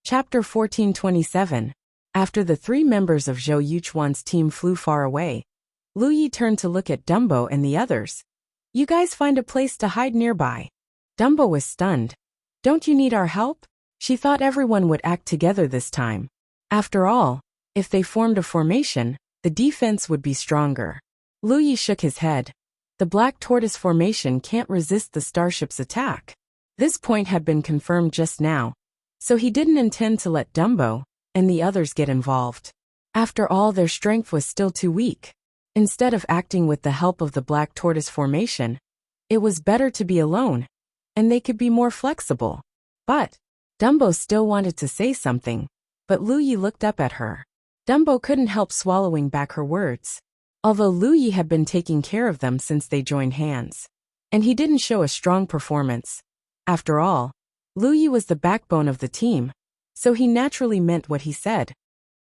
Chapter 1427. After the three members of Zhou Yuchuan's team flew far away, Lu Yi turned to look at Dumbo and the others. You guys find a place to hide nearby. Dumbo was stunned. Don't you need our help? She thought everyone would act together this time. After all, if they formed a formation, the defense would be stronger. Lu Yi shook his head. The Black Tortoise formation can't resist the starship's attack. This point had been confirmed just now, so he didn't intend to let Dumbo and the others get involved. After all, their strength was still too weak. Instead of acting with the help of the Black Tortoise formation, it was better to be alone, and they could be more flexible. But Dumbo still wanted to say something, but Lu Yi looked up at her. Dumbo couldn't help swallowing back her words. Although Lu Yi had been taking care of them since they joined hands, and he didn't show a strong performance. After all, Lu Yi was the backbone of the team, so he naturally meant what he said.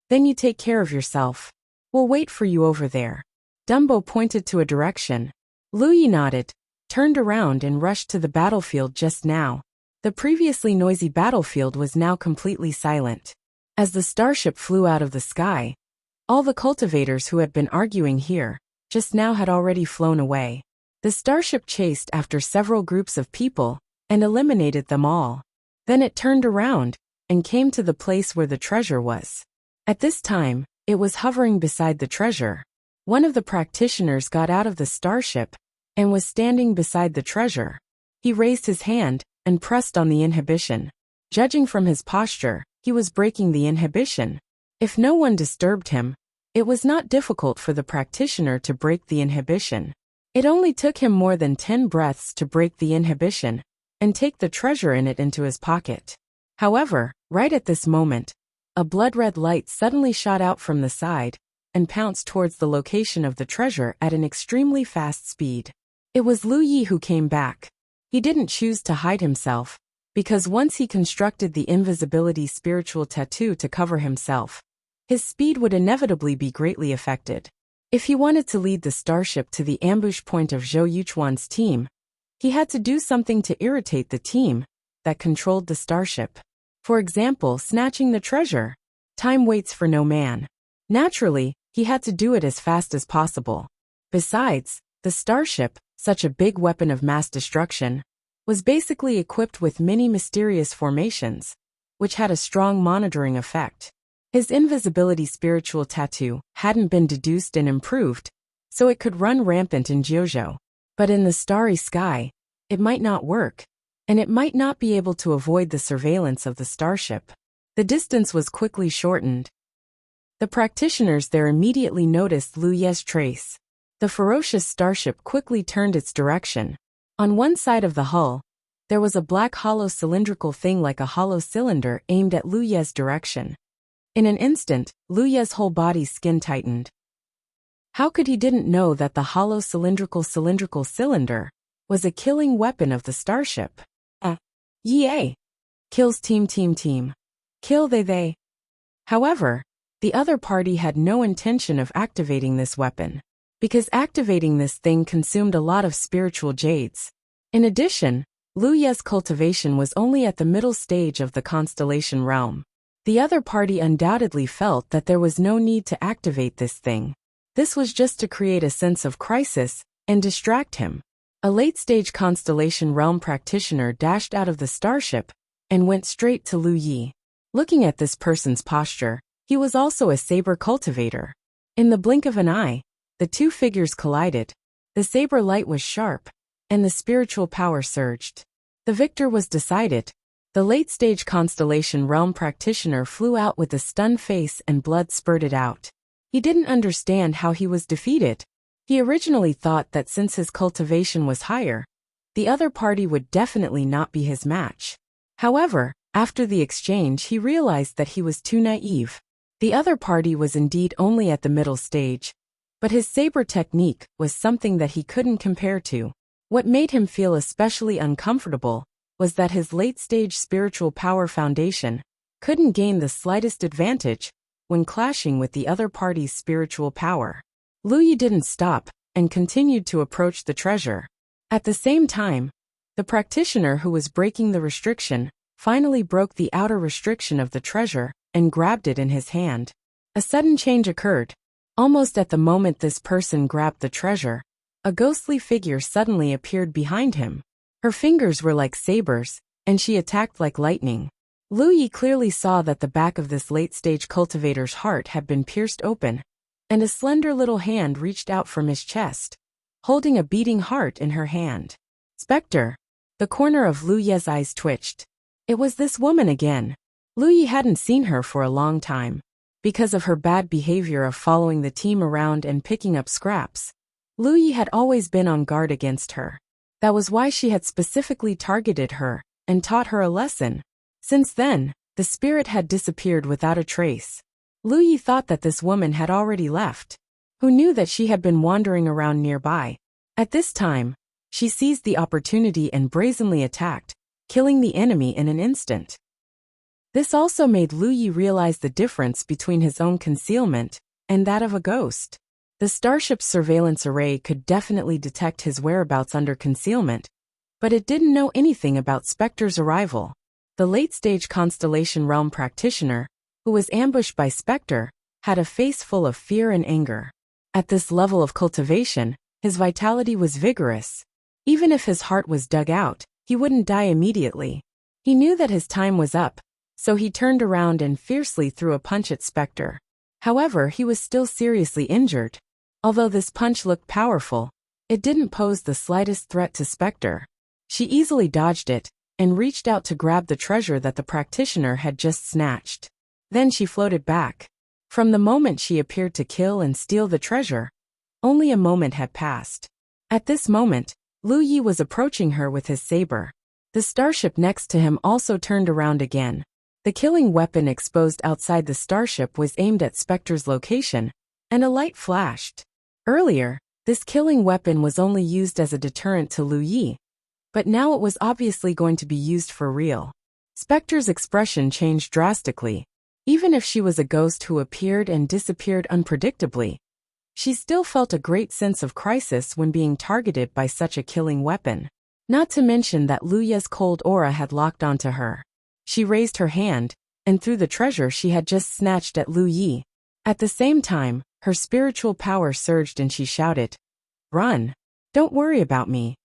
Then you take care of yourself. We'll wait for you over there. Dumbo pointed to a direction. Lu Yi nodded, turned around and rushed to the battlefield just now. The previously noisy battlefield was now completely silent. As the starship flew out of the sky, all the cultivators who had been arguing here just now had already flown away. The starship chased after several groups of people and eliminated them all. Then it turned around and came to the place where the treasure was. At this time, it was hovering beside the treasure. One of the practitioners got out of the starship and was standing beside the treasure. He raised his hand and pressed on the inhibition. Judging from his posture, he was breaking the inhibition. If no one disturbed him, it was not difficult for the practitioner to break the inhibition. It only took him more than 10 breaths to break the inhibition and take the treasure in it into his pocket. However, right at this moment, a blood-red light suddenly shot out from the side and pounced towards the location of the treasure at an extremely fast speed. It was Lu Yi who came back. He didn't choose to hide himself, because once he constructed the invisibility spiritual tattoo to cover himself, his speed would inevitably be greatly affected. If he wanted to lead the starship to the ambush point of Zhou Yuchuan's team, he had to do something to irritate the team that controlled the starship. For example, snatching the treasure. Time waits for no man. Naturally, he had to do it as fast as possible. Besides, the starship, such a big weapon of mass destruction, was basically equipped with many mysterious formations, which had a strong monitoring effect. His invisibility spiritual tattoo hadn't been deduced and improved, so it could run rampant in Jiuzhou. But in the starry sky, it might not work, and it might not be able to avoid the surveillance of the starship. The distance was quickly shortened. The practitioners there immediately noticed Lu Yi's trace. The ferocious starship quickly turned its direction. On one side of the hull, there was a black hollow cylindrical thing like a hollow cylinder aimed at Lu Yi's direction. In an instant, Lu Yi's whole body's skin tightened. How could he didn't know that the hollow cylindrical cylinder was a killing weapon of the starship? Yea. Kills team. Kill they. However, the other party had no intention of activating this weapon, because activating this thing consumed a lot of spiritual jades. In addition, Lu Yi's cultivation was only at the middle stage of the constellation realm. The other party undoubtedly felt that there was no need to activate this thing. This was just to create a sense of crisis and distract him. A late-stage constellation realm practitioner dashed out of the starship and went straight to Lu Yi. Looking at this person's posture, he was also a saber cultivator. In the blink of an eye, the two figures collided. The saber light was sharp, and the spiritual power surged. The victor was decided. The late-stage constellation realm practitioner flew out with a stunned face and blood spurted out. He didn't understand how he was defeated. He originally thought that since his cultivation was higher, the other party would definitely not be his match. However, after the exchange he realized that he was too naive. The other party was indeed only at the middle stage, but his saber technique was something that he couldn't compare to. What made him feel especially uncomfortable was that his late-stage spiritual power foundation couldn't gain the slightest advantage when clashing with the other party's spiritual power. Lu Yi didn't stop and continued to approach the treasure. At the same time, the practitioner who was breaking the restriction finally broke the outer restriction of the treasure and grabbed it in his hand. A sudden change occurred. Almost at the moment this person grabbed the treasure, a ghostly figure suddenly appeared behind him. Her fingers were like sabers, and she attacked like lightning. Lu Yi clearly saw that the back of this late-stage cultivator's heart had been pierced open, and a slender little hand reached out from his chest, holding a beating heart in her hand. Spectre. The corner of Lu Ye's eyes twitched. It was this woman again. Lu Yi hadn't seen her for a long time. Because of her bad behavior of following the team around and picking up scraps, Lu Yi had always been on guard against her. That was why she had specifically targeted her and taught her a lesson. Since then, the spirit had disappeared without a trace. Lu Yi thought that this woman had already left. Who knew that she had been wandering around nearby? At this time, she seized the opportunity and brazenly attacked, killing the enemy in an instant. This also made Lu Yi realize the difference between his own concealment and that of a ghost. The starship's surveillance array could definitely detect his whereabouts under concealment, but it didn't know anything about Spectre's arrival. The late-stage Constellation Realm practitioner, who was ambushed by Spectre, had a face full of fear and anger. At this level of cultivation, his vitality was vigorous. Even if his heart was dug out, he wouldn't die immediately. He knew that his time was up, so he turned around and fiercely threw a punch at Spectre. However, he was still seriously injured. Although this punch looked powerful, it didn't pose the slightest threat to Spectre. She easily dodged it and reached out to grab the treasure that the practitioner had just snatched. Then she floated back. From the moment she appeared to kill and steal the treasure, only a moment had passed. At this moment, Lu Yi was approaching her with his saber. The starship next to him also turned around again. The killing weapon exposed outside the starship was aimed at Spectre's location, and a light flashed. Earlier, this killing weapon was only used as a deterrent to Lu Yi, but now it was obviously going to be used for real. Spectre's expression changed drastically. Even if she was a ghost who appeared and disappeared unpredictably, she still felt a great sense of crisis when being targeted by such a killing weapon. Not to mention that Lu Yi's cold aura had locked onto her. She raised her hand and threw the treasure she had just snatched at Lu Yi. At the same time, her spiritual power surged and she shouted, "Run! Don't worry about me."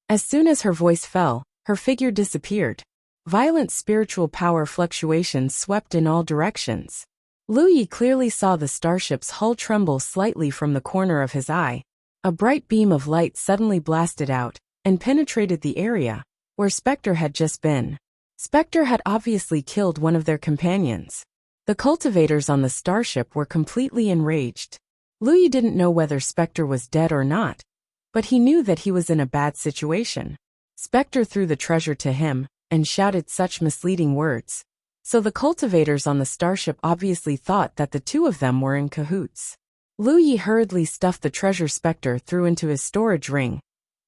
As soon as her voice fell, her figure disappeared. Violent spiritual power fluctuations swept in all directions. Lu Yi clearly saw the starship's hull tremble slightly from the corner of his eye. A bright beam of light suddenly blasted out and penetrated the area where Spectre had just been. Spectre had obviously killed one of their companions. The cultivators on the starship were completely enraged. Lu Yi didn't know whether Spectre was dead or not, but he knew that he was in a bad situation. Spectre threw the treasure to him and shouted such misleading words. So the cultivators on the starship obviously thought that the two of them were in cahoots. Lu Yi hurriedly stuffed the treasure Spectre threw into his storage ring,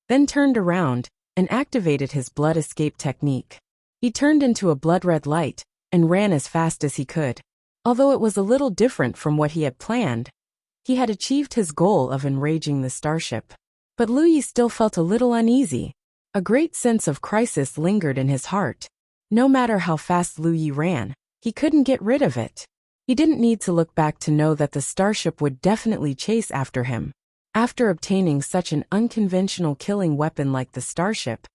then turned around and activated his blood escape technique. He turned into a blood-red light and ran as fast as he could. Although it was a little different from what he had planned, he had achieved his goal of enraging the starship. But Lu Yi still felt a little uneasy. A great sense of crisis lingered in his heart. No matter how fast Lu Yi ran, he couldn't get rid of it. He didn't need to look back to know that the starship would definitely chase after him. After obtaining such an unconventional killing weapon like the starship,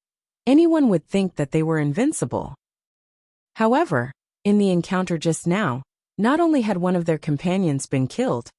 anyone would think that they were invincible. However, in the encounter just now, not only had one of their companions been killed,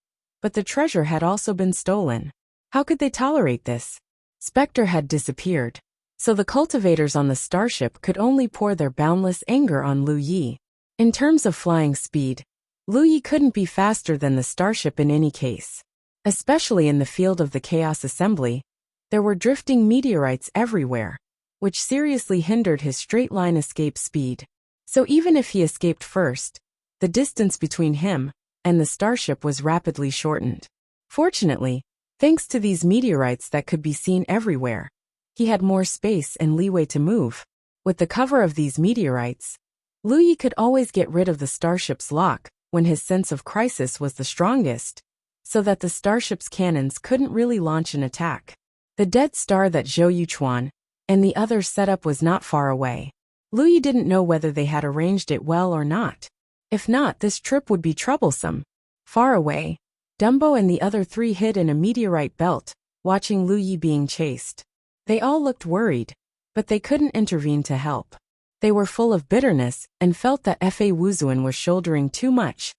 but the treasure had also been stolen. How could they tolerate this? Spectre had disappeared, so the cultivators on the starship could only pour their boundless anger on Lu Yi. In terms of flying speed, Lu Yi couldn't be faster than the starship in any case. Especially in the field of the Chaos Assembly, there were drifting meteorites everywhere, which seriously hindered his straight-line escape speed. So even if he escaped first, the distance between him and the starship was rapidly shortened. Fortunately, thanks to these meteorites that could be seen everywhere, he had more space and leeway to move. With the cover of these meteorites, Lu Yi could always get rid of the starship's lock when his sense of crisis was the strongest, so that the starship's cannons couldn't really launch an attack. The dead star that Zhou Yuchuan and the others set up was not far away. Lu Yi didn't know whether they had arranged it well or not. If not, this trip would be troublesome. Far away, Dumbo and the other three hid in a meteorite belt, watching Lu Yi being chased. They all looked worried, but they couldn't intervene to help. They were full of bitterness and felt that Fa Wuzuan was shouldering too much.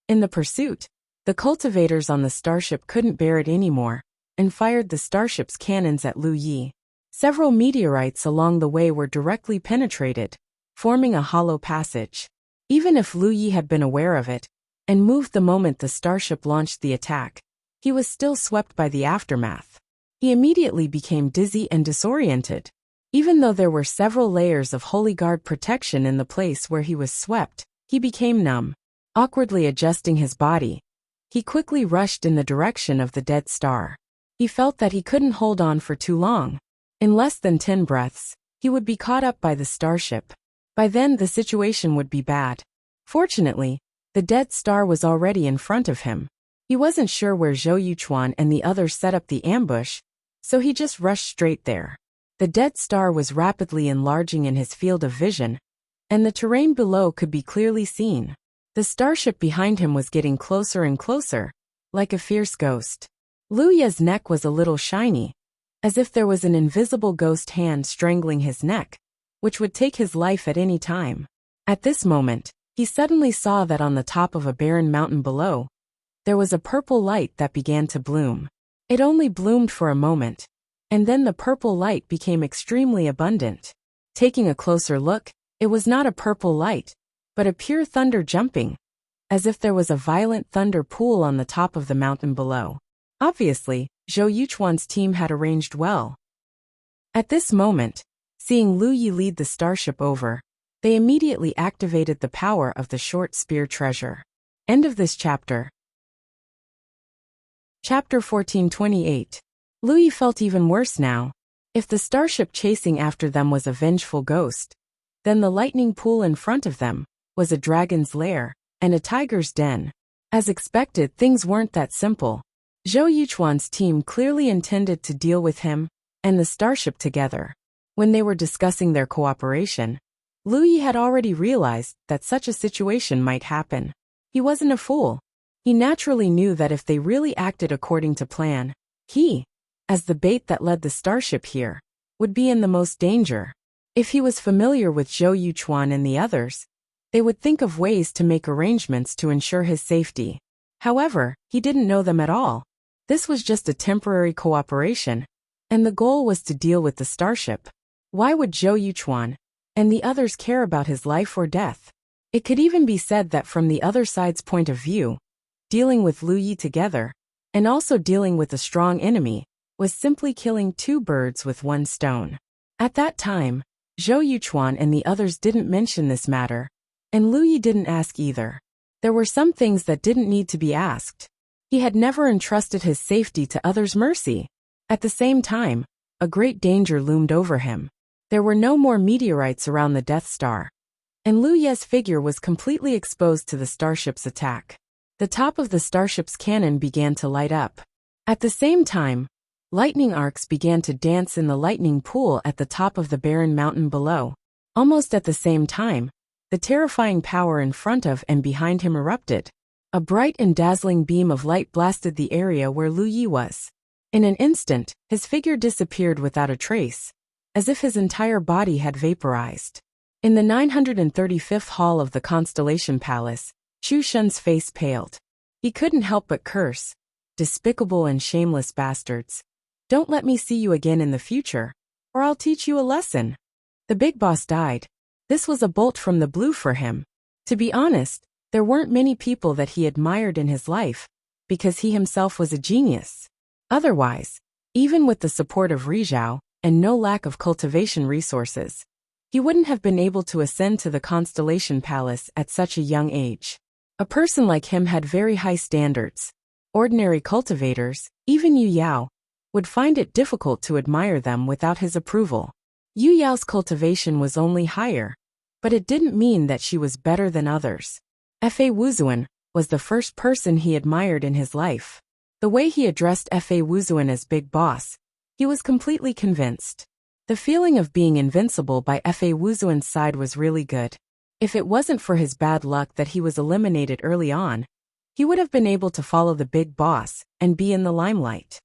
In the pursuit, the cultivators on the starship couldn't bear it anymore and fired the starship's cannons at Lu Yi. Several meteorites along the way were directly penetrated, forming a hollow passage. Even if Lu Yi had been aware of it and moved the moment the starship launched the attack, he was still swept by the aftermath. He immediately became dizzy and disoriented. Even though there were several layers of Holy Guard protection in the place where he was swept, he became numb. Awkwardly adjusting his body, he quickly rushed in the direction of the dead star. He felt that he couldn't hold on for too long. In less than 10 breaths, he would be caught up by the starship. By then the situation would be bad. Fortunately, the dead star was already in front of him. He wasn't sure where Zhou Yuchuan and the others set up the ambush, so he just rushed straight there. The dead star was rapidly enlarging in his field of vision, and the terrain below could be clearly seen. The starship behind him was getting closer and closer, like a fierce ghost. Lu Yi's neck was a little shiny, as if there was an invisible ghost hand strangling his neck, which would take his life at any time. At this moment, he suddenly saw that on the top of a barren mountain below, there was a purple light that began to bloom. It only bloomed for a moment, and then the purple light became extremely abundant. Taking a closer look, it was not a purple light, but a pure thunder jumping, as if there was a violent thunder pool on the top of the mountain below. Obviously, Zhou Yuchuan's team had arranged well. At this moment, seeing Lu Yi lead the starship over, they immediately activated the power of the short spear treasure. End of this chapter. Chapter 1428. Lu Yi felt even worse now. If the starship chasing after them was a vengeful ghost, then the lightning pool in front of them was a dragon's lair and a tiger's den. As expected, things weren't that simple. Zhou Yuchuan's team clearly intended to deal with him and the starship together. When they were discussing their cooperation, Lu Yi had already realized that such a situation might happen. He wasn't a fool. He naturally knew that if they really acted according to plan, he, as the bait that led the starship here, would be in the most danger. If he was familiar with Zhou Yuchuan and the others, they would think of ways to make arrangements to ensure his safety. However, he didn't know them at all. This was just a temporary cooperation, and the goal was to deal with the starship. Why would Zhou Yuchuan and the others care about his life or death? It could even be said that from the other side's point of view, dealing with Lu Yi together, and also dealing with a strong enemy, was simply killing two birds with one stone. At that time, Zhou Yuchuan and the others didn't mention this matter, and Lu Yi didn't ask either. There were some things that didn't need to be asked. He had never entrusted his safety to others' mercy. At the same time, a great danger loomed over him. There were no more meteorites around the Death Star, and Lu Yi's figure was completely exposed to the starship's attack. The top of the starship's cannon began to light up. At the same time, lightning arcs began to dance in the lightning pool at the top of the barren mountain below. Almost at the same time, the terrifying power in front of and behind him erupted. A bright and dazzling beam of light blasted the area where Lu Yi was. In an instant, his figure disappeared without a trace, as if his entire body had vaporized. In the 935th hall of the Constellation Palace, Chu Shun's face paled. He couldn't help but curse. Despicable and shameless bastards. Don't let me see you again in the future, or I'll teach you a lesson. The big boss died. This was a bolt from the blue for him. To be honest, there weren't many people that he admired in his life, because he himself was a genius. Otherwise, even with the support of Rizhao and no lack of cultivation resources, he wouldn't have been able to ascend to the Constellation Palace at such a young age. A person like him had very high standards. Ordinary cultivators, even Yu Yao, would find it difficult to admire them without his approval. Yu Yao's cultivation was only higher, but it didn't mean that she was better than others. Fa Wuzuan was the first person he admired in his life. The way he addressed Fa Wuzuan as Big Boss, he was completely convinced. The feeling of being invincible by Fa Wuzuan's side was really good. If it wasn't for his bad luck that he was eliminated early on, he would have been able to follow the big boss and be in the limelight.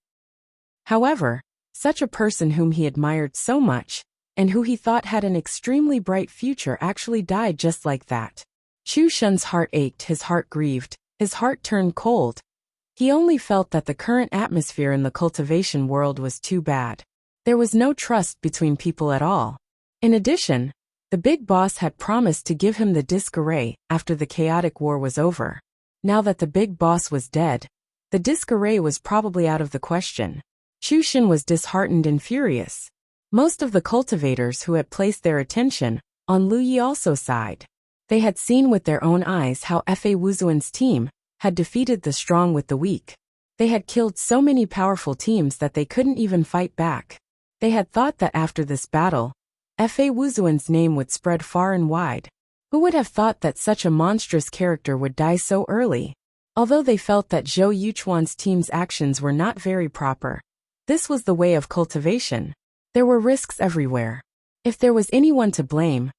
However, such a person whom he admired so much, and who he thought had an extremely bright future, actually died just like that. Chu Shun's heart ached, his heart grieved, his heart turned cold. He only felt that the current atmosphere in the cultivation world was too bad. There was no trust between people at all. In addition, the big boss had promised to give him the disc array after the chaotic war was over. Now that the big boss was dead, the disc array was probably out of the question. Chu Shun was disheartened and furious. Most of the cultivators who had placed their attention on Lu Yi also sighed. They had seen with their own eyes how Fa Wuzuan's team had defeated the strong with the weak. They had killed so many powerful teams that they couldn't even fight back. They had thought that after this battle, Fa Wuzuan's name would spread far and wide. Who would have thought that such a monstrous character would die so early? Although they felt that Zhou Yuchuan's team's actions were not very proper, this was the way of cultivation. There were risks everywhere. If there was anyone to blame,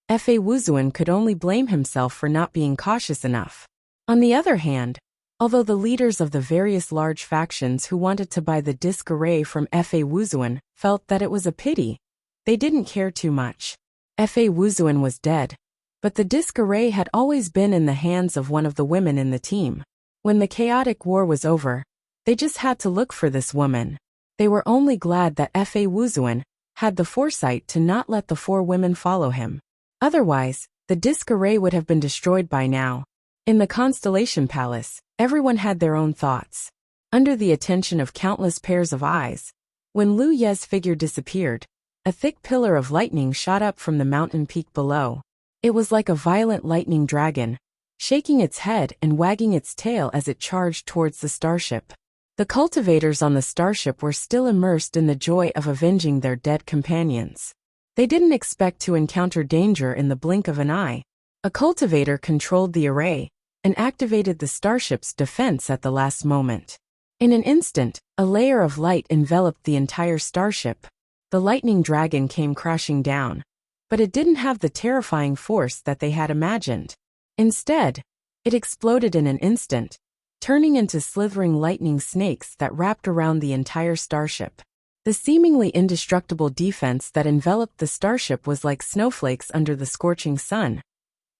Fa Wuzuan could only blame himself for not being cautious enough. On the other hand, although the leaders of the various large factions who wanted to buy the disc array from Fa Wuzuan felt that it was a pity, they didn't care too much. Fa Wuzuan was dead, but the disc array had always been in the hands of one of the women in the team. When the chaotic war was over, they just had to look for this woman. They were only glad that Fa Wuzuan had the foresight to not let the 4 women follow him. Otherwise, the disc array would have been destroyed by now. In the Constellation Palace, everyone had their own thoughts. Under the attention of countless pairs of eyes, when Lu Ye's figure disappeared, a thick pillar of lightning shot up from the mountain peak below. It was like a violent lightning dragon, shaking its head and wagging its tail as it charged towards the starship. The cultivators on the starship were still immersed in the joy of avenging their dead companions. They didn't expect to encounter danger in the blink of an eye. A cultivator controlled the array and activated the starship's defense at the last moment. In an instant, a layer of light enveloped the entire starship. The lightning dragon came crashing down, but it didn't have the terrifying force that they had imagined. Instead, it exploded in an instant, turning into slithering lightning snakes that wrapped around the entire starship. The seemingly indestructible defense that enveloped the starship was like snowflakes under the scorching sun,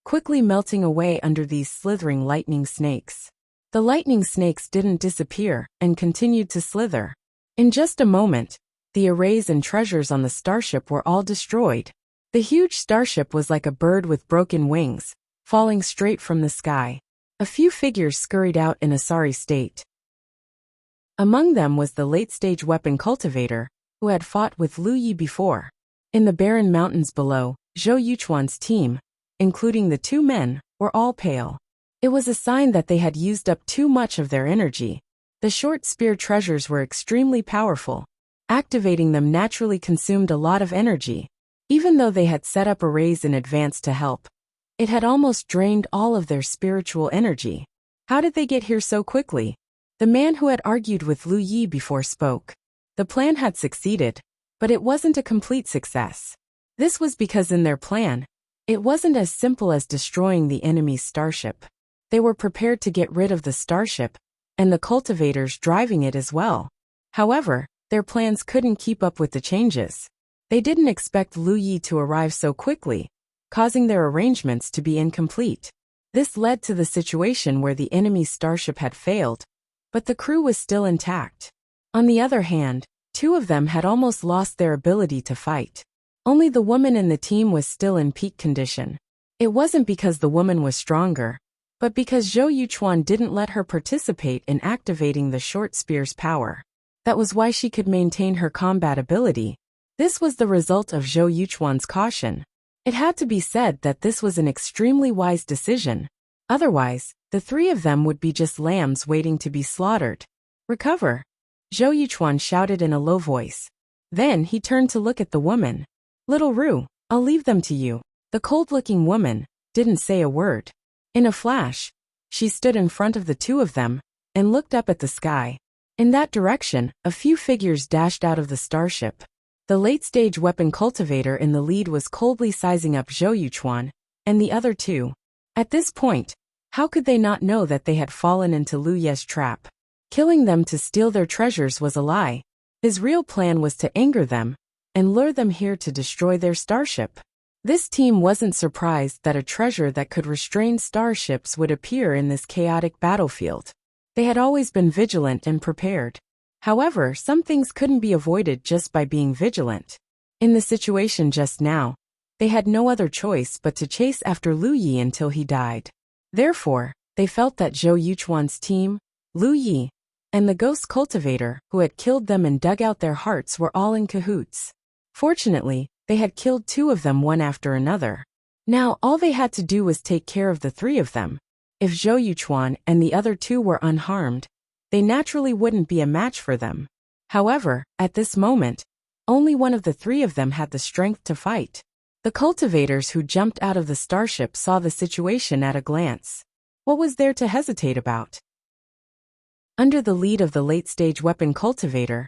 quickly melting away under these slithering lightning snakes. The lightning snakes didn't disappear and continued to slither. In just a moment, the arrays and treasures on the starship were all destroyed. The huge starship was like a bird with broken wings, falling straight from the sky. A few figures scurried out in a sorry state. Among them was the late-stage weapon cultivator, who had fought with Lu Yi before. In the barren mountains below, Zhou Yuchuan's team, including the 2 men, were all pale. It was a sign that they had used up too much of their energy. The short spear treasures were extremely powerful. Activating them naturally consumed a lot of energy. Even though they had set up arrays in advance to help, it had almost drained all of their spiritual energy. How did they get here so quickly? The man who had argued with Lu Yi before spoke. The plan had succeeded, but it wasn't a complete success. This was because in their plan, it wasn't as simple as destroying the enemy's starship. They were prepared to get rid of the starship, and the cultivators driving it as well. However, their plans couldn't keep up with the changes. They didn't expect Lu Yi to arrive so quickly, causing their arrangements to be incomplete. This led to the situation where the enemy's starship had failed, but the crew was still intact. On the other hand, 2 of them had almost lost their ability to fight. Only the woman in the team was still in peak condition. It wasn't because the woman was stronger, but because Zhou Yuchuan didn't let her participate in activating the short spear's power. That was why she could maintain her combat ability. This was the result of Zhou Yuchuan's caution. It had to be said that this was an extremely wise decision. Otherwise, the 3 of them would be just lambs waiting to be slaughtered. Recover! Zhou Yuchuan shouted in a low voice. Then he turned to look at the woman. Little Ru, I'll leave them to you. The cold-looking woman didn't say a word. In a flash, she stood in front of the 2 of them and looked up at the sky. In that direction, a few figures dashed out of the starship. The late-stage weapon cultivator in the lead was coldly sizing up Zhou Yuchuan and the other two. At this point, how could they not know that they had fallen into Lu Ye's trap? Killing them to steal their treasures was a lie. His real plan was to anger them and lure them here to destroy their starship. This team wasn't surprised that a treasure that could restrain starships would appear in this chaotic battlefield. They had always been vigilant and prepared. However, some things couldn't be avoided just by being vigilant. In the situation just now, they had no other choice but to chase after Lu Yi until he died. Therefore, they felt that Zhou Yuchuan's team, Lu Yi, and the ghost cultivator who had killed them and dug out their hearts were all in cahoots. Fortunately, they had killed two of them one after another. Now all they had to do was take care of the three of them. If Zhou Yuchuan and the other two were unharmed, they naturally wouldn't be a match for them. However, at this moment, only one of the three of them had the strength to fight. The cultivators who jumped out of the starship saw the situation at a glance. What was there to hesitate about? Under the lead of the late-stage weapon cultivator,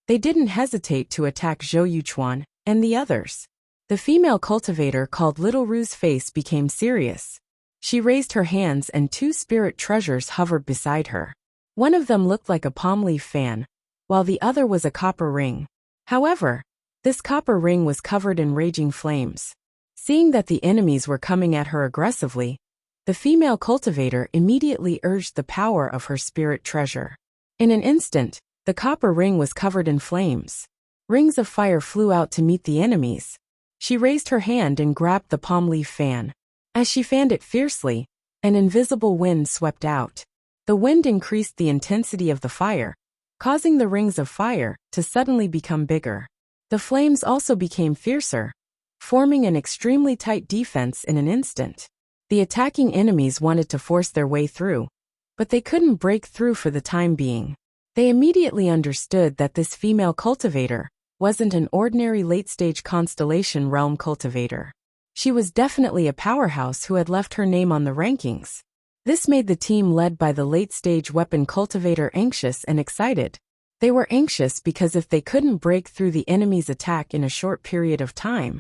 they didn't hesitate to attack Zhou Yuchuan and the others. The female cultivator called Little Rue's face became serious. She raised her hands and two spirit treasures hovered beside her. One of them looked like a palm leaf fan, while the other was a copper ring. However, this copper ring was covered in raging flames. Seeing that the enemies were coming at her aggressively, the female cultivator immediately urged the power of her spirit treasure. In an instant, the copper ring was covered in flames. Rings of fire flew out to meet the enemies. She raised her hand and grabbed the palm leaf fan. As she fanned it fiercely, an invisible wind swept out. The wind increased the intensity of the fire, causing the rings of fire to suddenly become bigger. The flames also became fiercer, forming an extremely tight defense in an instant. The attacking enemies wanted to force their way through, but they couldn't break through for the time being. They immediately understood that this female cultivator wasn't an ordinary late-stage constellation realm cultivator. She was definitely a powerhouse who had left her name on the rankings. This made the team led by the late-stage weapon cultivator anxious and excited. They were anxious because if they couldn't break through the enemy's attack in a short period of time,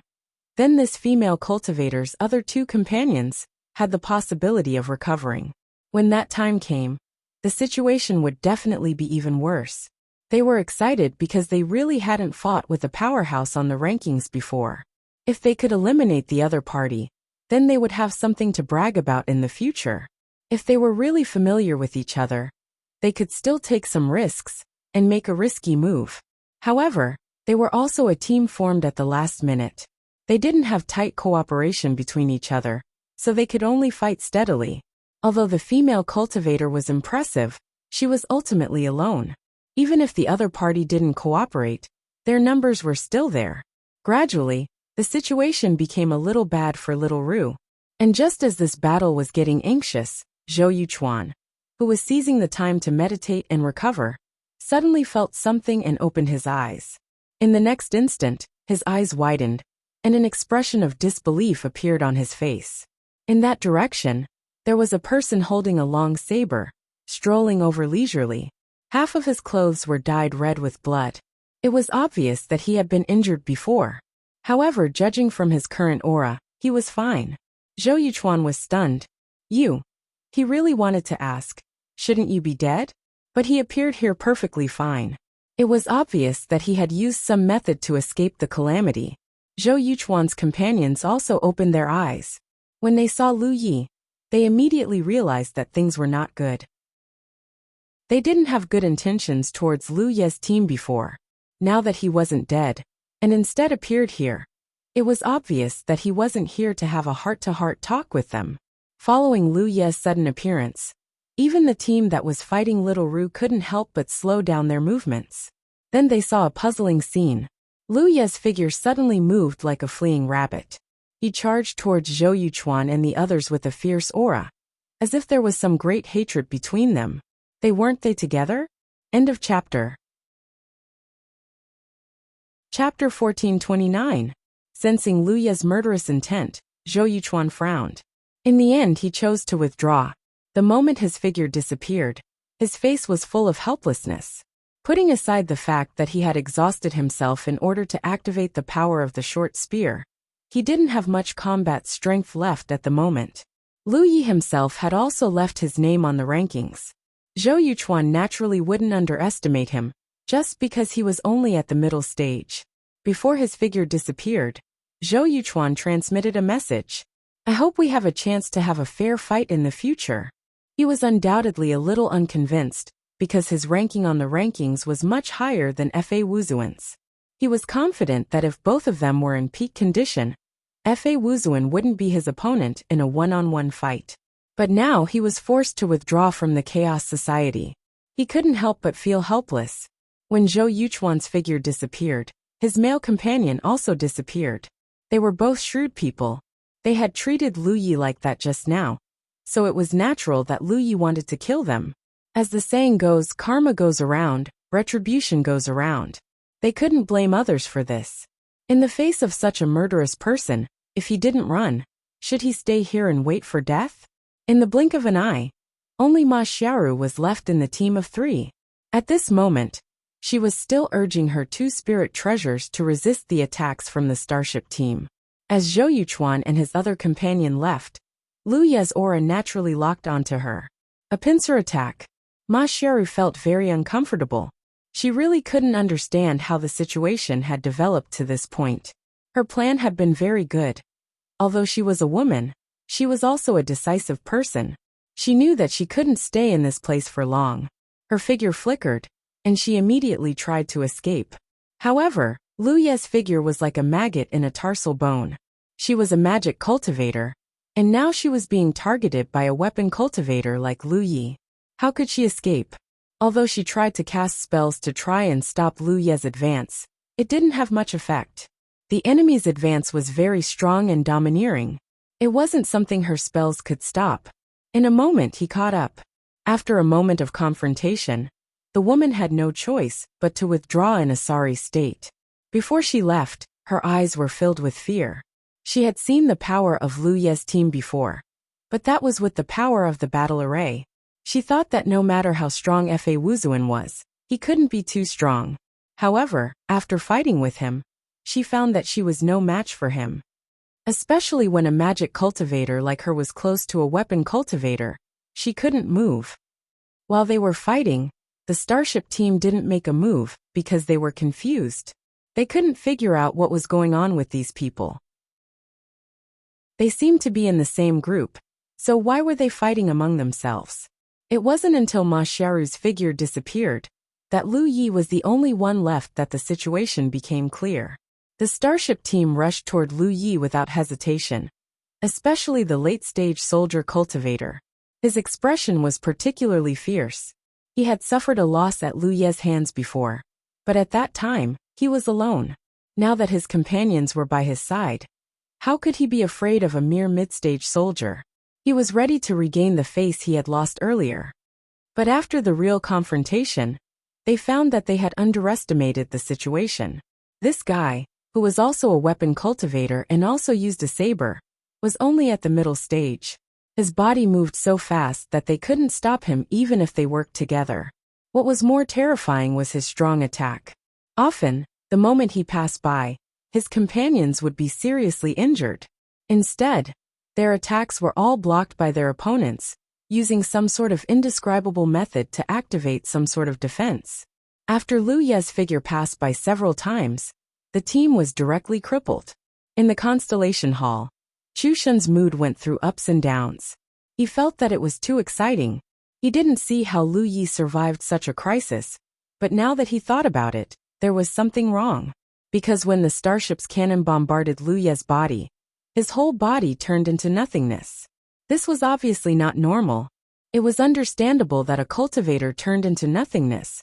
then this female cultivator's other two companions had the possibility of recovering. When that time came, the situation would definitely be even worse. They were excited because they really hadn't fought with a powerhouse on the rankings before. If they could eliminate the other party, then they would have something to brag about in the future. If they were really familiar with each other, they could still take some risks and make a risky move. However, they were also a team formed at the last minute. They didn't have tight cooperation between each other, so they could only fight steadily. Although the female cultivator was impressive, she was ultimately alone. Even if the other party didn't cooperate, their numbers were still there. Gradually, the situation became a little bad for Little Rue. And just as this battle was getting anxious, Zhou Yuchuan, who was seizing the time to meditate and recover, suddenly felt something and opened his eyes. In the next instant, his eyes widened, and an expression of disbelief appeared on his face. In that direction, there was a person holding a long saber, strolling over leisurely. Half of his clothes were dyed red with blood. It was obvious that he had been injured before. However, judging from his current aura, he was fine. Zhou Yuchuan was stunned. You? He really wanted to ask, shouldn't you be dead? But he appeared here perfectly fine. It was obvious that he had used some method to escape the calamity. Zhou Yuchuan's companions also opened their eyes. When they saw Lu Yi, they immediately realized that things were not good. They didn't have good intentions towards Lu Ye's team before. Now that he wasn't dead, and instead appeared here, it was obvious that he wasn't here to have a heart-to-heart talk with them. Following Lu Ye's sudden appearance, even the team that was fighting Little Rue couldn't help but slow down their movements. Then they saw a puzzling scene. Lu Ye's figure suddenly moved like a fleeing rabbit. He charged towards Zhou Yuchuan and the others with a fierce aura, as if there was some great hatred between them. Weren't they together? End of chapter. Chapter 1429. Sensing Lu Ye's murderous intent, Zhou Yuchuan frowned. In the end, he chose to withdraw. The moment his figure disappeared, his face was full of helplessness. Putting aside the fact that he had exhausted himself in order to activate the power of the short spear, he didn't have much combat strength left at the moment. Lu Yi himself had also left his name on the rankings. Zhou Yuchuan naturally wouldn't underestimate him, just because he was only at the middle stage. Before his figure disappeared, Zhou Yuchuan transmitted a message. I hope we have a chance to have a fair fight in the future. He was undoubtedly a little unconvinced, because his ranking on the rankings was much higher than Fa Wuzuan's. He was confident that if both of them were in peak condition, Fa Wuzuan wouldn't be his opponent in a one-on-one fight. But now he was forced to withdraw from the Chaos Society. He couldn't help but feel helpless. When Zhou Yuchuan's figure disappeared, his male companion also disappeared. They were both shrewd people. They had treated Lu Yi like that just now, so it was natural that Lu Yi wanted to kill them. As the saying goes, karma goes around, retribution goes around. They couldn't blame others for this. In the face of such a murderous person, if he didn't run, should he stay here and wait for death? In the blink of an eye, only Ma Xiaoru was left in the team of 3. At this moment, she was still urging her 2 spirit treasures to resist the attacks from the starship team. As Zhou Yuchuan and his other companion left, Lu Ye's aura naturally locked onto her. A pincer attack. Ma Xiaoru felt very uncomfortable. She really couldn't understand how the situation had developed to this point. Her plan had been very good. Although she was a woman, she was also a decisive person. She knew that she couldn't stay in this place for long. Her figure flickered, and she immediately tried to escape. However, Lu Ye's figure was like a maggot in a tarsal bone. She was a magic cultivator, and now she was being targeted by a weapon cultivator like Lu Yi. How could she escape? Although she tried to cast spells to try and stop Lu Ye's advance, it didn't have much effect. The enemy's advance was very strong and domineering. It wasn't something her spells could stop. In a moment he caught up. After a moment of confrontation, the woman had no choice but to withdraw in a sorry state. Before she left, her eyes were filled with fear. She had seen the power of Lu Ye's team before, but that was with the power of the battle array. She thought that no matter how strong Fa Wuzuan was, he couldn't be too strong. However, after fighting with him, she found that she was no match for him. Especially when a magic cultivator like her was close to a weapon cultivator, she couldn't move. While they were fighting, the starship team didn't make a move because they were confused. They couldn't figure out what was going on with these people. They seemed to be in the same group, so why were they fighting among themselves? It wasn't until Ma Xiaoru's figure disappeared that Lu Yi was the only one left that the situation became clear. The starship team rushed toward Lu Yi without hesitation, especially the late-stage soldier cultivator. His expression was particularly fierce. He had suffered a loss at Lu Ye's hands before, but at that time, he was alone. Now that his companions were by his side, how could he be afraid of a mere mid-stage soldier? He was ready to regain the face he had lost earlier. But after the real confrontation, they found that they had underestimated the situation. This guy, who was also a weapon cultivator and also used a saber, was only at the middle stage. His body moved so fast that they couldn't stop him even if they worked together. What was more terrifying was his strong attack. Often, the moment he passed by, his companions would be seriously injured. Instead, their attacks were all blocked by their opponents, using some sort of indescribable method to activate some sort of defense. After Lu Ye's figure passed by several times, the team was directly crippled. In the Constellation Hall, Chu Shun's mood went through ups and downs. He felt that it was too exciting. He didn't see how Lu Yi survived such a crisis, but now that he thought about it, there was something wrong. Because when the starship's cannon bombarded Lu Ye's body, his whole body turned into nothingness. This was obviously not normal. It was understandable that a cultivator turned into nothingness,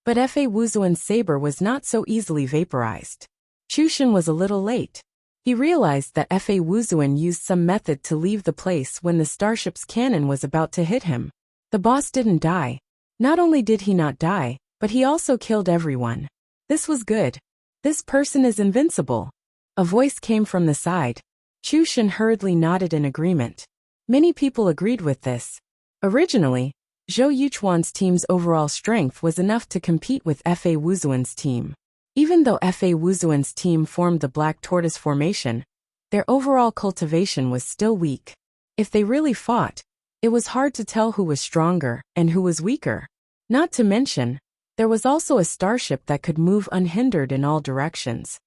but Fa Wuzuan's saber was not so easily vaporized. Chu Shun was a little late. He realized that Fa Wuzuan used some method to leave the place when the starship's cannon was about to hit him. The boss didn't die. Not only did he not die, but he also killed everyone. This was good. This person is invincible. A voice came from the side. Chu Shun hurriedly nodded in agreement. Many people agreed with this. Originally, Zhou Yuchuan's team's overall strength was enough to compete with Fa Wuzuan's team. Even though Fa Wuzuan's team formed the Black Tortoise formation, their overall cultivation was still weak. If they really fought, it was hard to tell who was stronger and who was weaker. Not to mention, there was also a starship that could move unhindered in all directions,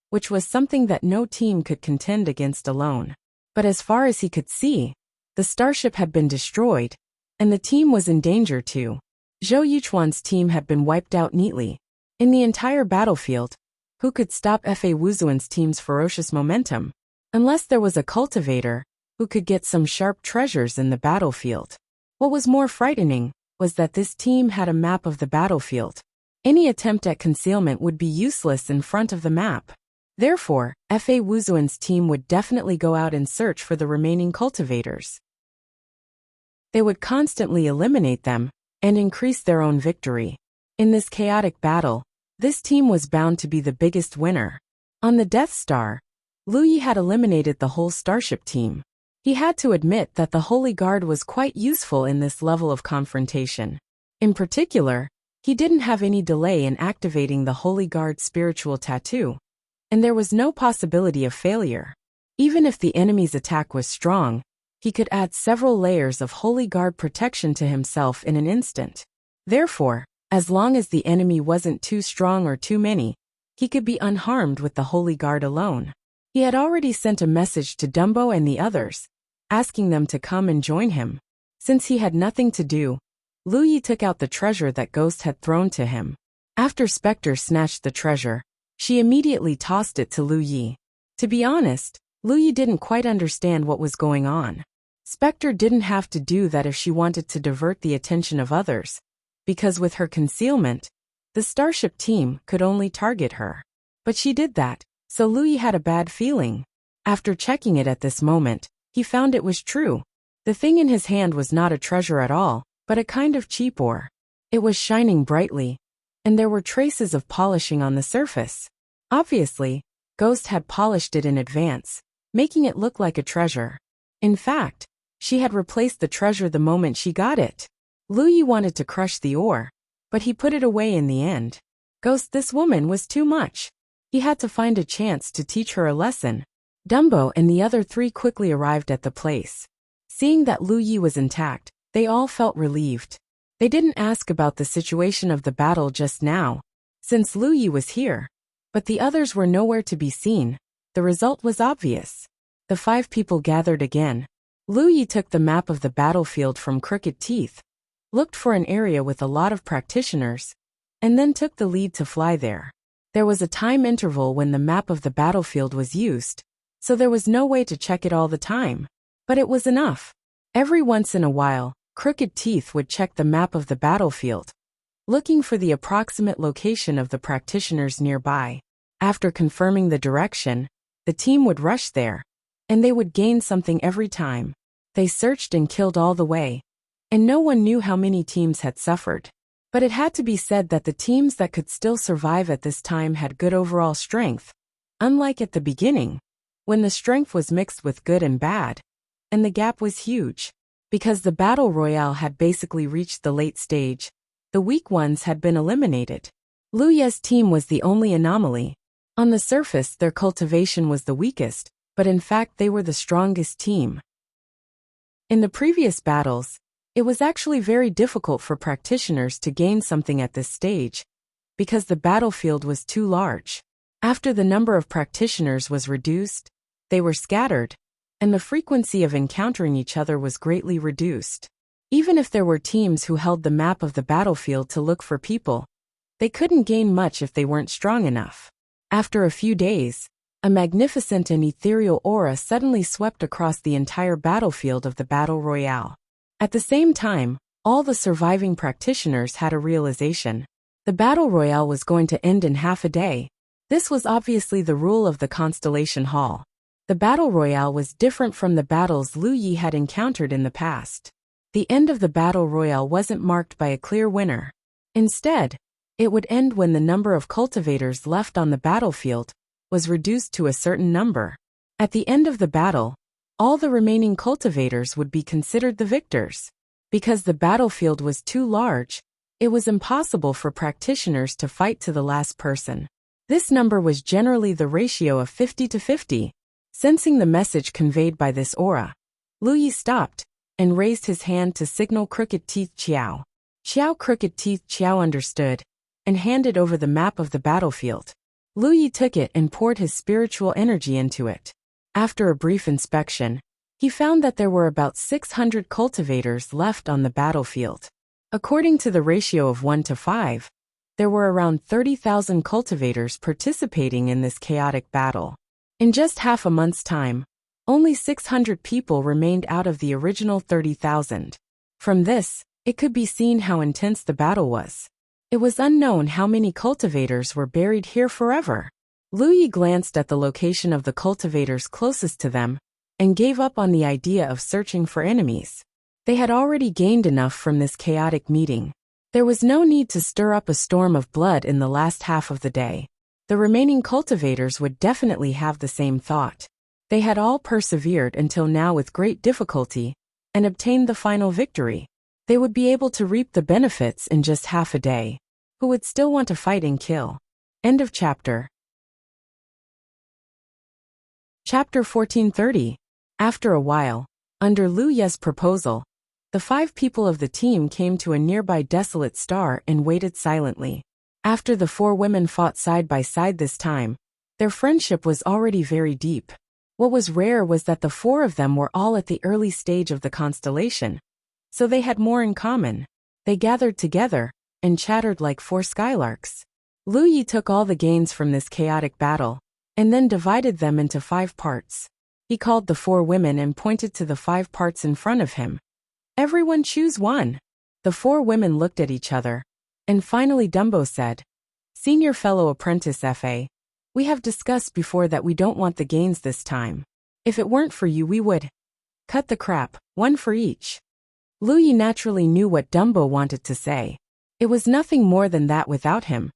which was something that no team could contend against alone. But as far as he could see, the starship had been destroyed, and the team was in danger too. Zhou Yuchuan's team had been wiped out neatly. In the entire battlefield, who could stop Fa Wuzuan's team's ferocious momentum? Unless there was a cultivator who could get some sharp treasures in the battlefield. What was more frightening was that this team had a map of the battlefield. Any attempt at concealment would be useless in front of the map. Therefore, Fa Wuzuan's team would definitely go out and search for the remaining cultivators. They would constantly eliminate them and increase their own victory. In this chaotic battle, this team was bound to be the biggest winner. On the Death Star, Lu Yi had eliminated the whole starship team. He had to admit that the Holy Guard was quite useful in this level of confrontation. In particular, he didn't have any delay in activating the Holy Guard's spiritual tattoo, and there was no possibility of failure. Even if the enemy's attack was strong, he could add several layers of Holy Guard protection to himself in an instant. Therefore, as long as the enemy wasn't too strong or too many, he could be unharmed with the Holy Guard alone. He had already sent a message to Dumbo and the others, asking them to come and join him. Since he had nothing to do, Lu Yi took out the treasure that Ghost had thrown to him. After Spectre snatched the treasure, she immediately tossed it to Lu Yi. To be honest, Lu Yi didn't quite understand what was going on. Spectre didn't have to do that if she wanted to divert the attention of others, because with her concealment, the starship team could only target her. But she did that, so Lu Yi had a bad feeling. After checking it at this moment, he found it was true. The thing in his hand was not a treasure at all, but a kind of cheap ore. It was shining brightly, and there were traces of polishing on the surface. Obviously, Ghost had polished it in advance, making it look like a treasure. In fact, she had replaced the treasure the moment she got it. Lu Yi wanted to crush the ore, but he put it away in the end. Ghost, this woman was too much. He had to find a chance to teach her a lesson. Dumbo and the other three quickly arrived at the place. Seeing that Lu Yi was intact, they all felt relieved. They didn't ask about the situation of the battle just now, since Lu Yi was here. But the others were nowhere to be seen. The result was obvious. The 5 people gathered again. Lu Yi took the map of the battlefield from Crooked Teeth, looked for an area with a lot of practitioners, and then took the lead to fly there. There was a time interval when the map of the battlefield was used, so there was no way to check it all the time. But it was enough. Every once in a while, Crooked Teeth would check the map of the battlefield, looking for the approximate location of the practitioners nearby. After confirming the direction, the team would rush there, and they would gain something every time. They searched and killed all the way, and no one knew how many teams had suffered. But it had to be said that the teams that could still survive at this time had good overall strength, unlike at the beginning, when the strength was mixed with good and bad, and the gap was huge. Because the battle royale had basically reached the late stage, the weak ones had been eliminated. Lu Ye's team was the only anomaly. On the surface, their cultivation was the weakest, but in fact they were the strongest team. In the previous battles, it was actually very difficult for practitioners to gain something at this stage, because the battlefield was too large. After the number of practitioners was reduced, they were scattered, and the frequency of encountering each other was greatly reduced. Even if there were teams who held the map of the battlefield to look for people, they couldn't gain much if they weren't strong enough. After a few days, a magnificent and ethereal aura suddenly swept across the entire battlefield of the Battle Royale. At the same time, all the surviving practitioners had a realization. The Battle Royale was going to end in half a day. This was obviously the rule of the Constellation Hall. The Battle Royale was different from the battles Lu Yi had encountered in the past. The end of the Battle Royale wasn't marked by a clear winner. Instead, it would end when the number of cultivators left on the battlefield was reduced to a certain number. At the end of the battle, all the remaining cultivators would be considered the victors. Because the battlefield was too large, it was impossible for practitioners to fight to the last person. This number was generally the ratio of 50 to 50. Sensing the message conveyed by this aura, Lu Yi stopped and raised his hand to signal Crooked Teeth Qiao. Crooked Teeth Qiao understood and handed over the map of the battlefield. Lu Yi took it and poured his spiritual energy into it. After a brief inspection, he found that there were about 600 cultivators left on the battlefield. According to the ratio of 1 to 5, there were around 30,000 cultivators participating in this chaotic battle. In just half a month's time, only 600 people remained out of the original 30,000. From this, it could be seen how intense the battle was. It was unknown how many cultivators were buried here forever. Lu Yi glanced at the location of the cultivators closest to them and gave up on the idea of searching for enemies. They had already gained enough from this chaotic meeting. There was no need to stir up a storm of blood in the last half of the day. The remaining cultivators would definitely have the same thought. They had all persevered until now with great difficulty and obtained the final victory. They would be able to reap the benefits in just half a day. Who would still want to fight and kill? End of chapter. Chapter 1430. After a while, under Lu Ye's proposal, the 5 people of the team came to a nearby desolate star and waited silently. After the 4 women fought side by side this time, their friendship was already very deep. What was rare was that the 4 of them were all at the early stage of the constellation, so they had more in common. They gathered together and chattered like 4 skylarks. Lu Yi took all the gains from this chaotic battle and then divided them into 5 parts. He called the 4 women and pointed to the 5 parts in front of him. Everyone choose one. The 4 women looked at each other, and finally Dumbo said, Senior fellow apprentice Fa, we have discussed before that we don't want the gains this time. If it weren't for you we would cut the crap, 1 for each. Lu Yi naturally knew what Dumbo wanted to say. It was nothing more than that without him.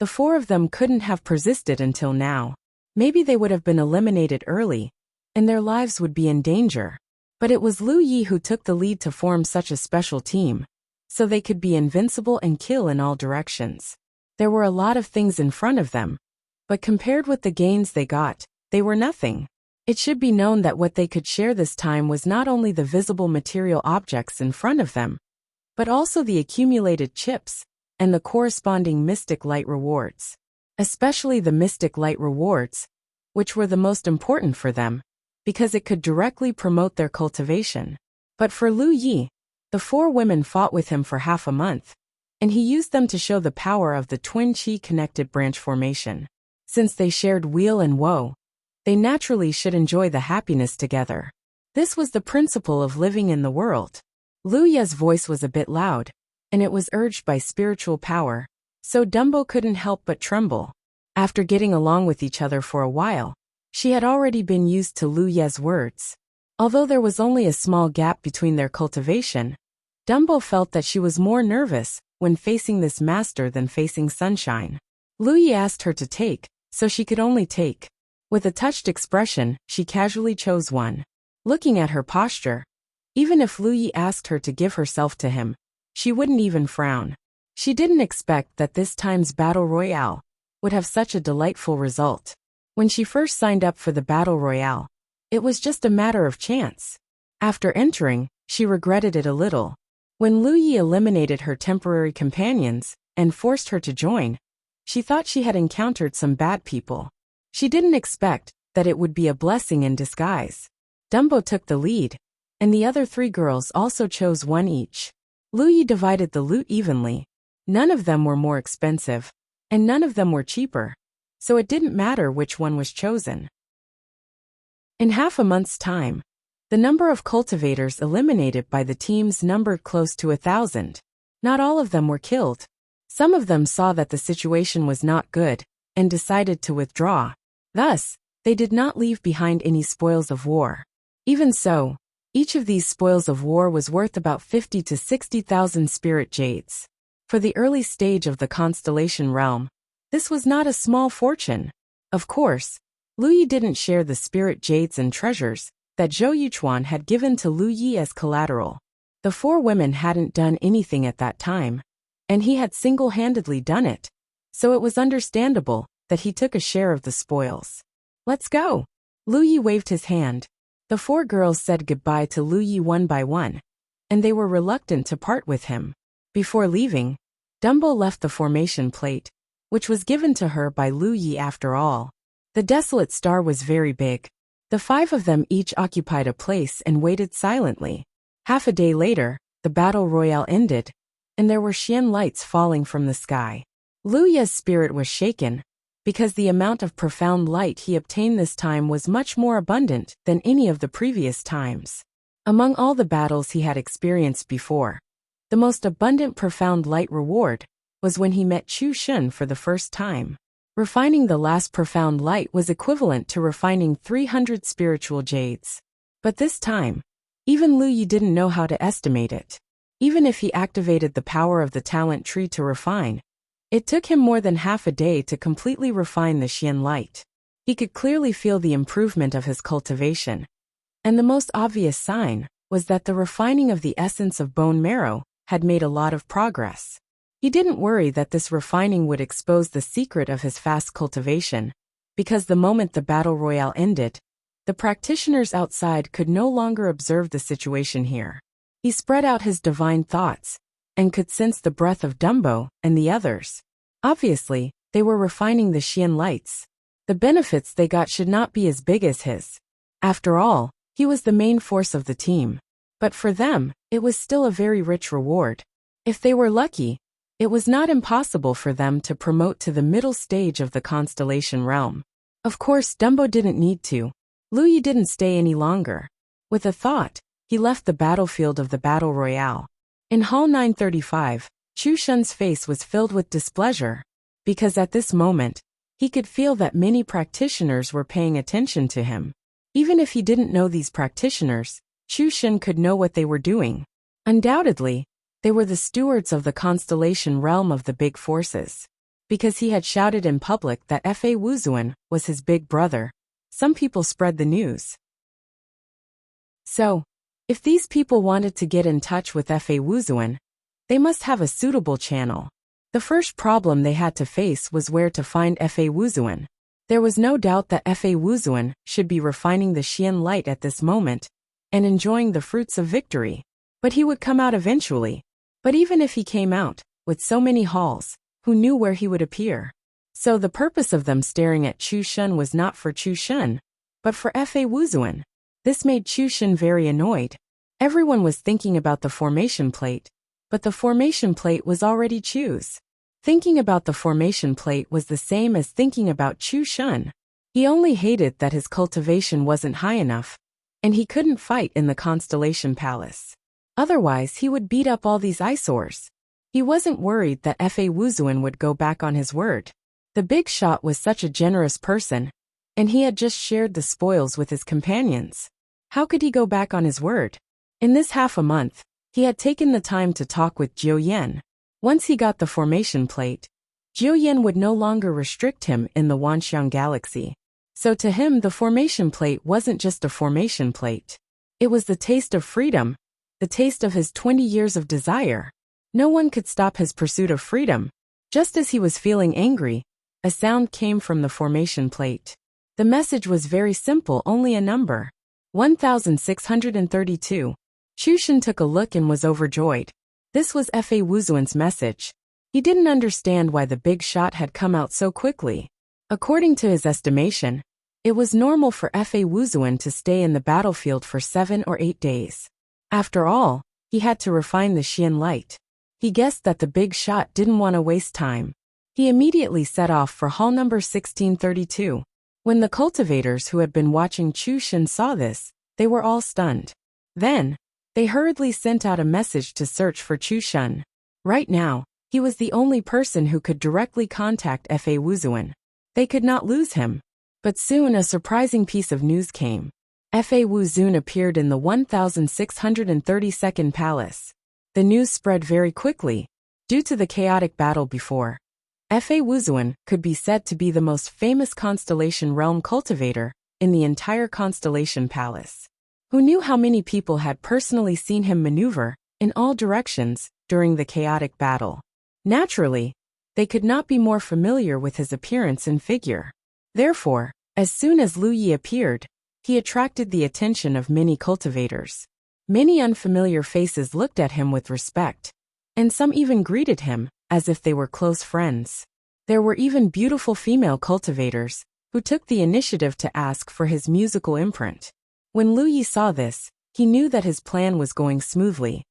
The 4 of them couldn't have persisted until now. Maybe they would have been eliminated early, and their lives would be in danger. But it was Lu Yi who took the lead to form such a special team, so they could be invincible and kill in all directions. There were a lot of things in front of them, but compared with the gains they got, they were nothing. It should be known that what they could share this time was not only the visible material objects in front of them, but also the accumulated chips and the corresponding mystic light rewards. Especially the mystic light rewards, which were the most important for them, because it could directly promote their cultivation. But for Lu Yi, the 4 women fought with him for half a month, and he used them to show the power of the twin chi-connected branch formation. Since they shared weal and woe, they naturally should enjoy the happiness together. This was the principle of living in the world. Lu Ye's voice was a bit loud, and it was urged by spiritual power, so Dumbo couldn't help but tremble. After getting along with each other for a while, she had already been used to Lu Ye's words. Although there was only a small gap between their cultivation, Dumbo felt that she was more nervous when facing this master than facing sunshine. Lu Yi asked her to take, so she could only take. With a touched expression, she casually chose one. Looking at her posture, even if Lu Yi asked her to give herself to him, she wouldn't even frown. She didn't expect that this time's battle royale would have such a delightful result. When she first signed up for the battle royale, it was just a matter of chance. After entering, she regretted it a little. When Lu Yi eliminated her temporary companions and forced her to join, she thought she had encountered some bad people. She didn't expect that it would be a blessing in disguise. Dumbo took the lead, and the other 3 girls also chose one each. Lu Yi divided the loot evenly. None of them were more expensive, and none of them were cheaper, so it didn't matter which one was chosen. In half a month's time, the number of cultivators eliminated by the teams numbered close to 1,000. Not all of them were killed. Some of them saw that the situation was not good and decided to withdraw. Thus, they did not leave behind any spoils of war. Even so, each of these spoils of war was worth about 50 to 60,000 spirit jades. For the early stage of the constellation realm, this was not a small fortune. Of course, Lu Yi didn't share the spirit jades and treasures that Zhou Yuchuan had given to Lu Yi as collateral. The four women hadn't done anything at that time, and he had single-handedly done it, so it was understandable that he took a share of the spoils. Let's go. Lu Yi waved his hand. The four girls said goodbye to Lu Yi one by one, and they were reluctant to part with him. Before leaving, Dumbo left the formation plate, which was given to her by Lu Yi after all. The desolate star was very big. The five of them each occupied a place and waited silently. Half a day later, the battle royale ended, and there were Xian lights falling from the sky. Lu Yi's spirit was shaken, because the amount of profound light he obtained this time was much more abundant than any of the previous times. Among all the battles he had experienced before, the most abundant profound light reward was when he met Chu Shun for the first time. Refining the last profound light was equivalent to refining 300 spiritual jades. But this time, even Lu Yi didn't know how to estimate it. Even if he activated the power of the talent tree to refine, it took him more than half a day to completely refine the Xian light. He could clearly feel the improvement of his cultivation, and the most obvious sign was that the refining of the essence of bone marrow had made a lot of progress. He didn't worry that this refining would expose the secret of his fast cultivation, because the moment the battle royale ended, the practitioners outside could no longer observe the situation here. He spread out his divine thoughts, and could sense the breath of Dumbo and the others. Obviously, they were refining the Xian lights. The benefits they got should not be as big as his. After all, he was the main force of the team. But for them, it was still a very rich reward. If they were lucky, it was not impossible for them to promote to the middle stage of the constellation realm. Of course, Dumbo didn't need to. Lu Yi didn't stay any longer. With a thought, he left the battlefield of the Battle Royale. In Hall 935, Chu Shun's face was filled with displeasure, because at this moment, he could feel that many practitioners were paying attention to him. Even if he didn't know these practitioners, Chu Shun could know what they were doing. Undoubtedly, they were the stewards of the constellation realm of the big forces. Because he had shouted in public that Fa Wuzuan was his big brother, some people spread the news. So, if these people wanted to get in touch with Fa Wuzuan, they must have a suitable channel. The first problem they had to face was where to find Fa Wuzuan. There was no doubt that Fa Wuzuan should be refining the Xian light at this moment and enjoying the fruits of victory. But he would come out eventually. But even if he came out, with so many halls, who knew where he would appear? So the purpose of them staring at Chu Shun was not for Chu Shun, but for Fa Wuzuan. This made Chu Shun very annoyed. Everyone was thinking about the formation plate, but the formation plate was already Chu's. Thinking about the formation plate was the same as thinking about Chu Shun. He only hated that his cultivation wasn't high enough, and he couldn't fight in the Constellation Palace. Otherwise, he would beat up all these eyesores. He wasn't worried that Fa Wuzuan would go back on his word. The big shot was such a generous person, and he had just shared the spoils with his companions. How could he go back on his word? In this half a month, he had taken the time to talk with Jiu Yan. Once he got the formation plate, Jiu Yan would no longer restrict him in the Wanxiang galaxy. So to him, the formation plate wasn't just a formation plate. It was the taste of freedom, the taste of his 20 years of desire. No one could stop his pursuit of freedom. Just as he was feeling angry, a sound came from the formation plate. The message was very simple, only a number. 1632. Chu Shun took a look and was overjoyed. This was Fa Wuzuan's message. He didn't understand why the big shot had come out so quickly. According to his estimation, it was normal for Fa Wuzuan to stay in the battlefield for 7 or 8 days. After all, he had to refine the Xian light. He guessed that the big shot didn't want to waste time. He immediately set off for hall number 1632. When the cultivators who had been watching Chu Shun saw this, they were all stunned. Then, they hurriedly sent out a message to search for Chu Shun. Right now, he was the only person who could directly contact Fa Wuzuan. They could not lose him. But soon a surprising piece of news came. Fa Wuzuan appeared in the 1632nd palace. The news spread very quickly. Due to the chaotic battle before, Fa Wuzuan could be said to be the most famous constellation realm cultivator in the entire Constellation Palace. Who knew how many people had personally seen him maneuver in all directions, during the chaotic battle. Naturally, they could not be more familiar with his appearance and figure. Therefore, as soon as Lu Yi appeared, he attracted the attention of many cultivators. Many unfamiliar faces looked at him with respect, and some even greeted him, as if they were close friends. There were even beautiful female cultivators, who took the initiative to ask for his musical imprint. When Lu Yi saw this, he knew that his plan was going smoothly.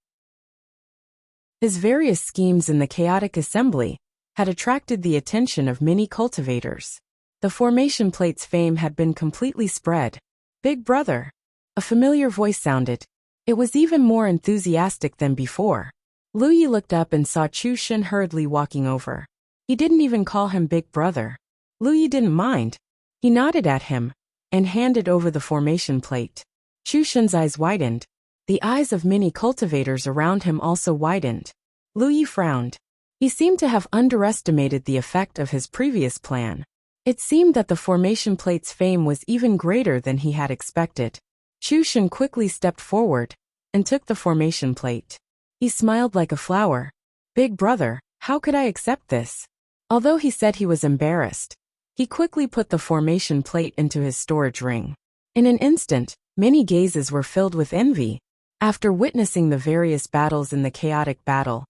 His various schemes in the chaotic assembly had attracted the attention of many cultivators. The formation plate's fame had been completely spread. "Big brother." A familiar voice sounded. It was even more enthusiastic than before. Lu Yi looked up and saw Chu Shen hurriedly walking over. He didn't even call him big brother. Lu Yi didn't mind. He nodded at him and handed over the formation plate. Chu Shen's eyes widened. The eyes of many cultivators around him also widened. Lu Yi frowned. He seemed to have underestimated the effect of his previous plan. It seemed that the formation plate's fame was even greater than he had expected. Chu Shen quickly stepped forward and took the formation plate. He smiled like a flower. "Big brother, how could I accept this?" Although he said he was embarrassed, he quickly put the formation plate into his storage ring. In an instant, many gazes were filled with envy. After witnessing the various battles in the chaotic battle,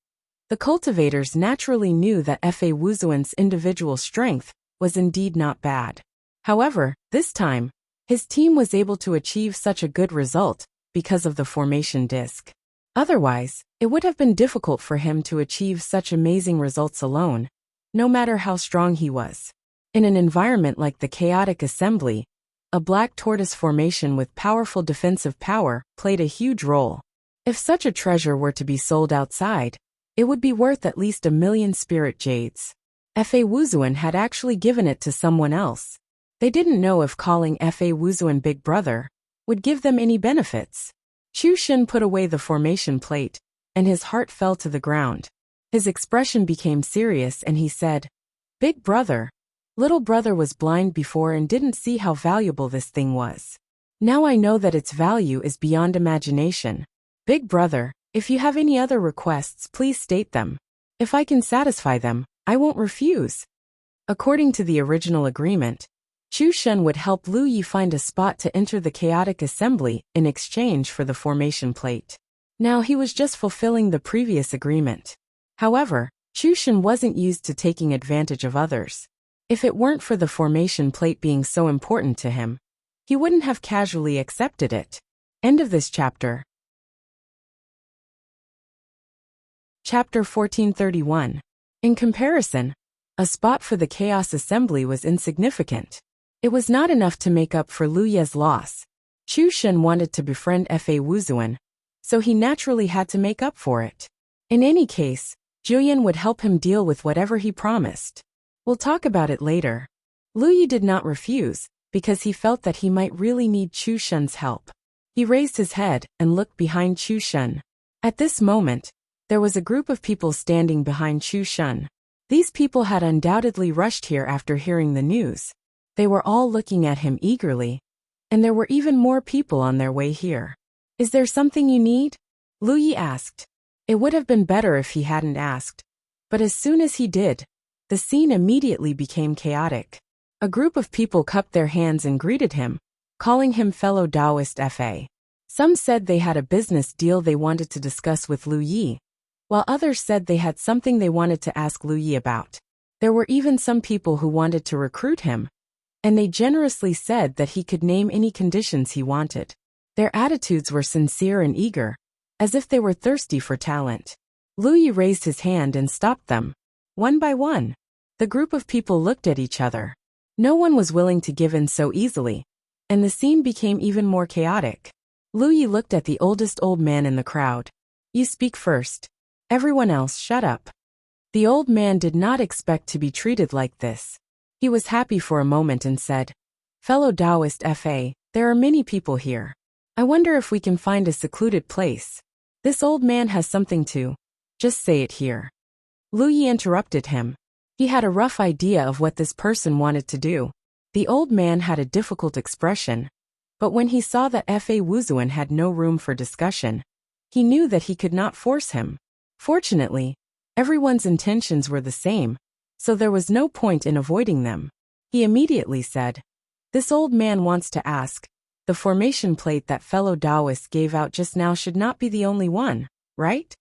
the cultivators naturally knew that Fa Wuzuan's individual strength was indeed not bad. However, this time, his team was able to achieve such a good result because of the formation disc. Otherwise, it would have been difficult for him to achieve such amazing results alone, no matter how strong he was. In an environment like the chaotic assembly, a black tortoise formation with powerful defensive power played a huge role. If such a treasure were to be sold outside, it would be worth at least 1,000,000 spirit jades. Fa Wuzuan had actually given it to someone else. They didn't know if calling Fa Wuzuan Big Brother would give them any benefits. Chu Shen put away the formation plate, and his heart fell to the ground. His expression became serious and he said, "Big brother, little brother was blind before and didn't see how valuable this thing was. Now I know that its value is beyond imagination. Big brother, if you have any other requests, please state them. If I can satisfy them, I won't refuse." According to the original agreement, Chu Shen would help Lu Yi find a spot to enter the chaotic assembly in exchange for the formation plate. Now he was just fulfilling the previous agreement. However, Chu Shen wasn't used to taking advantage of others. If it weren't for the formation plate being so important to him, he wouldn't have casually accepted it. End of this chapter. Chapter 1431. In comparison, a spot for the Chaos Assembly was insignificant. It was not enough to make up for Lu Ye's loss. Chu Shen wanted to befriend Fa Wuzuan, so he naturally had to make up for it. In any case, Julian would help him deal with whatever he promised. We'll talk about it later. Lu Yi did not refuse, because he felt that he might really need Chu Shen's help. He raised his head and looked behind Chu Shen. At this moment, there was a group of people standing behind Chu Shen. These people had undoubtedly rushed here after hearing the news. They were all looking at him eagerly, and there were even more people on their way here. "Is there something you need?" Lu Yi asked. It would have been better if he hadn't asked, but as soon as he did, the scene immediately became chaotic. A group of people cupped their hands and greeted him, calling him fellow Taoist Fa. Some said they had a business deal they wanted to discuss with Lu Yi, while others said they had something they wanted to ask Lu Yi about. There were even some people who wanted to recruit him, and they generously said that he could name any conditions he wanted. Their attitudes were sincere and eager, as if they were thirsty for talent. Lu Yi raised his hand and stopped them. One by one, the group of people looked at each other. No one was willing to give in so easily, and the scene became even more chaotic. Lu Yi looked at the oldest old man in the crowd. "You speak first. Everyone else shut up." The old man did not expect to be treated like this. He was happy for a moment and said, "Fellow Taoist Fa, there are many people here. I wonder if we can find a secluded place. This old man has something to. Just say it here." Lu Yi interrupted him. He had a rough idea of what this person wanted to do. The old man had a difficult expression, but when he saw that Fa Wuzuan had no room for discussion, He knew that he could not force him. Fortunately, everyone's intentions were the same, so there was no point in avoiding them. He immediately said, "This old man wants to ask, the formation plate that fellow Taoist gave out just now should not be the only one, right?"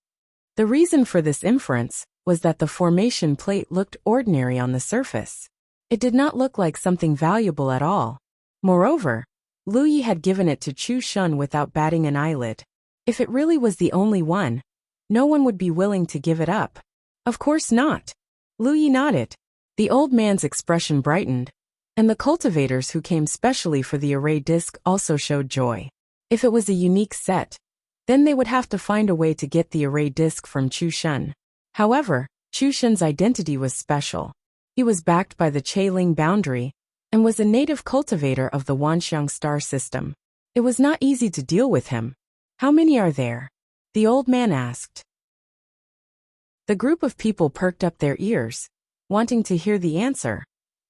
The reason for this inference was that the formation plate looked ordinary on the surface. It did not look like something valuable at all. Moreover, Lu Yi had given it to Chu Shun without batting an eyelid. If it really was the only one, no one would be willing to give it up. Of course not. Lu Yi nodded. The old man's expression brightened, and the cultivators who came specially for the array disc also showed joy. If it was a unique set, then they would have to find a way to get the array disc from Chu Shun. However, Chu Shun's identity was special. He was backed by the Chailing boundary and was a native cultivator of the Wanxiang star system. It was not easy to deal with him. "How many are there?" the old man asked. The group of people perked up their ears, wanting to hear the answer,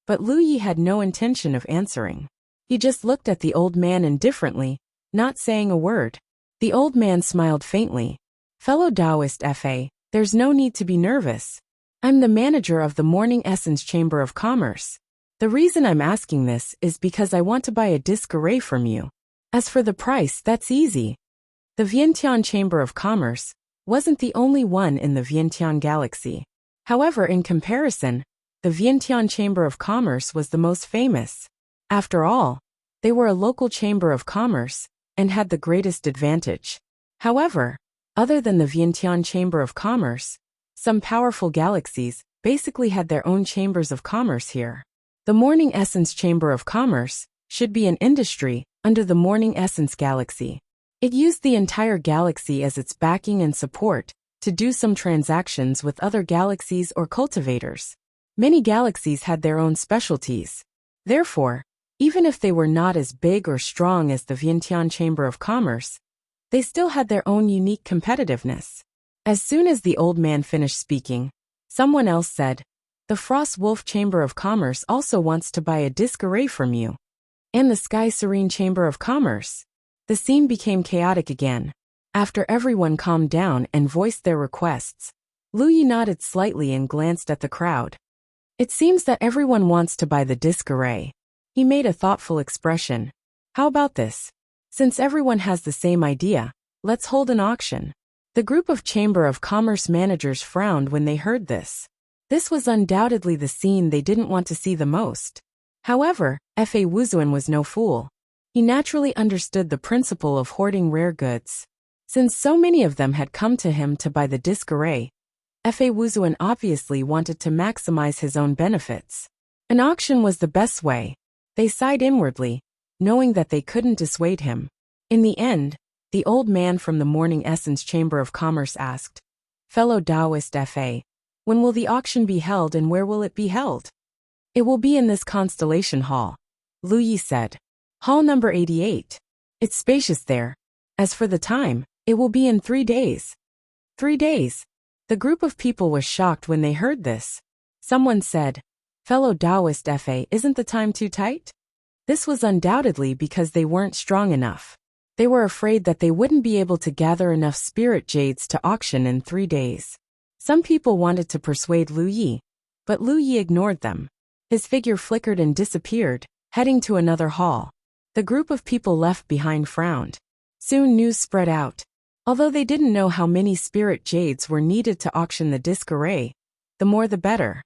but Lu Yi had no intention of answering. He just looked at the old man indifferently, not saying a word. The old man smiled faintly. "Fellow Taoist Fa, there's no need to be nervous. I'm the manager of the Morning Essence Chamber of Commerce. The reason I'm asking this is because I want to buy a disc array from you. As for the price, that's easy." The Vientiane Chamber of Commerce wasn't the only one in the Vientiane galaxy. However, in comparison, the Vientiane Chamber of Commerce was the most famous. After all, they were a local chamber of commerce and had the greatest advantage. However, other than the Vientiane Chamber of Commerce, some powerful galaxies basically had their own chambers of commerce here. The Morning Essence Chamber of Commerce should be an industry under the Morning Essence Galaxy. It used the entire galaxy as its backing and support to do some transactions with other galaxies or cultivators. Many galaxies had their own specialties. Therefore, even if they were not as big or strong as the Vientiane Chamber of Commerce, they still had their own unique competitiveness. As soon as the old man finished speaking, someone else said, "The Frost Wolf Chamber of Commerce also wants to buy a disc array from you. And the Sky Serene Chamber of Commerce." The scene became chaotic again. After everyone calmed down and voiced their requests, Lu Yi nodded slightly and glanced at the crowd. "It seems that everyone wants to buy the disc array." He made a thoughtful expression. "How about this? Since everyone has the same idea, let's hold an auction." The group of Chamber of Commerce managers frowned when they heard this. This was undoubtedly the scene they didn't want to see the most. However, Fa Wuzuan was no fool. He naturally understood the principle of hoarding rare goods. Since so many of them had come to him to buy the disc array, Fa Wuzuan obviously wanted to maximize his own benefits. An auction was the best way. They sighed inwardly, knowing that they couldn't dissuade him. In the end, the old man from the Morning Essence Chamber of Commerce asked, "Fellow Taoist Fa, when will the auction be held and where will it be held?" "It will be in this Constellation Hall," Lu Yi said. "Hall number 88. It's spacious there. As for the time, it will be in 3 days. 3 days. The group of people was shocked when they heard this. Someone said, "Fellow Taoist Fa, isn't the time too tight?" This was undoubtedly because they weren't strong enough. They were afraid that they wouldn't be able to gather enough spirit jades to auction in 3 days. Some people wanted to persuade Lu Yi, but Lu Yi ignored them. His figure flickered and disappeared, heading to another hall. The group of people left behind frowned. Soon news spread out. Although they didn't know how many spirit jades were needed to auction the disc array, the more the better.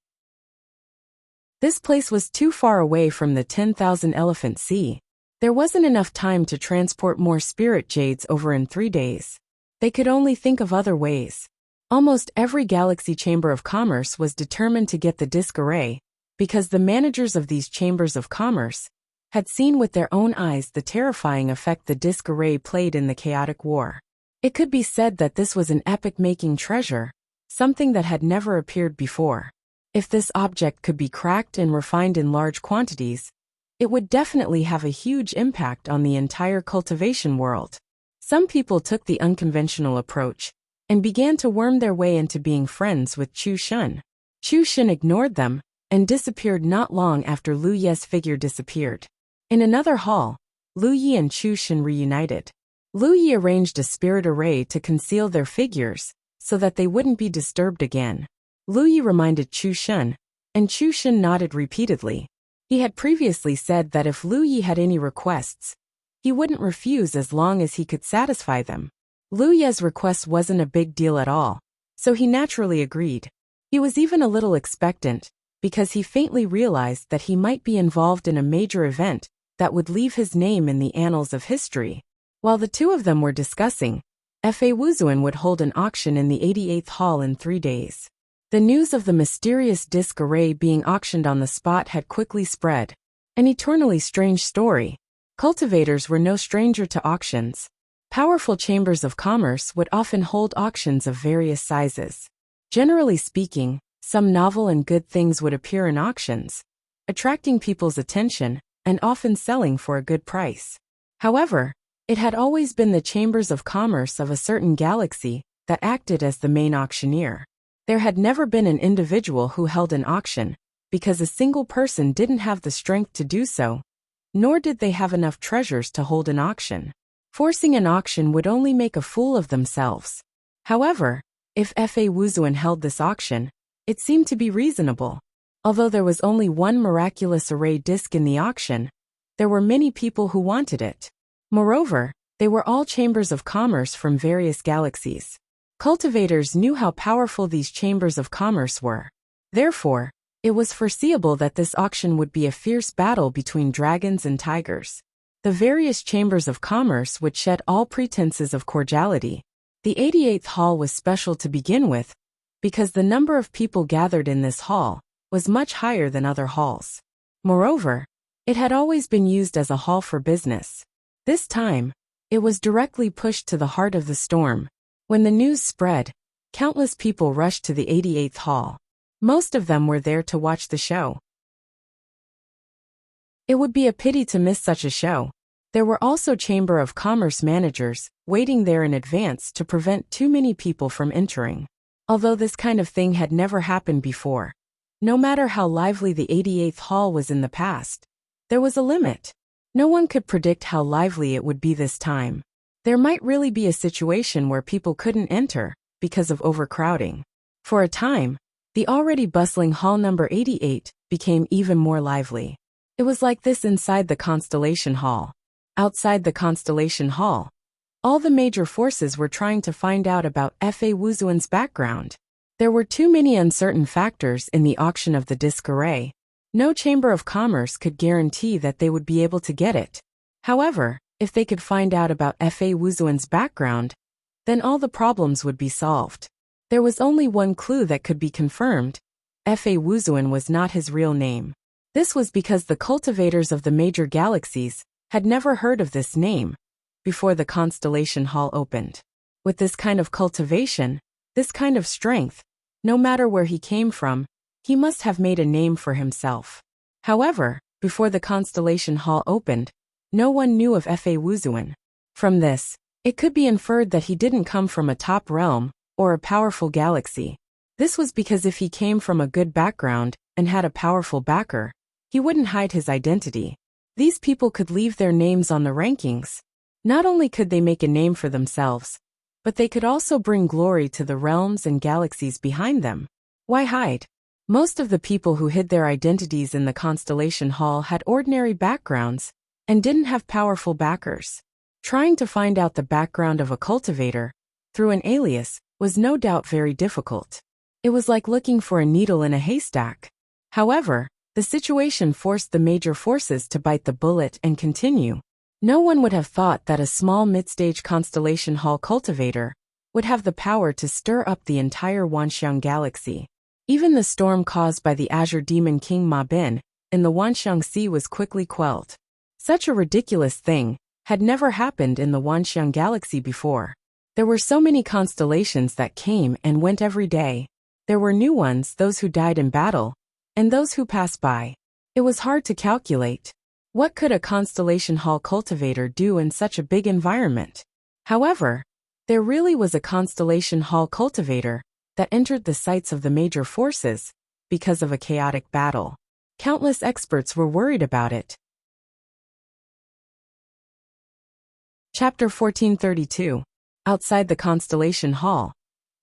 This place was too far away from the 10,000 Elephant Sea. There wasn't enough time to transport more spirit jades over in 3 days. They could only think of other ways. Almost every Galaxy Chamber of Commerce was determined to get the disc array, because the managers of these chambers of commerce had seen with their own eyes the terrifying effect the disc array played in the chaotic war. It could be said that this was an epic-making treasure, something that had never appeared before. If this object could be cracked and refined in large quantities, it would definitely have a huge impact on the entire cultivation world. Some people took the unconventional approach and began to worm their way into being friends with Chu Shun. Chu Shun ignored them and disappeared not long after Lu Ye's figure disappeared. In another hall, Lu Yi and Chu Shun reunited. Lu Yi arranged a spirit array to conceal their figures, so that they wouldn't be disturbed again. Lu Yi reminded Chu Shun, and Chu Shun nodded repeatedly. He had previously said that if Lu Yi had any requests, he wouldn't refuse as long as he could satisfy them. Lu Yi's request wasn't a big deal at all, so he naturally agreed. He was even a little expectant, because he faintly realized that he might be involved in a major event that would leave his name in the annals of history. While the two of them were discussing, Fa Wuzuan would hold an auction in the 88th Hall in 3 days. The news of the mysterious disc array being auctioned on the spot had quickly spread. An eternally strange story. Cultivators were no stranger to auctions. Powerful chambers of commerce would often hold auctions of various sizes. Generally speaking, some novel and good things would appear in auctions, attracting people's attention and often selling for a good price. However, it had always been the chambers of commerce of a certain galaxy that acted as the main auctioneer. There had never been an individual who held an auction, because a single person didn't have the strength to do so, nor did they have enough treasures to hold an auction. Forcing an auction would only make a fool of themselves. However, if Fa Wuzuan held this auction, it seemed to be reasonable. Although there was only one miraculous array disc in the auction, there were many people who wanted it. Moreover, they were all chambers of commerce from various galaxies. Cultivators knew how powerful these chambers of commerce were. Therefore, it was foreseeable that this auction would be a fierce battle between dragons and tigers. The various chambers of commerce would shed all pretenses of cordiality. The 88th Hall was special to begin with, because the number of people gathered in this hall was much higher than other halls. Moreover, it had always been used as a hall for business. This time, it was directly pushed to the heart of the storm. When the news spread, countless people rushed to the 88th Hall. Most of them were there to watch the show. It would be a pity to miss such a show. There were also Chamber of Commerce managers, waiting there in advance to prevent too many people from entering. Although this kind of thing had never happened before. No matter how lively the 88th Hall was in the past, there was a limit. No one could predict how lively it would be this time. There might really be a situation where people couldn't enter, because of overcrowding. For a time, the already bustling Hall number 88 became even more lively. It was like this inside the Constellation Hall. Outside the Constellation Hall, all the major forces were trying to find out about Fa Wuzuan's background. There were too many uncertain factors in the auction of the disc array. No Chamber of Commerce could guarantee that they would be able to get it. However, if they could find out about Fa Wuzuan's background, then all the problems would be solved. There was only one clue that could be confirmed. Fa Wuzuan was not his real name. This was because the cultivators of the major galaxies had never heard of this name before the Constellation Hall opened. With this kind of cultivation, this kind of strength, no matter where he came from, he must have made a name for himself. However, before the Constellation Hall opened, no one knew of Fa Wuzuan. From this, it could be inferred that he didn't come from a top realm or a powerful galaxy. This was because if he came from a good background and had a powerful backer, he wouldn't hide his identity. These people could leave their names on the rankings. Not only could they make a name for themselves, but they could also bring glory to the realms and galaxies behind them. Why hide? Most of the people who hid their identities in the Constellation Hall had ordinary backgrounds and didn't have powerful backers. Trying to find out the background of a cultivator through an alias was no doubt very difficult. It was like looking for a needle in a haystack. However, the situation forced the major forces to bite the bullet and continue. No one would have thought that a small mid-stage Constellation Hall cultivator would have the power to stir up the entire Wanxiang galaxy. Even the storm caused by the Azure Demon King Ma Bin in the Wanxiang Sea was quickly quelled. Such a ridiculous thing had never happened in the Wanxiang galaxy before. There were so many constellations that came and went every day. There were new ones, those who died in battle, and those who passed by. It was hard to calculate. What could a Constellation Hall cultivator do in such a big environment? However, there really was a Constellation Hall cultivator that entered the sights of the major forces because of a chaotic battle. Countless experts were worried about it. Chapter 1432. Outside the Constellation Hall,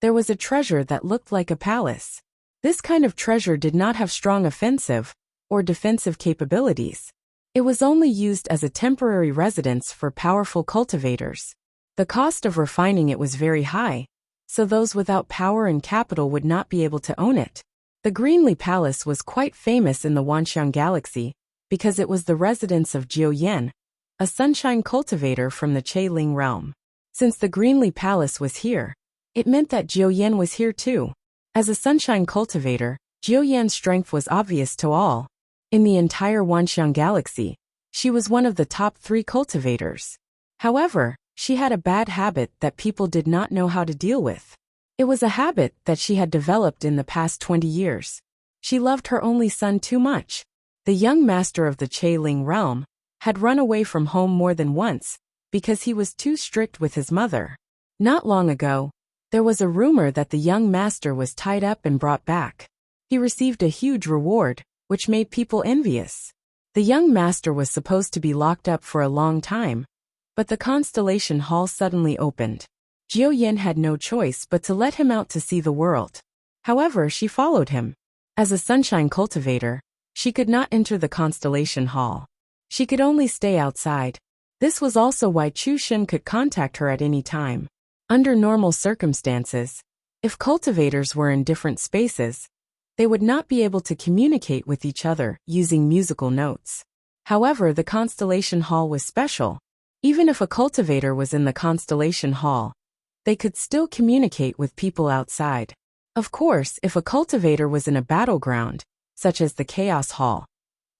there was a treasure that looked like a palace. This kind of treasure did not have strong offensive or defensive capabilities. It was only used as a temporary residence for powerful cultivators. The cost of refining it was very high, so those without power and capital would not be able to own it. The Greenly Palace was quite famous in the Wanxiang Galaxy because it was the residence of Jiu Yan, a sunshine cultivator from the Che-Ling realm. Since the Greenly Palace was here, it meant that Jiu Yan was here too. As a sunshine cultivator, Jiu Yan's strength was obvious to all. In the entire Wanxiang Galaxy, she was one of the top 3 cultivators. However, she had a bad habit that people did not know how to deal with. It was a habit that she had developed in the past 20 years. She loved her only son too much. The young master of the Che-Ling realm had run away from home more than once because he was too strict with his mother. Not long ago, there was a rumor that the young master was tied up and brought back. He received a huge reward, which made people envious. The young master was supposed to be locked up for a long time, but the Constellation Hall suddenly opened. Jiu Yan had no choice but to let him out to see the world. However, she followed him. As a sunshine cultivator, she could not enter the Constellation Hall. She could only stay outside. This was also why Chu Shen could contact her at any time. Under normal circumstances, if cultivators were in different spaces, they would not be able to communicate with each other using musical notes. However, the Constellation Hall was special. Even if a cultivator was in the Constellation Hall, they could still communicate with people outside. Of course, if a cultivator was in a battleground, such as the Chaos Hall,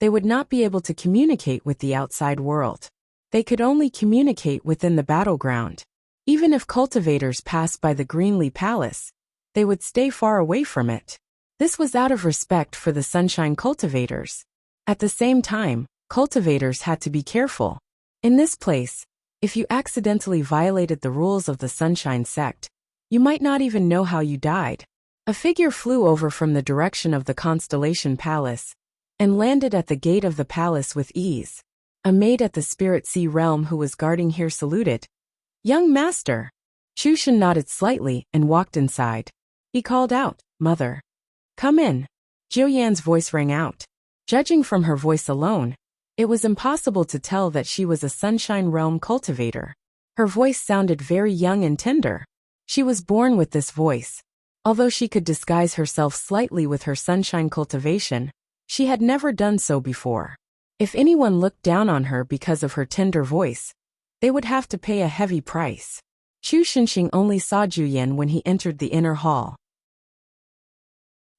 they would not be able to communicate with the outside world. They could only communicate within the battleground. Even if cultivators passed by the Greenly Palace, they would stay far away from it. This was out of respect for the sunshine cultivators. At the same time, cultivators had to be careful. In this place, if you accidentally violated the rules of the Sunshine Sect, you might not even know how you died. A figure flew over from the direction of the Constellation Palace and landed at the gate of the palace with ease. A maid at the Spirit Sea realm who was guarding here saluted. "Young master." Chu Shen nodded slightly and walked inside. He called out, "Mother. Come in." Jiu Yan's voice rang out. Judging from her voice alone, it was impossible to tell that she was a Sunshine Realm cultivator. Her voice sounded very young and tender. She was born with this voice. Although she could disguise herself slightly with her sunshine cultivation, she had never done so before. If anyone looked down on her because of her tender voice, they would have to pay a heavy price. Chu Shenxing only saw Jiu Yan when he entered the inner hall.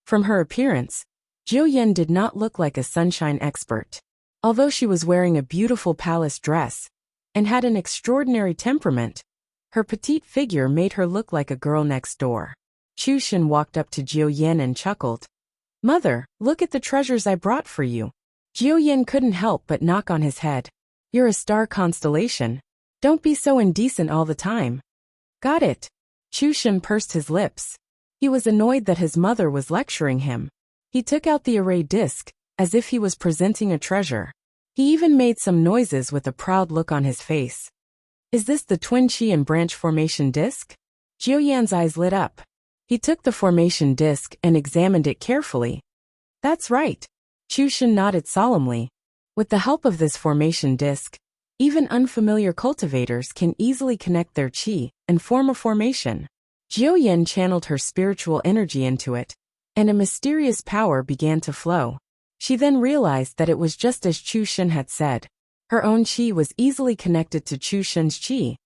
From her appearance, Jiu Yan did not look like a sunshine expert. Although she was wearing a beautiful palace dress and had an extraordinary temperament, her petite figure made her look like a girl next door. Chu Shen walked up to Jiu Yan and chuckled. "Mother, look at the treasures I brought for you." Jiu Yan couldn't help but knock on his head. "You're a star constellation. Don't be so indecent all the time." "Got it." Chu Shen pursed his lips. He was annoyed that his mother was lecturing him. He took out the array disc, as if he was presenting a treasure. He even made some noises with a proud look on his face. "Is this the twin chi and branch formation disc?" Jiu Yan's eyes lit up. He took the formation disc and examined it carefully. "That's right." Chu Shen nodded solemnly. With the help of this formation disc, even unfamiliar cultivators can easily connect their chi and form a formation. Jiu Yan channeled her spiritual energy into it, and a mysterious power began to flow. She then realized that it was just as Chu Shen had said. Her own chi was easily connected to Chu Shen's chi,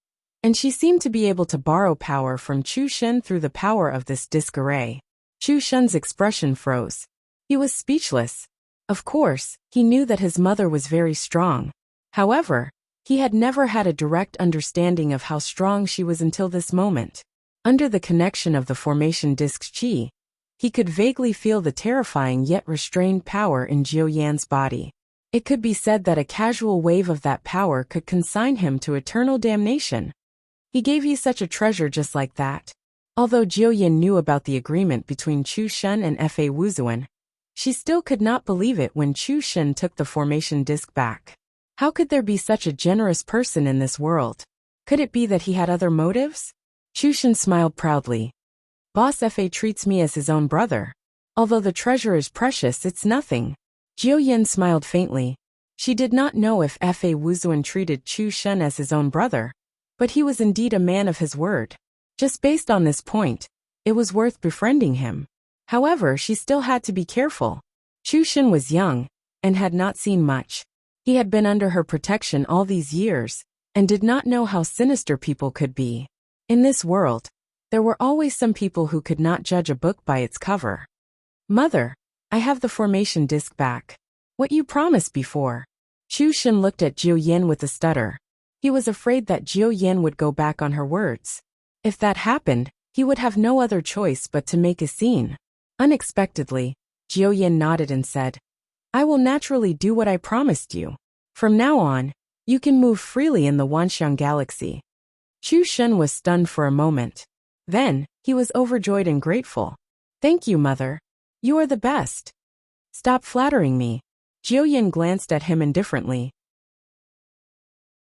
and she seemed to be able to borrow power from Chu Shen through the power of this disc array. Chu Shen's expression froze. He was speechless. Of course, he knew that his mother was very strong. However, he had never had a direct understanding of how strong she was until this moment. Under the connection of the formation disc's chi, he could vaguely feel the terrifying yet restrained power in Jiu Yan's body. It could be said that a casual wave of that power could consign him to eternal damnation. He gave you such a treasure just like that. Although Jiu Yan knew about the agreement between Chu Shen and Fa Wuzuan, she still could not believe it when Chu Shen took the formation disc back. How could there be such a generous person in this world? Could it be that he had other motives? Chushin smiled proudly. Boss Fa treats me as his own brother. Although the treasure is precious, it's nothing. Jiu Yin smiled faintly. She did not know if Fa Wuzuan treated Chu Shen as his own brother, but he was indeed a man of his word. Just based on this point, it was worth befriending him. However, she still had to be careful. Chu Shen was young, and had not seen much. He had been under her protection all these years, and did not know how sinister people could be. In this world, there were always some people who could not judge a book by its cover. Mother, I have the formation disc back. What you promised before. Chu Shen looked at Jiu Yin with a stutter. He was afraid that Jiu Yin would go back on her words. If that happened, he would have no other choice but to make a scene. Unexpectedly, Jiu Yin nodded and said, I will naturally do what I promised you. From now on, you can move freely in the Wanxiang galaxy. Chu Shen was stunned for a moment. Then, he was overjoyed and grateful. Thank you, Mother. You are the best. Stop flattering me. Jiu Yin glanced at him indifferently.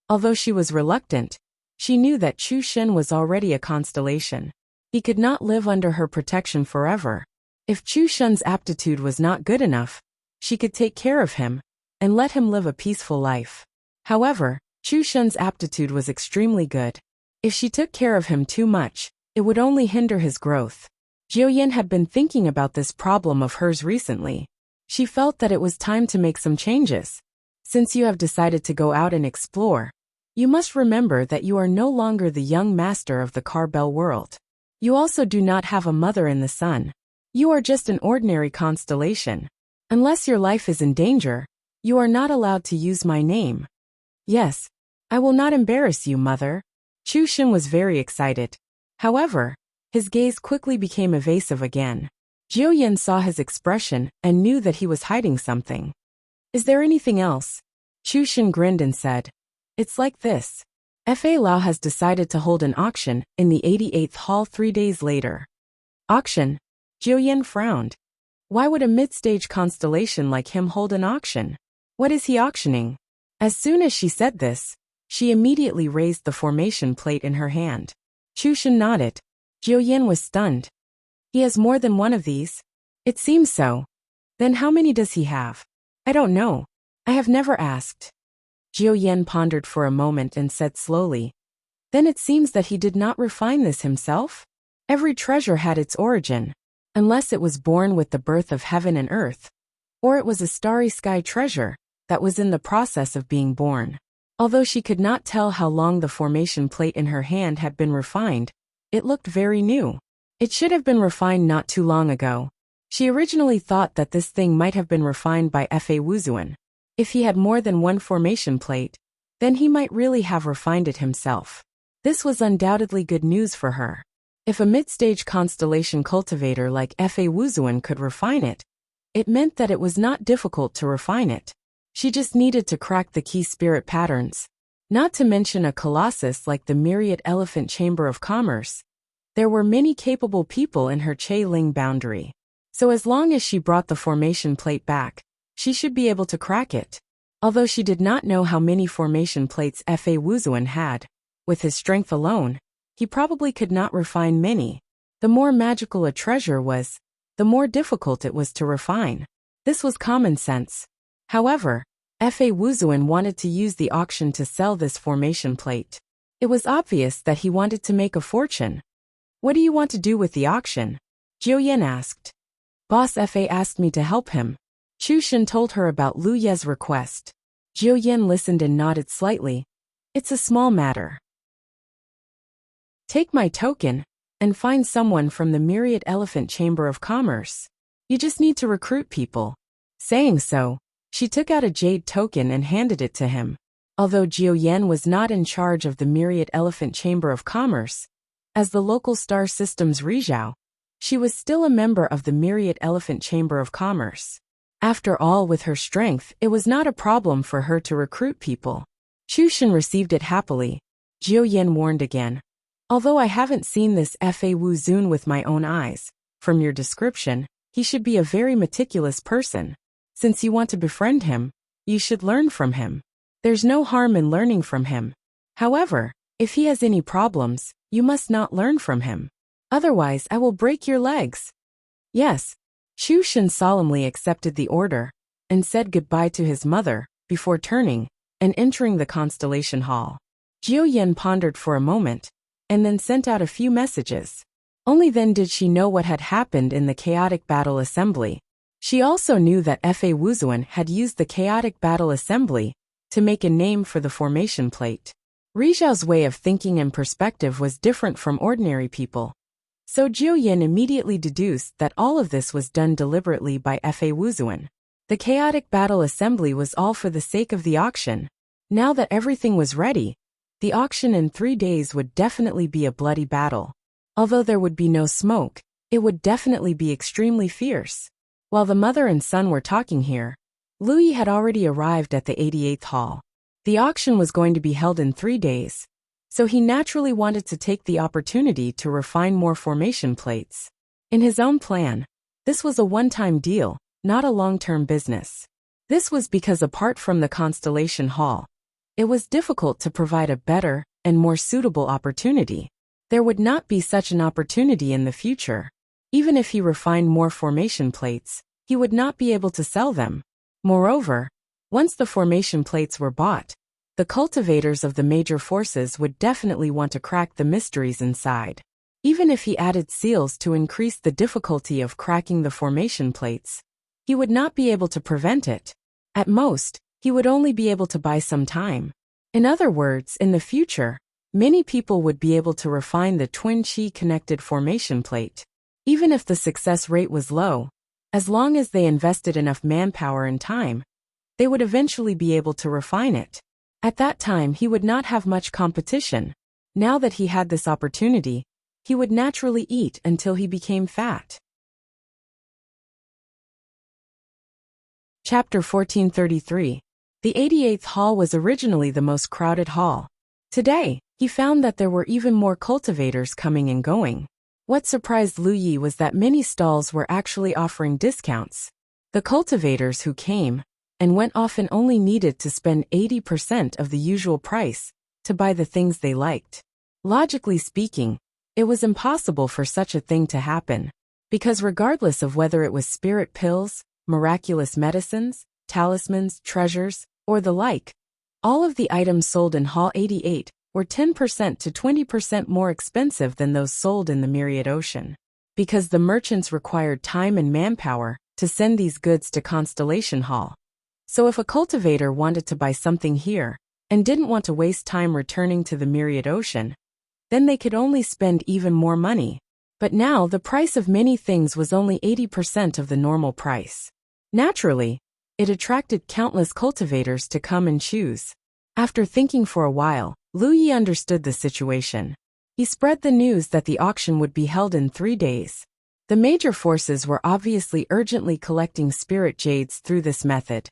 Although she was reluctant, she knew that Chu Shen was already a constellation. He could not live under her protection forever. If Chu Shen's aptitude was not good enough, she could take care of him, and let him live a peaceful life. However, Chu Shen's aptitude was extremely good. If she took care of him too much, it would only hinder his growth. Jiu Yin had been thinking about this problem of hers recently. She felt that it was time to make some changes. Since you have decided to go out and explore, you must remember that you are no longer the young master of the Carbell world. You also do not have a mother in the sun. You are just an ordinary constellation. Unless your life is in danger, you are not allowed to use my name. Yes, I will not embarrass you, Mother. Chu Shen was very excited. However, his gaze quickly became evasive again. Jiu Yin saw his expression and knew that he was hiding something. Is there anything else? Chu Shen grinned and said, It's like this. Fa Lao has decided to hold an auction in the 88th hall 3 days later. Auction? Jiu Yin frowned. Why would a mid-stage constellation like him hold an auction? What is he auctioning? As soon as she said this, she immediately raised the formation plate in her hand. Chu Shen nodded. Jiu Yin was stunned. He has more than one of these? It seems so. Then how many does he have? I don't know. I have never asked. Jiu Yin pondered for a moment and said slowly, Then it seems that he did not refine this himself? Every treasure had its origin, unless it was born with the birth of heaven and earth, or it was a starry sky treasure that was in the process of being born. Although she could not tell how long the formation plate in her hand had been refined, it looked very new. It should have been refined not too long ago. She originally thought that this thing might have been refined by Fa Wuzuan. If he had more than one formation plate, then he might really have refined it himself. This was undoubtedly good news for her. If a mid-stage constellation cultivator like Fa Wuzuan could refine it, it meant that it was not difficult to refine it. She just needed to crack the key spirit patterns. Not to mention a colossus like the Myriad Elephant Chamber of Commerce. There were many capable people in her Che Ling boundary. So as long as she brought the formation plate back, she should be able to crack it. Although she did not know how many formation plates Fa Wuzuan had, with his strength alone, he probably could not refine many. The more magical a treasure was, the more difficult it was to refine. This was common sense. However, Fa Wuzuan wanted to use the auction to sell this formation plate. It was obvious that he wanted to make a fortune. What do you want to do with the auction? Jiu Yin asked. Boss Fa asked me to help him. Chu Shen told her about Lu Ye's request. Jiu Yin listened and nodded slightly. It's a small matter. Take my token, and find someone from the Myriad Elephant Chamber of Commerce. You just need to recruit people. Saying so, she took out a jade token and handed it to him. Although Jiu Yin was not in charge of the Myriad Elephant Chamber of Commerce, as the local star system's Rizhao, she was still a member of the Myriad Elephant Chamber of Commerce. After all, with her strength, it was not a problem for her to recruit people. Chu Shen received it happily. Jiu Yin warned again. Although I haven't seen this Fa Wuzuan with my own eyes, from your description, he should be a very meticulous person. Since you want to befriend him, you should learn from him. There's no harm in learning from him. However, If he has any problems, you must not learn from him. Otherwise I will break your legs. Yes. Chu Shen solemnly accepted the order and said goodbye to his mother before turning and entering the Constellation Hall. Jiu Yen pondered for a moment and then sent out a few messages. Only then did she know what had happened in the Chaotic Battle Assembly. She also knew that Fa Wuzuan had used the Chaotic Battle Assembly to make a name for the formation plate. Rizhao's way of thinking and perspective was different from ordinary people. So Jiu Yen immediately deduced that all of this was done deliberately by Fa Wuzuan. The Chaotic Battle Assembly was all for the sake of the auction. Now that everything was ready, the auction in 3 days would definitely be a bloody battle. Although there would be no smoke, it would definitely be extremely fierce. While the mother and son were talking here, Lu Yi had already arrived at the 88th hall. The auction was going to be held in 3 days, so he naturally wanted to take the opportunity to refine more formation plates. In his own plan, this was a one-time deal, not a long-term business. This was because apart from the Constellation Hall, it was difficult to provide a better and more suitable opportunity. There would not be such an opportunity in the future. Even if he refined more formation plates, he would not be able to sell them. Moreover, once the formation plates were bought, the cultivators of the major forces would definitely want to crack the mysteries inside. Even if he added seals to increase the difficulty of cracking the formation plates, he would not be able to prevent it. At most, he would only be able to buy some time. In other words, in the future, many people would be able to refine the twin chi-connected formation plate. Even if the success rate was low, as long as they invested enough manpower and time, they would eventually be able to refine it. At that time he would not have much competition. Now that he had this opportunity, he would naturally eat until he became fat. Chapter 1433. The 88th hall was originally the most crowded hall. Today, he found that there were even more cultivators coming and going. What surprised Lu Yi was that many stalls were actually offering discounts. The cultivators who came and went often only needed to spend 80% of the usual price to buy the things they liked. Logically speaking, it was impossible for such a thing to happen, because regardless of whether it was spirit pills, miraculous medicines, talismans, treasures, or the like, all of the items sold in Hall 88 were 10% to 20% more expensive than those sold in the Myriad Ocean. Because the merchants required time and manpower to send these goods to Constellation Hall. So if a cultivator wanted to buy something here and didn't want to waste time returning to the Myriad Ocean, then they could only spend even more money. But now the price of many things was only 80% of the normal price. Naturally, it attracted countless cultivators to come and choose. After thinking for a while, Lu Yi understood the situation. He spread the news that the auction would be held in 3 days. The major forces were obviously urgently collecting spirit jades through this method,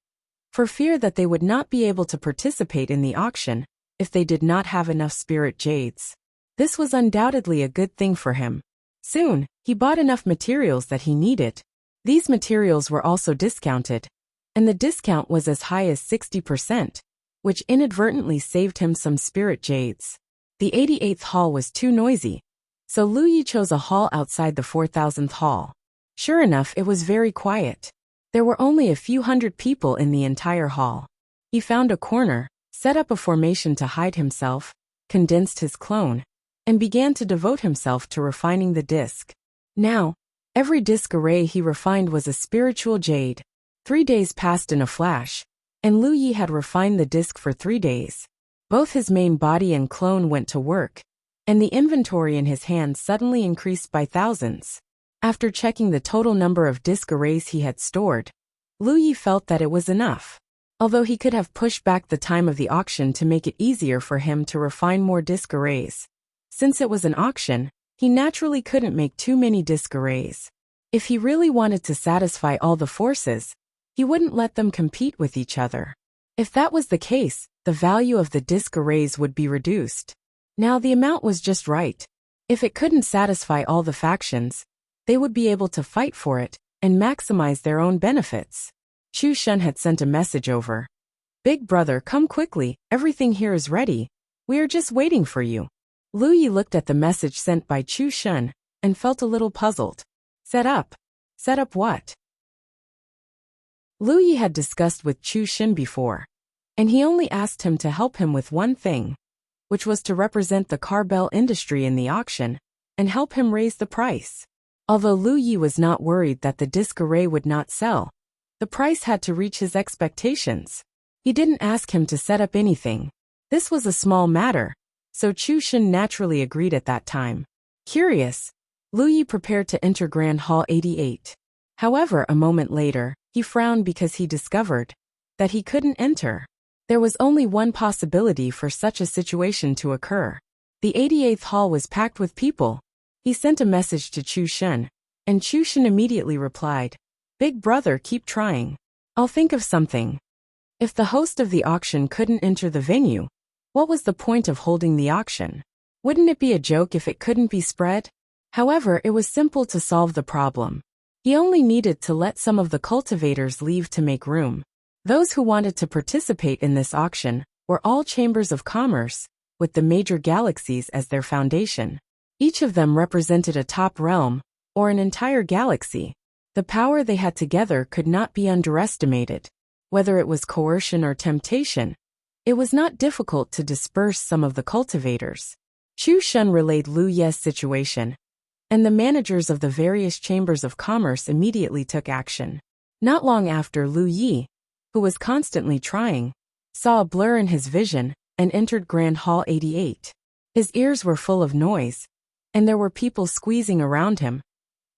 for fear that they would not be able to participate in the auction if they did not have enough spirit jades. This was undoubtedly a good thing for him. Soon, he bought enough materials that he needed. These materials were also discounted, and the discount was as high as 60%. Which inadvertently saved him some spirit jades. The 88th hall was too noisy, so Lu Yi chose a hall outside the 4000th hall. Sure enough, it was very quiet. There were only a few hundred people in the entire hall. He found a corner, set up a formation to hide himself, condensed his clone, and began to devote himself to refining the disc. Now, every disc array he refined was a spiritual jade. 3 days passed in a flash, and Lu Yi had refined the disc for 3 days. Both his main body and clone went to work, and the inventory in his hands suddenly increased by thousands. After checking the total number of disc arrays he had stored, Lu Yi felt that it was enough. Although he could have pushed back the time of the auction to make it easier for him to refine more disc arrays. Since it was an auction, he naturally couldn't make too many disc arrays. If he really wanted to satisfy all the forces, he wouldn't let them compete with each other. If that was the case, the value of the disc arrays would be reduced. Now the amount was just right. If it couldn't satisfy all the factions, they would be able to fight for it and maximize their own benefits. Chu Shen had sent a message over. "Big brother, come quickly, everything here is ready. We are just waiting for you. Lu Yi looked at the message sent by Chu Shun and felt a little puzzled. Set up? Set up what? Lu Yi had discussed with Chu Shun before, and he only asked him to help him with one thing, which was to represent the car bell industry in the auction and help him raise the price. Although Lu Yi was not worried that the disc array would not sell, the price had to reach his expectations. He didn't ask him to set up anything. This was a small matter, so Chu Shun naturally agreed at that time. Curious, Lu Yi prepared to enter Grand Hall 88. However, a moment later, he frowned because he discovered that he couldn't enter. There was only one possibility for such a situation to occur. The 88th hall was packed with people. He sent a message to Chu Shun, and Chu Shun immediately replied, "Big brother, keep trying. I'll think of something." If the host of the auction couldn't enter the venue, what was the point of holding the auction? Wouldn't it be a joke if it couldn't be spread? However, it was simple to solve the problem. He only needed to let some of the cultivators leave to make room. Those who wanted to participate in this auction were all chambers of commerce, with the major galaxies as their foundation. Each of them represented a top realm, or an entire galaxy. The power they had together could not be underestimated. Whether it was coercion or temptation, it was not difficult to disperse some of the cultivators. Chu Shun relayed Lu Ye's situation, and the managers of the various chambers of commerce immediately took action. Not long after, Lu Yi, who was constantly trying, saw a blur in his vision and entered Grand Hall 88. His ears were full of noise, and there were people squeezing around him.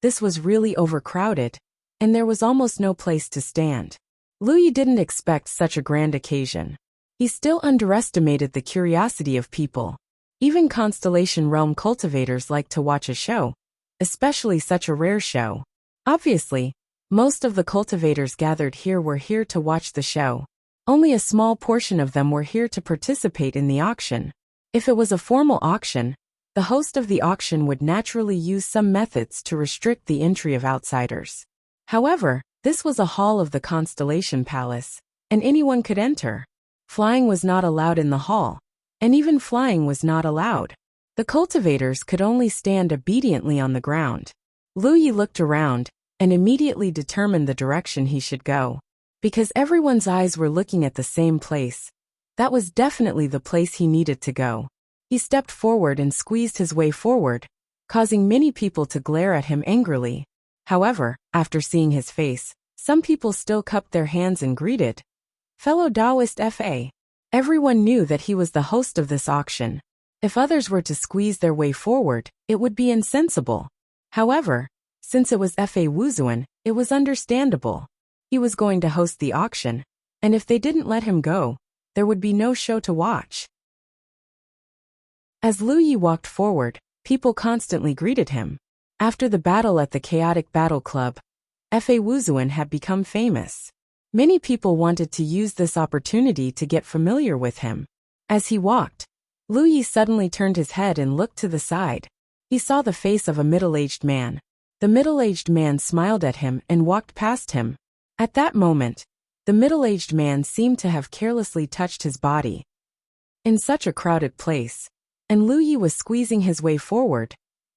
This was really overcrowded, and there was almost no place to stand. Lu Yi didn't expect such a grand occasion. He still underestimated the curiosity of people. Even Constellation Realm cultivators like to watch a show, especially such a rare show. Obviously, most of the cultivators gathered here were here to watch the show. Only a small portion of them were here to participate in the auction. If it was a formal auction, the host of the auction would naturally use some methods to restrict the entry of outsiders. However, this was a hall of the Constellation Palace, and anyone could enter. Flying was not allowed in the hall, and even flying was not allowed. The cultivators could only stand obediently on the ground. Lu Yi looked around and immediately determined the direction he should go. Because everyone's eyes were looking at the same place, that was definitely the place he needed to go. He stepped forward and squeezed his way forward, causing many people to glare at him angrily. However, after seeing his face, some people still cupped their hands and greeted. Fellow Taoist FA. Everyone knew that he was the host of this auction. If others were to squeeze their way forward, it would be insensible. However, since it was Fa Wuzuan, it was understandable. He was going to host the auction, and if they didn't let him go, there would be no show to watch. As Lu Yi walked forward, people constantly greeted him. After the battle at the Chaotic Battle Club, Fa Wuzuan had become famous. Many people wanted to use this opportunity to get familiar with him. As he walked, Lu Yi suddenly turned his head and looked to the side. He saw the face of a middle-aged man. The middle-aged man smiled at him and walked past him. At that moment, the middle-aged man seemed to have carelessly touched his body. In such a crowded place, and Lu Yi was squeezing his way forward,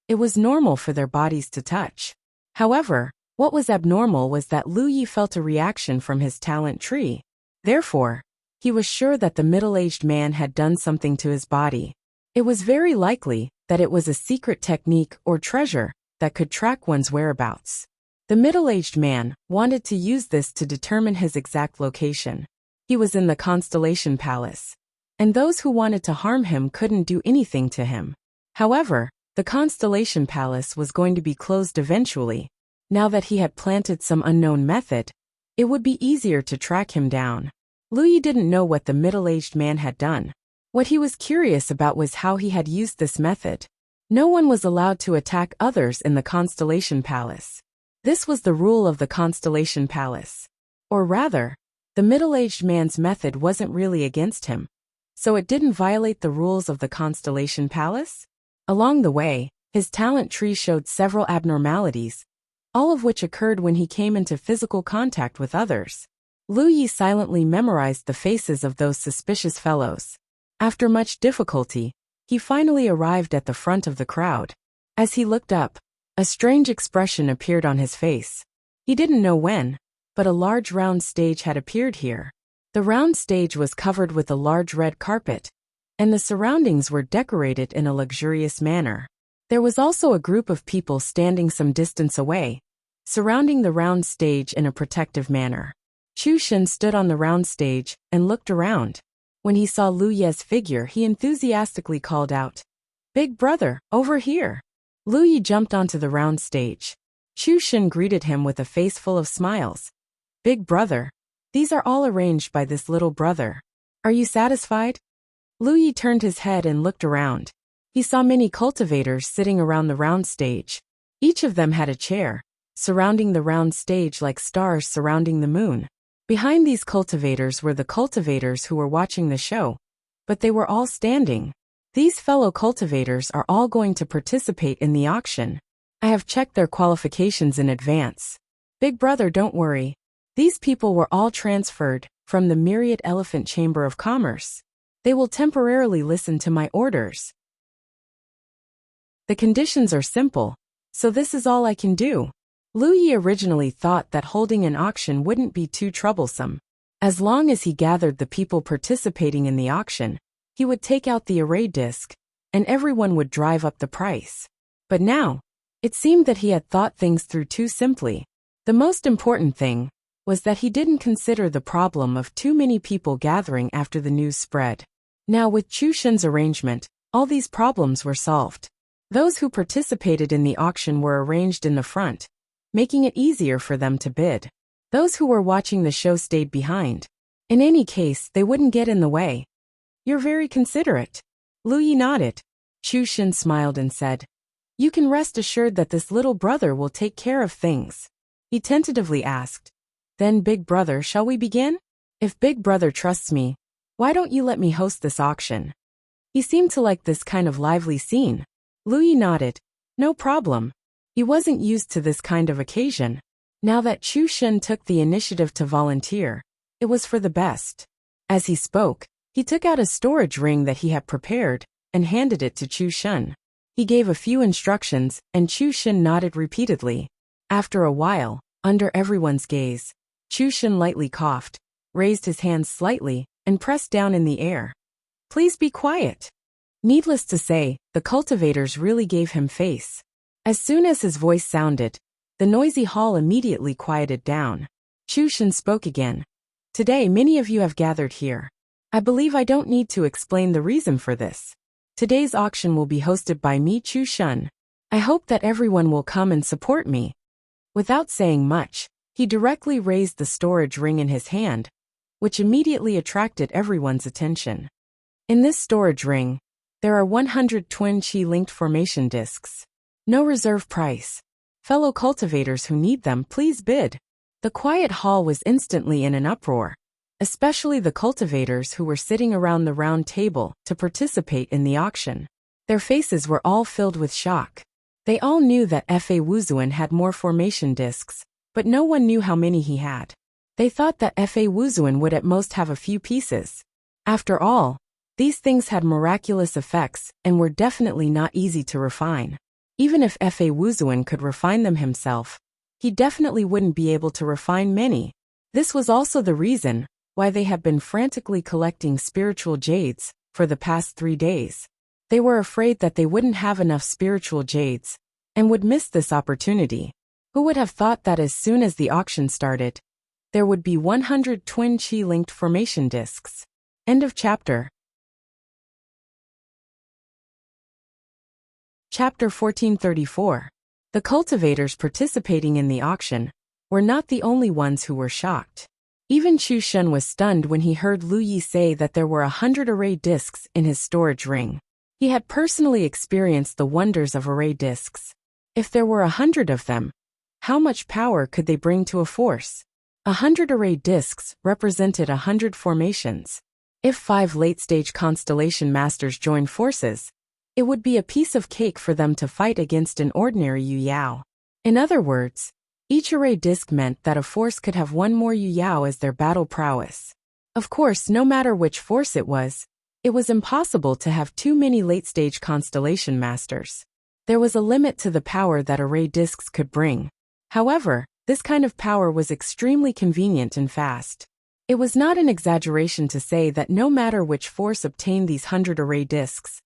it was normal for their bodies to touch. However, what was abnormal was that Lu Yi felt a reaction from his talent tree. Therefore, he was sure that the middle-aged man had done something to his body. It was very likely that it was a secret technique or treasure that could track one's whereabouts. The middle-aged man wanted to use this to determine his exact location. He was in the Constellation Palace, and those who wanted to harm him couldn't do anything to him. However, the Constellation Palace was going to be closed eventually. Now that he had planted some unknown method, it would be easier to track him down. Lu Yi didn't know what the middle-aged man had done. What he was curious about was how he had used this method. No one was allowed to attack others in the Constellation Palace. This was the rule of the Constellation Palace. Or rather, the middle-aged man's method wasn't really against him, so it didn't violate the rules of the Constellation Palace. Along the way, his talent tree showed several abnormalities, all of which occurred when he came into physical contact with others. Lu Yi silently memorized the faces of those suspicious fellows. After much difficulty, he finally arrived at the front of the crowd. As he looked up, a strange expression appeared on his face. He didn't know when, but a large round stage had appeared here. The round stage was covered with a large red carpet, and the surroundings were decorated in a luxurious manner. There was also a group of people standing some distance away, surrounding the round stage in a protective manner. Chu Shen stood on the round stage and looked around. When he saw Lu Ye's figure, he enthusiastically called out, "Big brother, over here!" Lu Ye jumped onto the round stage. Chu Shen greeted him with a face full of smiles. "Big brother, these are all arranged by this little brother. Are you satisfied?" Lu Ye turned his head and looked around. He saw many cultivators sitting around the round stage. Each of them had a chair, surrounding the round stage like stars surrounding the moon. Behind these cultivators were the cultivators who were watching the show, but they were all standing. These fellow cultivators are all going to participate in the auction. I have checked their qualifications in advance. Big brother, don't worry. These people were all transferred from the Myriad Elephant Chamber of Commerce. They will temporarily listen to my orders. The conditions are simple, so this is all I can do. Lu Ye originally thought that holding an auction wouldn't be too troublesome. As long as he gathered the people participating in the auction, he would take out the array disc, and everyone would drive up the price. But now, it seemed that he had thought things through too simply. The most important thing was that he didn't consider the problem of too many people gathering after the news spread. Now with Chu Shen's arrangement, all these problems were solved. Those who participated in the auction were arranged in the front, making it easier for them to bid. Those who were watching the show stayed behind. In any case, they wouldn't get in the way. You're very considerate. Lu Ye nodded. Chu Shen smiled and said, "You can rest assured that this little brother will take care of things." He tentatively asked, "Then big brother, shall we begin? If big brother trusts me, why don't you let me host this auction?" He seemed to like this kind of lively scene. Lu Ye nodded. No problem. He wasn't used to this kind of occasion. Now that Chu Shen took the initiative to volunteer, it was for the best. As he spoke, he took out a storage ring that he had prepared and handed it to Chu Shen. He gave a few instructions and Chu Shen nodded repeatedly. After a while, under everyone's gaze, Chu Shen lightly coughed, raised his hands slightly, and pressed down in the air. "Please be quiet." Needless to say, the cultivators really gave him face. As soon as his voice sounded, the noisy hall immediately quieted down. Chu Shen spoke again. "Today many of you have gathered here. I believe I don't need to explain the reason for this. Today's auction will be hosted by me, Chu Shen. I hope that everyone will come and support me." Without saying much, he directly raised the storage ring in his hand, which immediately attracted everyone's attention. In this storage ring, there are 100 twin chi-linked formation discs. No reserve price. Fellow cultivators who need them, please bid. The quiet hall was instantly in an uproar, especially the cultivators who were sitting around the round table to participate in the auction. Their faces were all filled with shock. They all knew that Fa Wuzuan had more formation discs, but no one knew how many he had. They thought that Fa Wuzuan would at most have a few pieces. After all, these things had miraculous effects and were definitely not easy to refine. Even if Fa Wuzuan could refine them himself, he definitely wouldn't be able to refine many. This was also the reason why they had been frantically collecting spiritual jades for the past 3 days. They were afraid that they wouldn't have enough spiritual jades and would miss this opportunity. Who would have thought that as soon as the auction started, there would be 100 twin chi-linked formation discs? End of chapter. Chapter 1434. The cultivators participating in the auction were not the only ones who were shocked. Even Chu Shen was stunned when he heard Lu Ye say that there were 100 array discs in his storage ring. He had personally experienced the wonders of array discs. If there were 100 of them, how much power could they bring to a force? 100 array discs represented 100 formations. If 5 late-stage constellation masters joined forces, it would be a piece of cake for them to fight against an ordinary Yu Yao. In other words, each array disc meant that a force could have one more Yu Yao as their battle prowess. Of course, no matter which force it was It was impossible to have too many late-stage constellation masters. There was a limit to the power that array discs could bring. However, this kind of power was extremely convenient and fast. It was not an exaggeration to say that no matter which force obtained these 100 array discs,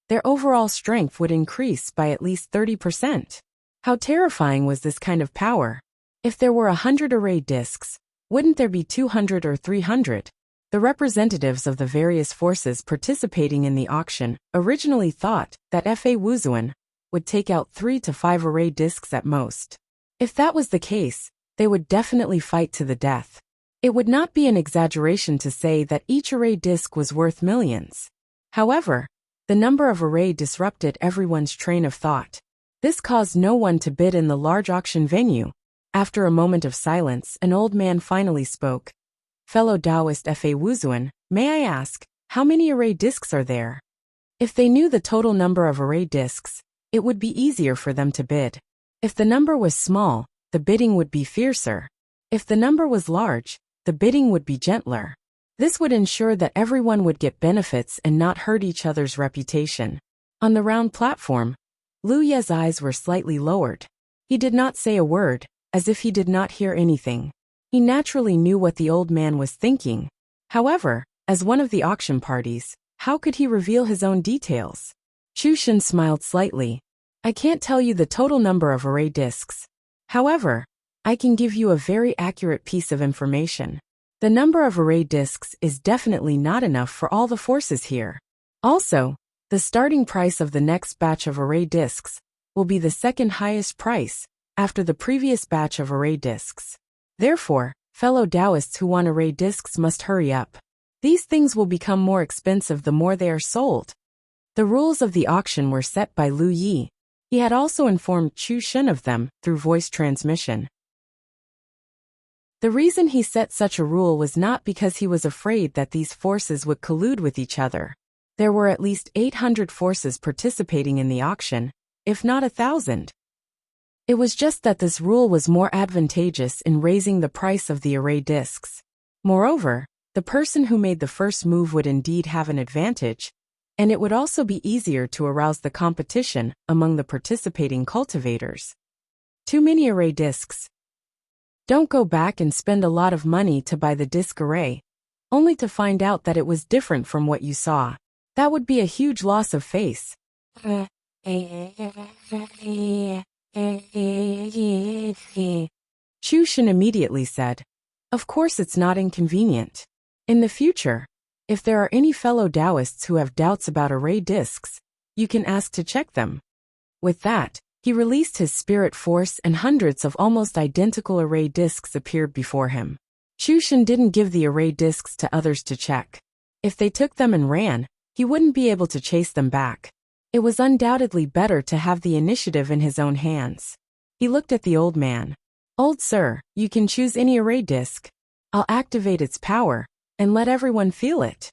their overall strength would increase by at least 30%. How terrifying was this kind of power? If there were 100 array discs, wouldn't there be 200 or 300? The representatives of the various forces participating in the auction originally thought that Fa Wuzuan would take out 3 to 5 array discs at most. If that was the case, they would definitely fight to the death. It would not be an exaggeration to say that each array disc was worth millions. However, the number of array disrupted everyone's train of thought. This caused no one to bid in the large auction venue. After a moment of silence, an old man finally spoke. Fellow Taoist Fa Wuzuan, may I ask, how many array discs are there? If they knew the total number of array discs, it would be easier for them to bid. If the number was small, the bidding would be fiercer. If the number was large, the bidding would be gentler. This would ensure that everyone would get benefits and not hurt each other's reputation. On the round platform, Lu Ye's eyes were slightly lowered. He did not say a word, as if he did not hear anything. He naturally knew what the old man was thinking. However, as one of the auction parties, how could he reveal his own details? Chu Shen smiled slightly. I can't tell you the total number of array discs. However, I can give you a very accurate piece of information. The number of array discs is definitely not enough for all the forces here. Also, the starting price of the next batch of array discs will be the second highest price after the previous batch of array discs. Therefore, fellow Taoists who want array discs must hurry up. These things will become more expensive the more they are sold. The rules of the auction were set by Lu Yi. He had also informed Chu Shen of them through voice transmission. The reason he set such a rule was not because he was afraid that these forces would collude with each other. There were at least 800 forces participating in the auction, if not 1,000. It was just that this rule was more advantageous in raising the price of the array discs. Moreover, the person who made the first move would indeed have an advantage, and it would also be easier to arouse the competition among the participating cultivators. Too many array discs. Don't go back and spend a lot of money to buy the disc array, only to find out that it was different from what you saw. That would be a huge loss of face. Chu Shen immediately said, of course it's not inconvenient. In the future, if there are any fellow Taoists who have doubts about array discs, you can ask to check them. With that, he released his spirit force and hundreds of almost identical array discs appeared before him. Chu Shen didn't give the array discs to others to check. If they took them and ran, he wouldn't be able to chase them back. It was undoubtedly better to have the initiative in his own hands. He looked at the old man. Old sir, you can choose any array disc. I'll activate its power and let everyone feel it.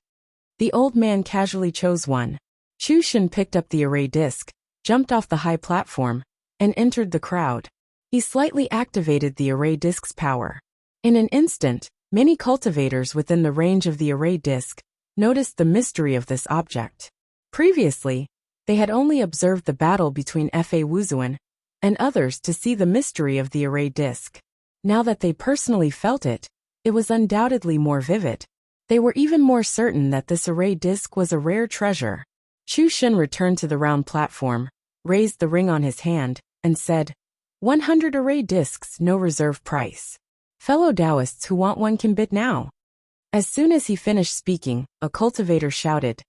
The old man casually chose one. Chu Shen picked up the array disc, jumped off the high platform, and entered the crowd. He slightly activated the array disc's power. In an instant, many cultivators within the range of the array disc noticed the mystery of this object. Previously, they had only observed the battle between Fa Wuzuan and others to see the mystery of the array disc. Now that they personally felt it, it was undoubtedly more vivid. They were even more certain that this array disc was a rare treasure. Chu Shen returned to the round platform, raised the ring on his hand, and said, 100 array discs, no reserve price. Fellow Taoists who want one can bid now. As soon as he finished speaking, a cultivator shouted,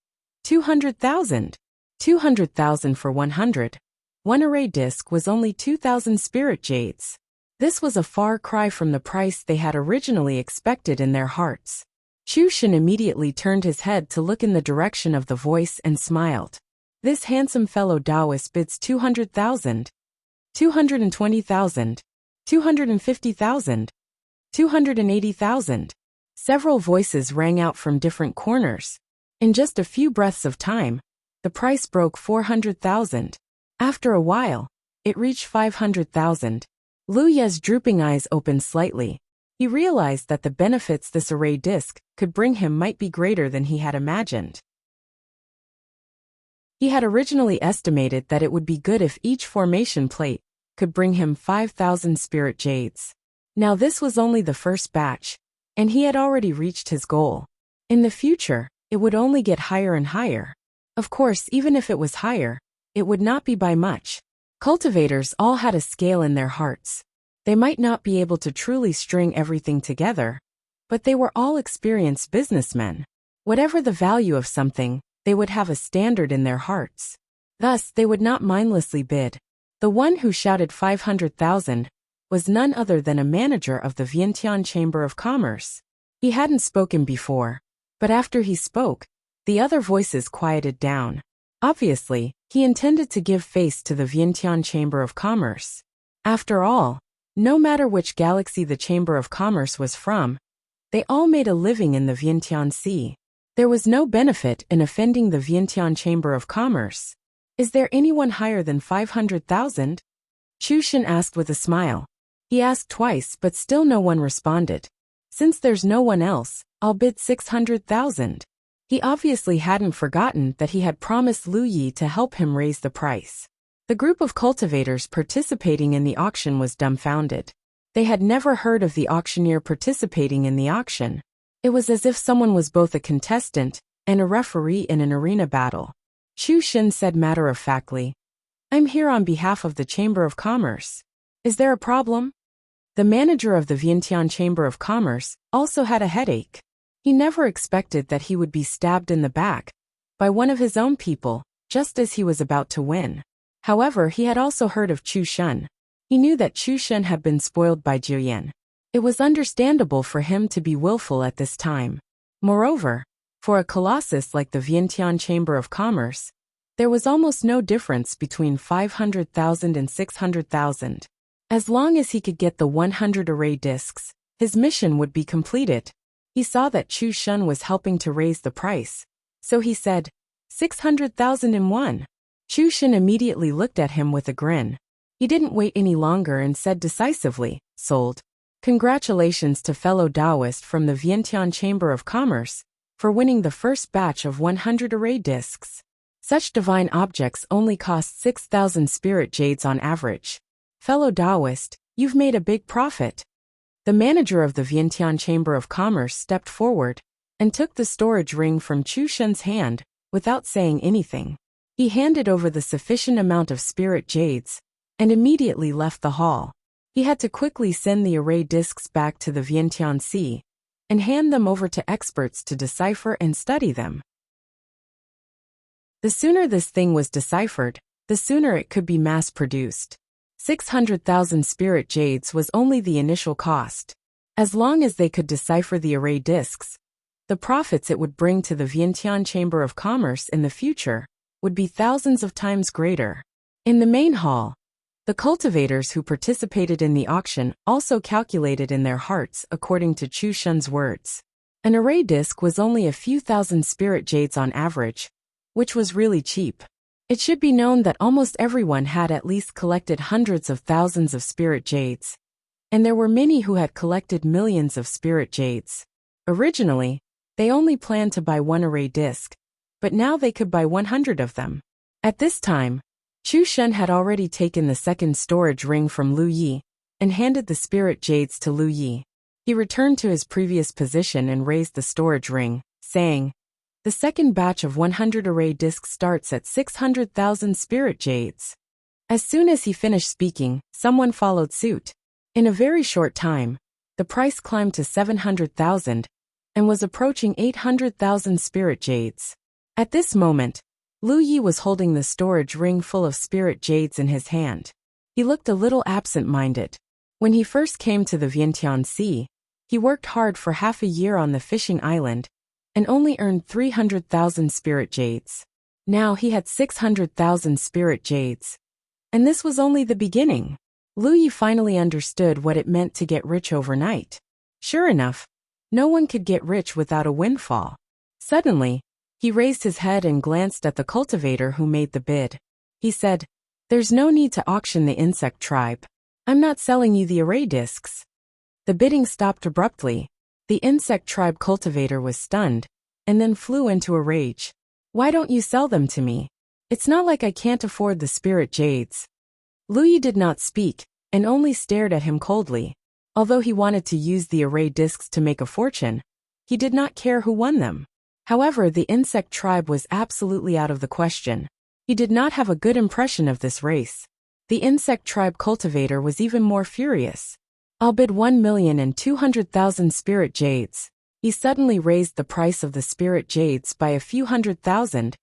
200,000. 200,000 for 100. One array disc was only 2,000 spirit jades. This was a far cry from the price they had originally expected in their hearts. Chu Shen immediately turned his head to look in the direction of the voice and smiled. This handsome fellow Taoist bids 200,000. 220,000. 250,000. 280,000. Several voices rang out from different corners. In just a few breaths of time, the price broke 400,000. After a while, it reached 500,000. Lu Ye's drooping eyes opened slightly. He realized that the benefits this array disc could bring him might be greater than he had imagined. He had originally estimated that it would be good if each formation plate could bring him 5,000 spirit jades. Now this was only the first batch, and he had already reached his goal. In the future, it would only get higher and higher. Of course, even if it was higher, it would not be by much. Cultivators all had a scale in their hearts. They might not be able to truly string everything together, but they were all experienced businessmen. Whatever the value of something, they would have a standard in their hearts. Thus, they would not mindlessly bid. The one who shouted 500,000 was none other than a manager of the Vientiane Chamber of Commerce. He hadn't spoken before, but after he spoke, the other voices quieted down. Obviously, he intended to give face to the Vientiane Chamber of Commerce. After all, no matter which galaxy the Chamber of Commerce was from, they all made a living in the Vientiane Sea. There was no benefit in offending the Vientiane Chamber of Commerce. Is there anyone higher than 500,000? Chu Shen asked with a smile. He asked twice, but still no one responded. Since there's no one else, I'll bid 600,000. He obviously hadn't forgotten that he had promised Lu Yi to help him raise the price. The group of cultivators participating in the auction was dumbfounded. They had never heard of the auctioneer participating in the auction. It was as if someone was both a contestant and a referee in an arena battle. Chu Shen said matter-of-factly, "I'm here on behalf of the Chamber of Commerce. Is there a problem?" The manager of the Vientiane Chamber of Commerce also had a headache. He never expected that he would be stabbed in the back by one of his own people, just as he was about to win. However, he had also heard of Chu Shen. He knew that Chu Shen had been spoiled by Jiuyan. It was understandable for him to be willful at this time. Moreover, for a colossus like the Vientiane Chamber of Commerce, there was almost no difference between 500,000 and 600,000. As long as he could get the 100 array discs, his mission would be completed. He saw that Chu Shen was helping to raise the price, so he said, 600,000 in one. Chu Shen immediately looked at him with a grin. He didn't wait any longer and said decisively, "Sold." Congratulations to fellow Taoist from the Vientiane Chamber of Commerce for winning the first batch of 100 array discs. Such divine objects only cost 6,000 spirit jades on average. Fellow Taoist, you've made a big profit. The manager of the Vientiane Chamber of Commerce stepped forward and took the storage ring from Chu Shen's hand without saying anything. He handed over the sufficient amount of spirit jades and immediately left the hall. He had to quickly send the array discs back to the Vientiane Sea and hand them over to experts to decipher and study them. The sooner this thing was deciphered, the sooner it could be mass-produced. 600,000 spirit jades was only the initial cost. As long as they could decipher the array discs, the profits it would bring to the Vientiane Chamber of Commerce in the future would be thousands of times greater. In the main hall, the cultivators who participated in the auction also calculated in their hearts according to Chu Shen's words. An array disc was only a few thousand spirit jades on average, which was really cheap. It should be known that almost everyone had at least collected hundreds of thousands of spirit jades, and there were many who had collected millions of spirit jades. Originally, they only planned to buy one array disc, but now they could buy 100 of them. At this time, Chu Shen had already taken the second storage ring from Lu Yi and handed the spirit jades to Lu Yi. He returned to his previous position and raised the storage ring, saying, "The second batch of 100 array discs starts at 600,000 spirit jades." As soon as he finished speaking, someone followed suit. In a very short time, the price climbed to 700,000 and was approaching 800,000 spirit jades. At this moment, Lu Yi was holding the storage ring full of spirit jades in his hand. He looked a little absent-minded. When he first came to the Vientiane Sea, he worked hard for half a year on the fishing island and only earned 300,000 spirit jades. Now he had 600,000 spirit jades. And this was only the beginning. Lu Yi finally understood what it meant to get rich overnight. Sure enough, no one could get rich without a windfall. Suddenly, he raised his head and glanced at the cultivator who made the bid. He said, "There's no need to auction the insect tribe. I'm not selling you the array discs." The bidding stopped abruptly. The insect tribe cultivator was stunned and then flew into a rage. "Why don't you sell them to me? It's not like I can't afford the spirit jades. Luyi did not speak, and only stared at him coldly. Although he wanted to use the array discs to make a fortune, he did not care who won them. However, the insect tribe was absolutely out of the question. He did not have a good impression of this race. The insect tribe cultivator was even more furious. I'll bid 1,200,000 spirit jades. He suddenly raised the price of the spirit jades by a few 100,000,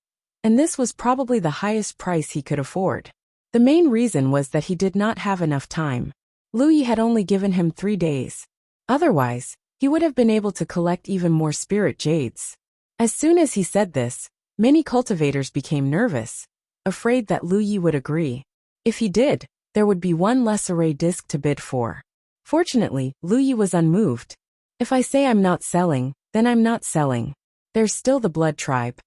and this was probably the highest price he could afford. The main reason was that he did not have enough time. Luyi had only given him 3 days. Otherwise, he would have been able to collect even more spirit jades. As soon as he said this, many cultivators became nervous, afraid that Luyi would agree. If he did, there would be one less array disc to bid for. Fortunately, Luyi was unmoved. If I say I'm not selling, then I'm not selling. There's still the blood tribe.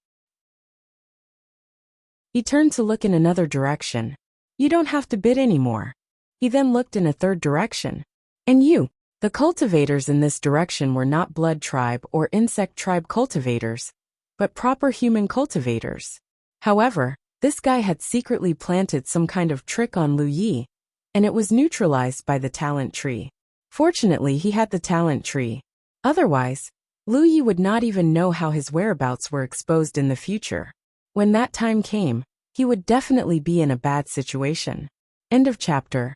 He turned to look in another direction. You don't have to bid anymore. He then looked in a third direction. And you, the cultivators in this direction were not blood tribe or insect tribe cultivators, but proper human cultivators. However, this guy had secretly planted some kind of trick on Luyi, and it was neutralized by the talent tree. Fortunately, he had the talent tree. Otherwise, Luyi would not even know how his whereabouts were exposed in the future. When that time came, he would definitely be in a bad situation. End of chapter.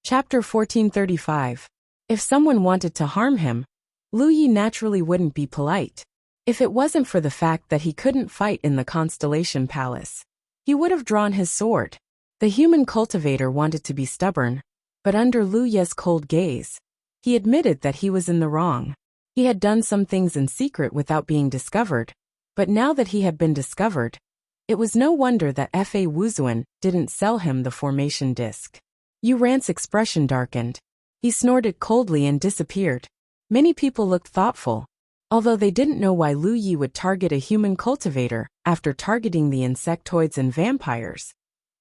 Chapter 1435. If someone wanted to harm him, Luyi naturally wouldn't be polite. If it wasn't for the fact that he couldn't fight in the Constellation Palace, he would have drawn his sword. The human cultivator wanted to be stubborn, but under Luyi's cold gaze, he admitted that he was in the wrong. He had done some things in secret without being discovered, but now that he had been discovered, it was no wonder that Fa Wuxia didn't sell him the formation disc. Yu Rant's expression darkened. He snorted coldly and disappeared. Many people looked thoughtful, although they didn't know why Luyi would target a human cultivator after targeting the insectoids and vampires.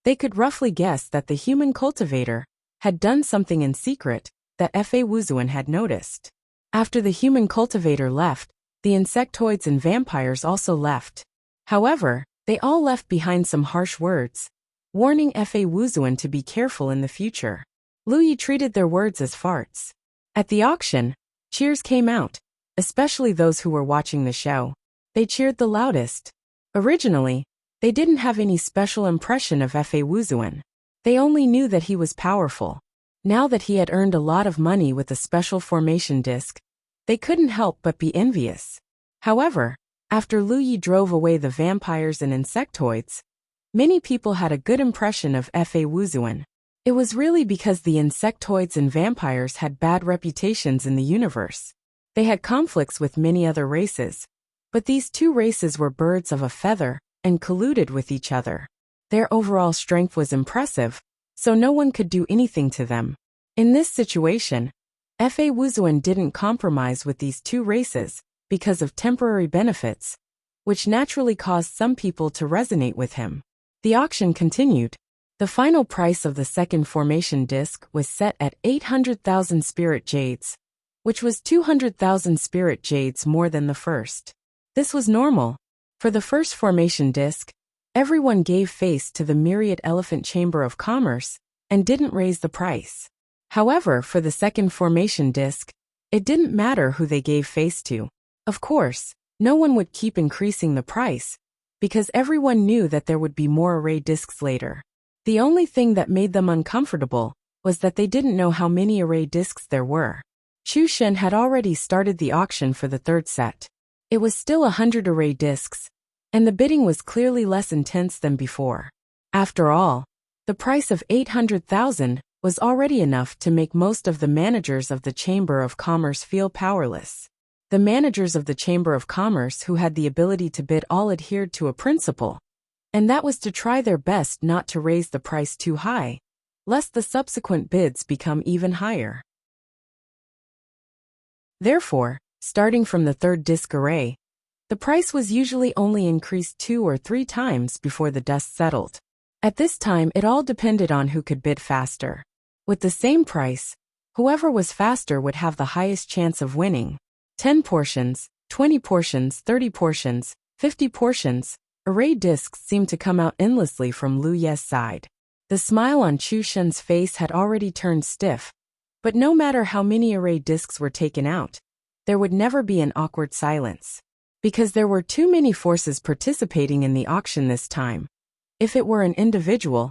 They could roughly guess that the human cultivator had done something in secret that Fa Wuxia had noticed. After the human cultivator left, the insectoids and vampires also left. However, they all left behind some harsh words, warning Fa Wuxia to be careful in the future. Luyi treated their words as farts. At the auction, cheers came out, especially those who were watching the show. They cheered the loudest. Originally, they didn't have any special impression of Fa Wuxia. They only knew that he was powerful. Now that he had earned a lot of money with a special formation disc, they couldn't help but be envious. However, after Luyi drove away the vampires and insectoids, many people had a good impression of Fa Wuxia. It was really because the insectoids and vampires had bad reputations in the universe. They had conflicts with many other races, but these two races were birds of a feather and colluded with each other. Their overall strength was impressive, so no one could do anything to them. In this situation, Fa Wuxia didn't compromise with these two races because of temporary benefits, which naturally caused some people to resonate with him. The auction continued. The final price of the second formation disc was set at 800,000 spirit jades, which was 200,000 spirit jades more than the first. This was normal. For the first formation disc, everyone gave face to the myriad elephant chamber of commerce and didn't raise the price. However, for the second formation disc, it didn't matter who they gave face to. Of course, no one would keep increasing the price, because everyone knew that there would be more array discs later. The only thing that made them uncomfortable was that they didn't know how many array discs there were. Chu Shen had already started the auction for the third set. It was still 100 array discs, and the bidding was clearly less intense than before. After all, the price of 800,000 was already enough to make most of the managers of the Chamber of Commerce feel powerless. The managers of the Chamber of Commerce who had the ability to bid all adhered to a principle, and that was to try their best not to raise the price too high, lest the subsequent bids become even higher. Therefore, starting from the third disc array, the price was usually only increased 2 or 3 times before the dust settled. At this time, it all depended on who could bid faster. With the same price, whoever was faster would have the highest chance of winning. 10 portions, 20 portions, 30 portions, 50 portions. Array discs seemed to come out endlessly from Lu Ye's side. The smile on Chu Shen's face had already turned stiff, but no matter how many array discs were taken out, there would never be an awkward silence. Because there were too many forces participating in the auction this time. If it were an individual,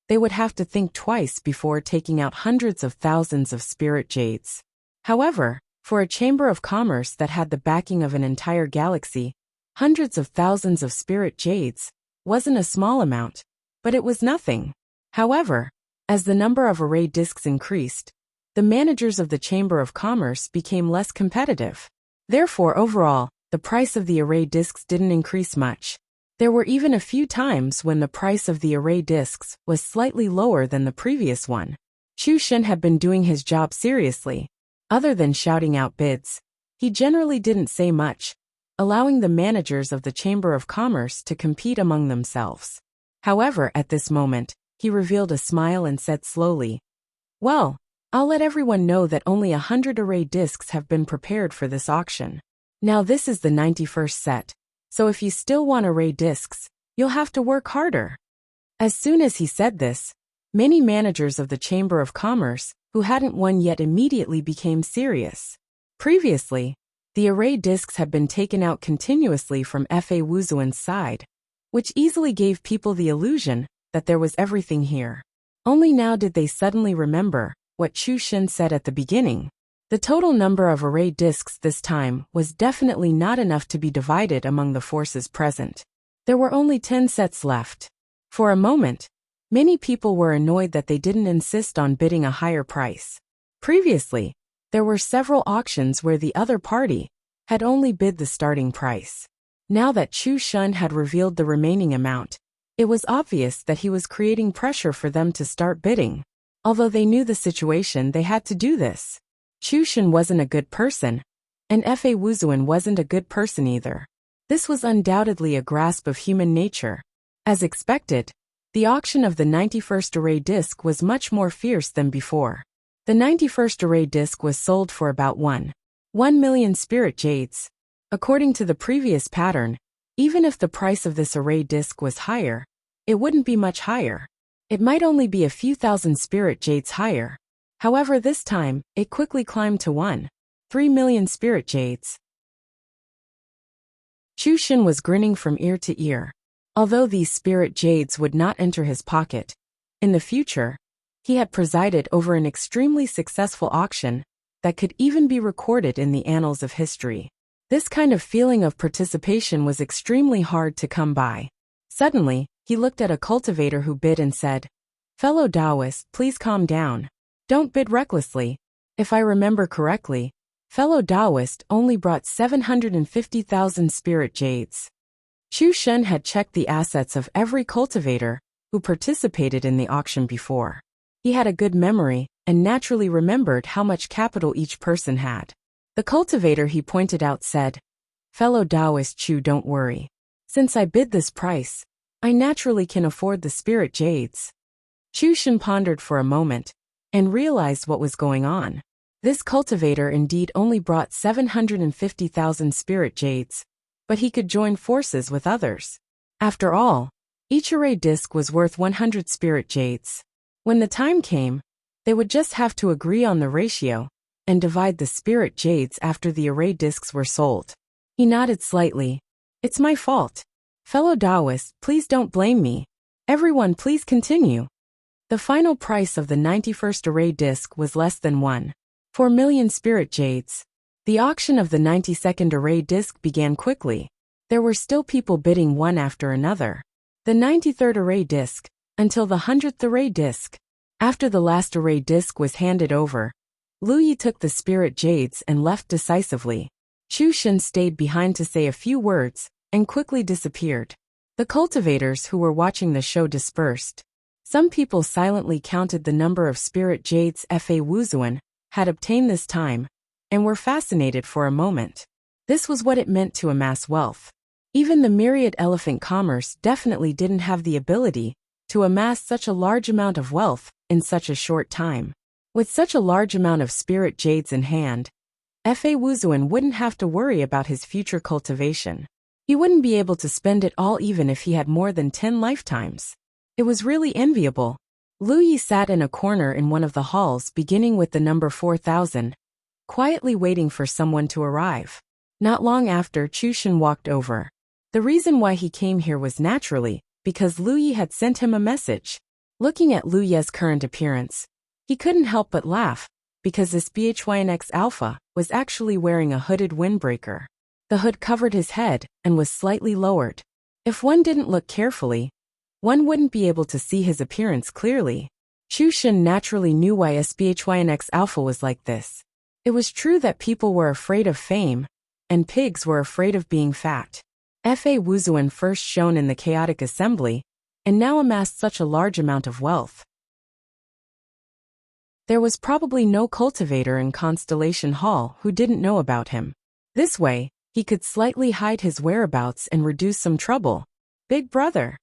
they would have to think twice before taking out hundreds of thousands of spirit jades. However, for a chamber of commerce that had the backing of an entire galaxy, hundreds of thousands of spirit jades wasn't a small amount, but it was nothing. However, as the number of array discs increased, the managers of the Chamber of Commerce became less competitive. Therefore, overall, the price of the array discs didn't increase much. There were even a few times when the price of the array discs was slightly lower than the previous one. Chu Shen had been doing his job seriously. Other than shouting out bids, he generally didn't say much, allowing the managers of the Chamber of Commerce to compete among themselves. However, at this moment, he revealed a smile and said slowly, "Well, I'll let everyone know that only 100 array discs have been prepared for this auction. Now this is the 91st set, so if you still want array discs, you'll have to work harder." As soon as he said this, many managers of the Chamber of Commerce who hadn't won yet immediately became serious. Previously, the array discs had been taken out continuously from Fa Wuzuan's side, which easily gave people the illusion that there was everything here. Only now did they suddenly remember what Chu Shen said at the beginning. The total number of array discs this time was definitely not enough to be divided among the forces present. There were only 10 sets left. For a moment, many people were annoyed that they didn't insist on bidding a higher price. Previously, there were several auctions where the other party had only bid the starting price. Now that Chu Shen had revealed the remaining amount, it was obvious that he was creating pressure for them to start bidding. Although they knew the situation, they had to do this. Chu Shen wasn't a good person, and Fa Wuzuan wasn't a good person either. This was undoubtedly a grasp of human nature. As expected, the auction of the 91st array disc was much more fierce than before. The 91st array disc was sold for about 1 million spirit jades. According to the previous pattern, even if the price of this array disc was higher, it wouldn't be much higher. It might only be a few thousand spirit jades higher. However, this time, it quickly climbed to 1.3 million spirit jades. Chu Shen was grinning from ear to ear. Although these spirit jades would not enter his pocket, in the future, he had presided over an extremely successful auction that could even be recorded in the annals of history. This kind of feeling of participation was extremely hard to come by. Suddenly, he looked at a cultivator who bid and said, "Fellow Taoist, please calm down. Don't bid recklessly. If I remember correctly, fellow Taoist only brought 750,000 spirit jades." Chu Shen had checked the assets of every cultivator who participated in the auction before. He had a good memory and naturally remembered how much capital each person had. The cultivator he pointed out said, "Fellow Taoist Chu, don't worry. Since I bid this price, I naturally can afford the spirit jades." Chu Shen pondered for a moment and realized what was going on. This cultivator indeed only brought 750,000 spirit jades, but he could join forces with others. After all, each array disc was worth 100 spirit jades. When the time came, they would just have to agree on the ratio and divide the spirit jades after the array discs were sold. He nodded slightly. "It's my fault. Fellow Taoist, please don't blame me. Everyone, please continue." The final price of the 91st array disc was less than 1.4 million spirit jades. The auction of the 92nd array disc began quickly. There were still people bidding one after another. The 93rd array disc, until the 100th array disc. After the last array disc was handed over, Lu Yi took the spirit jades and left decisively. Chu Shen stayed behind to say a few words and quickly disappeared. The cultivators who were watching the show dispersed. Some people silently counted the number of spirit jades Fa Wuzuan had obtained this time and were fascinated for a moment. This was what it meant to amass wealth. Even the myriad elephant commerce definitely didn't have the ability to amass such a large amount of wealth in such a short time. With such a large amount of spirit jades in hand, Fa Wuzuan wouldn't have to worry about his future cultivation. He wouldn't be able to spend it all even if he had more than 10 lifetimes. It was really enviable. Lu Yi sat in a corner in one of the halls beginning with the number 4000, quietly waiting for someone to arrive. Not long after, Chu Shen walked over. The reason why he came here was naturally because Lu Yi had sent him a message. Looking at Lu Ye's current appearance, he couldn't help but laugh, because this BHYNX Alpha was actually wearing a hooded windbreaker. The hood covered his head and was slightly lowered. If one didn't look carefully, one wouldn't be able to see his appearance clearly. Chu Shen naturally knew why SBHYNX Alpha was like this. It was true that people were afraid of fame, and pigs were afraid of being fat. Fa Wuzuan first shone in the chaotic assembly, and now amassed such a large amount of wealth. There was probably no cultivator in Constellation Hall who didn't know about him. This way, he could slightly hide his whereabouts and reduce some trouble. Big brother.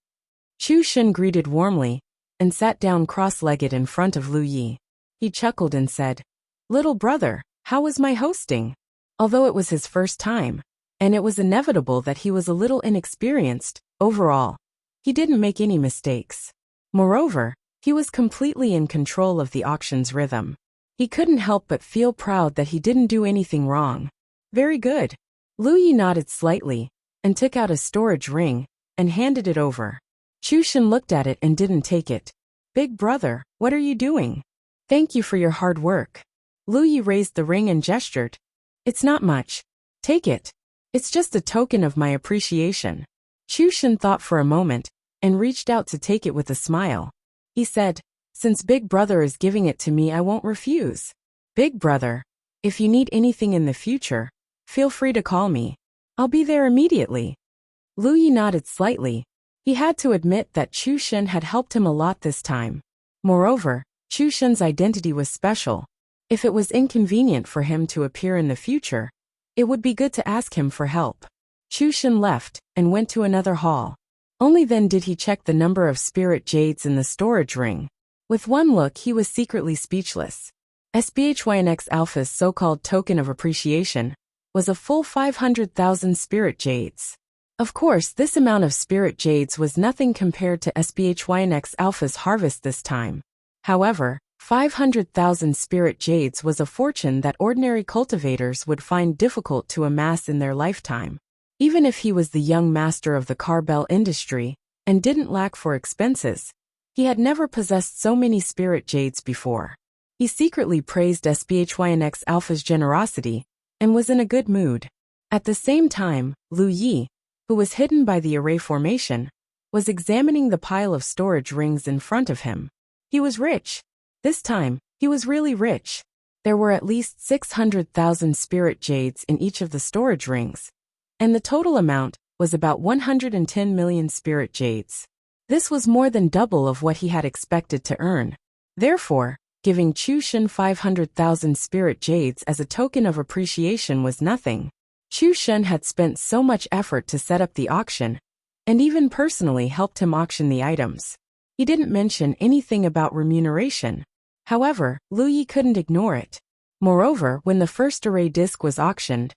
Chu Shen greeted warmly, and sat down cross-legged in front of Lu Yi. He chuckled and said, "Little brother, how was my hosting?" Although it was his first time, and it was inevitable that he was a little inexperienced, overall, he didn't make any mistakes. Moreover, he was completely in control of the auction's rhythm. He couldn't help but feel proud that he didn't do anything wrong. Very good. Lu Yi nodded slightly, and took out a storage ring, and handed it over. Chu Shen looked at it and didn't take it. "Big brother, what are you doing?" "Thank you for your hard work." Lu Yi raised the ring and gestured. "It's not much. Take it. It's just a token of my appreciation." Chu Shen thought for a moment, and reached out to take it with a smile. He said, "Since Big Brother is giving it to me, I won't refuse. Big Brother, if you need anything in the future, feel free to call me. I'll be there immediately." Lu Yi nodded slightly. He had to admit that Chu Shen had helped him a lot this time. Moreover, Chu Shen's identity was special. If it was inconvenient for him to appear in the future, it would be good to ask him for help. Chu Shen left, and went to another hall. Only then did he check the number of spirit jades in the storage ring. With one look, he was secretly speechless. SBHYNX Alpha's so-called token of appreciation was a full 500,000 spirit jades. Of course, this amount of spirit jades was nothing compared to SBHYNX Alpha's harvest this time. However, 500,000 spirit jades was a fortune that ordinary cultivators would find difficult to amass in their lifetime. Even if he was the young master of the carbell industry, and didn't lack for expenses, he had never possessed so many spirit jades before. He secretly praised SBHYNX Alpha's generosity, and was in a good mood. At the same time, Lu Yi, who was hidden by the array formation, was examining the pile of storage rings in front of him. He was rich. This time, he was really rich. There were at least 600,000 spirit jades in each of the storage rings, and the total amount was about 110 million spirit jades. This was more than double of what he had expected to earn. Therefore, giving Chu Shen 500,000 spirit jades as a token of appreciation was nothing. Chu Shen had spent so much effort to set up the auction, and even personally helped him auction the items. He didn't mention anything about remuneration. However, Lu Yi couldn't ignore it. Moreover, when the first array disc was auctioned,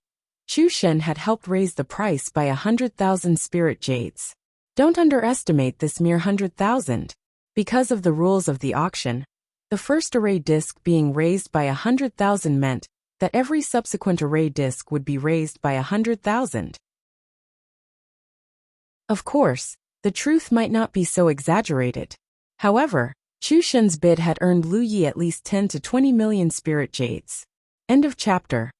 Chu Shen had helped raise the price by 100,000 spirit jades. Don't underestimate this mere 100,000. Because of the rules of the auction, the first array disc being raised by 100,000 meant that every subsequent array disc would be raised by 100,000. Of course, the truth might not be so exaggerated. However, Chu Shen's bid had earned Lu Yi at least 10 to 20 million spirit jades. End of chapter.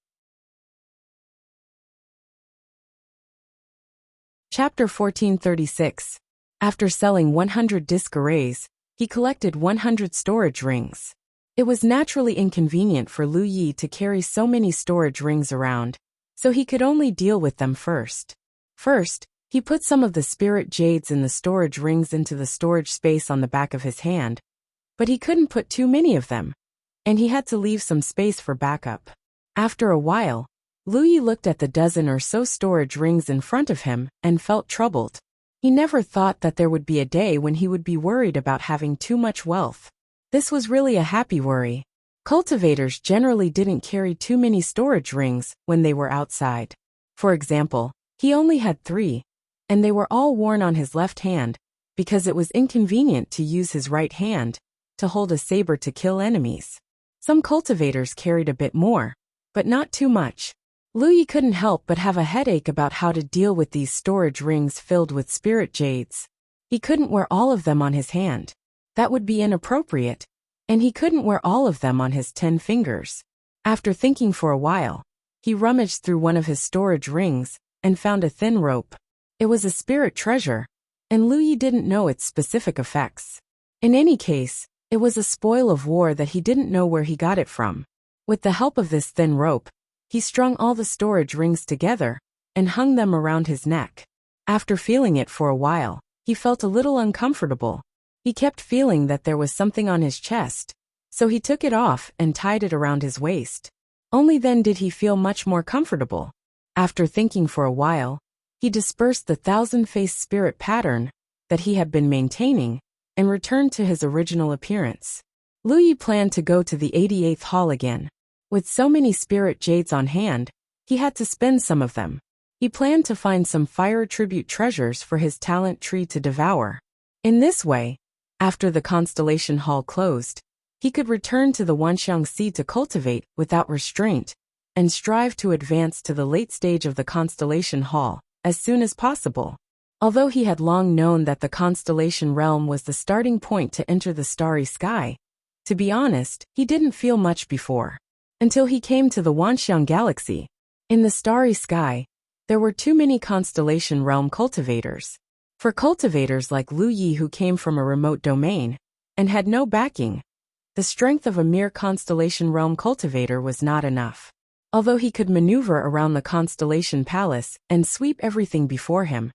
Chapter 1436. After selling 100 disc arrays, he collected 100 storage rings. It was naturally inconvenient for Lu Yi to carry so many storage rings around, so he could only deal with them first. First, he put some of the spirit jades in the storage rings into the storage space on the back of his hand, but he couldn't put too many of them, and he had to leave some space for backup. After a while, Lu Yi looked at the dozen or so storage rings in front of him and felt troubled. He never thought that there would be a day when he would be worried about having too much wealth. This was really a happy worry. Cultivators generally didn't carry too many storage rings when they were outside. For example, he only had 3, and they were all worn on his left hand, because it was inconvenient to use his right hand to hold a saber to kill enemies. Some cultivators carried a bit more, but not too much. Luyi couldn't help but have a headache about how to deal with these storage rings filled with spirit jades. He couldn't wear all of them on his hand. That would be inappropriate. And he couldn't wear all of them on his 10 fingers. After thinking for a while, he rummaged through one of his storage rings and found a thin rope. It was a spirit treasure, and Luyi didn't know its specific effects. In any case, it was a spoil of war that he didn't know where he got it from. With the help of this thin rope, he strung all the storage rings together and hung them around his neck. After feeling it for a while, he felt a little uncomfortable. He kept feeling that there was something on his chest, so he took it off and tied it around his waist. Only then did he feel much more comfortable. After thinking for a while, he dispersed the 1,000-face spirit pattern that he had been maintaining and returned to his original appearance. Luyi planned to go to the 88th hall again. With so many spirit jades on hand, he had to spend some of them. He planned to find some fire tribute treasures for his talent tree to devour. In this way, after the Constellation Hall closed, he could return to the Wanxiang Sea to cultivate without restraint and strive to advance to the late stage of the Constellation Hall as soon as possible. Although he had long known that the Constellation Realm was the starting point to enter the starry sky, to be honest, he didn't feel much before. Until he came to the Wanxiang Galaxy. In the starry sky, there were too many Constellation Realm cultivators. For cultivators like Luyi who came from a remote domain and had no backing, the strength of a mere Constellation Realm cultivator was not enough. Although he could maneuver around the Constellation Palace and sweep everything before him,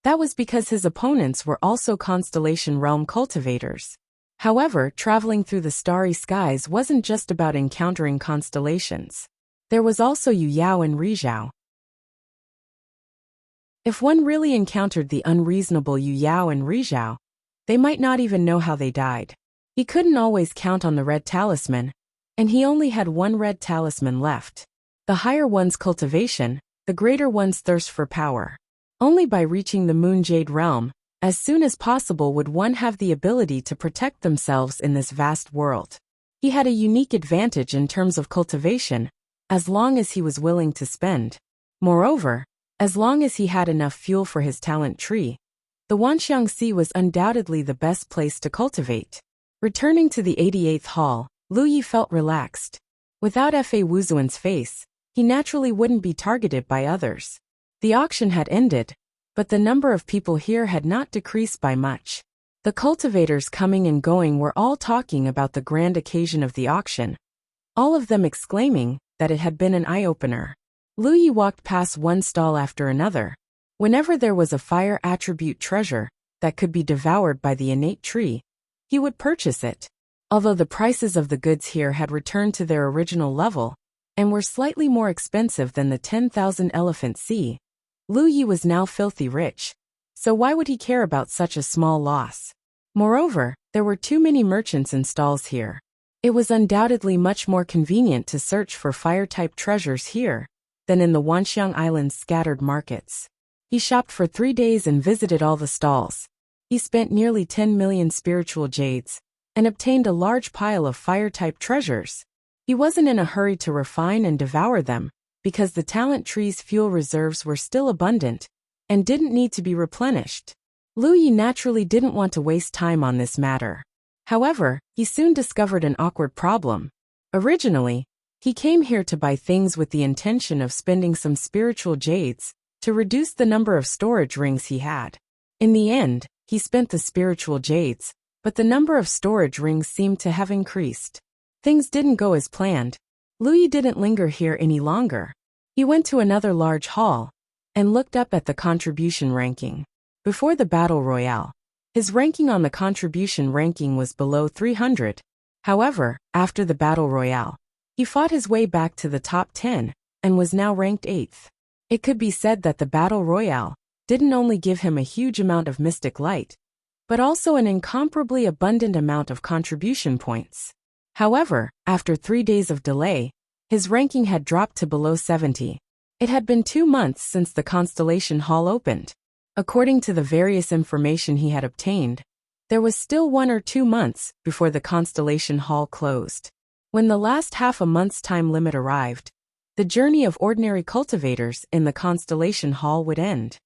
that was because his opponents were also Constellation Realm cultivators. However, traveling through the starry skies wasn't just about encountering constellations. There was also Yu Yao and Rizhao. If one really encountered the unreasonable Yu Yao and Rizhao, they might not even know how they died. He couldn't always count on the red talisman, and he only had one red talisman left. The higher one's cultivation, the greater one's thirst for power. Only by reaching the Moon Jade realm, as soon as possible would one have the ability to protect themselves in this vast world. He had a unique advantage in terms of cultivation, as long as he was willing to spend. Moreover, as long as he had enough fuel for his talent tree, the Wanxiang Sea was undoubtedly the best place to cultivate. Returning to the 88th hall, Luyi felt relaxed. Without Fa Wuzuan's face, he naturally wouldn't be targeted by others. The auction had ended, but the number of people here had not decreased by much. The cultivators coming and going were all talking about the grand occasion of the auction, all of them exclaiming that it had been an eye-opener. Luyi walked past one stall after another. Whenever there was a fire attribute treasure that could be devoured by the innate tree, he would purchase it. Although the prices of the goods here had returned to their original level and were slightly more expensive than the 10,000 elephant sea, Luyi was now filthy rich, so why would he care about such a small loss? Moreover, there were too many merchants and stalls here. It was undoubtedly much more convenient to search for fire-type treasures here than in the Wanxiang Island's scattered markets. He shopped for 3 days and visited all the stalls. He spent nearly 10 million spiritual jades and obtained a large pile of fire-type treasures. He wasn't in a hurry to refine and devour them, because the talent tree's fuel reserves were still abundant and didn't need to be replenished. Luyi naturally didn't want to waste time on this matter. However, he soon discovered an awkward problem. Originally, he came here to buy things with the intention of spending some spiritual jades to reduce the number of storage rings he had. In the end, he spent the spiritual jades, but the number of storage rings seemed to have increased. Things didn't go as planned. Luyi didn't linger here any longer. He went to another large hall and looked up at the contribution ranking. Before the Battle Royale, his ranking on the contribution ranking was below 300. However, after the Battle Royale, he fought his way back to the top 10 and was now ranked 8th. It could be said that the Battle Royale didn't only give him a huge amount of mystic light, but also an incomparably abundant amount of contribution points. However, after 3 days of delay, his ranking had dropped to below 70. It had been 2 months since the Constellation Hall opened. According to the various information he had obtained, there was still 1 or 2 months before the Constellation Hall closed. When the last half a month's time limit arrived, the journey of ordinary cultivators in the Constellation Hall would end.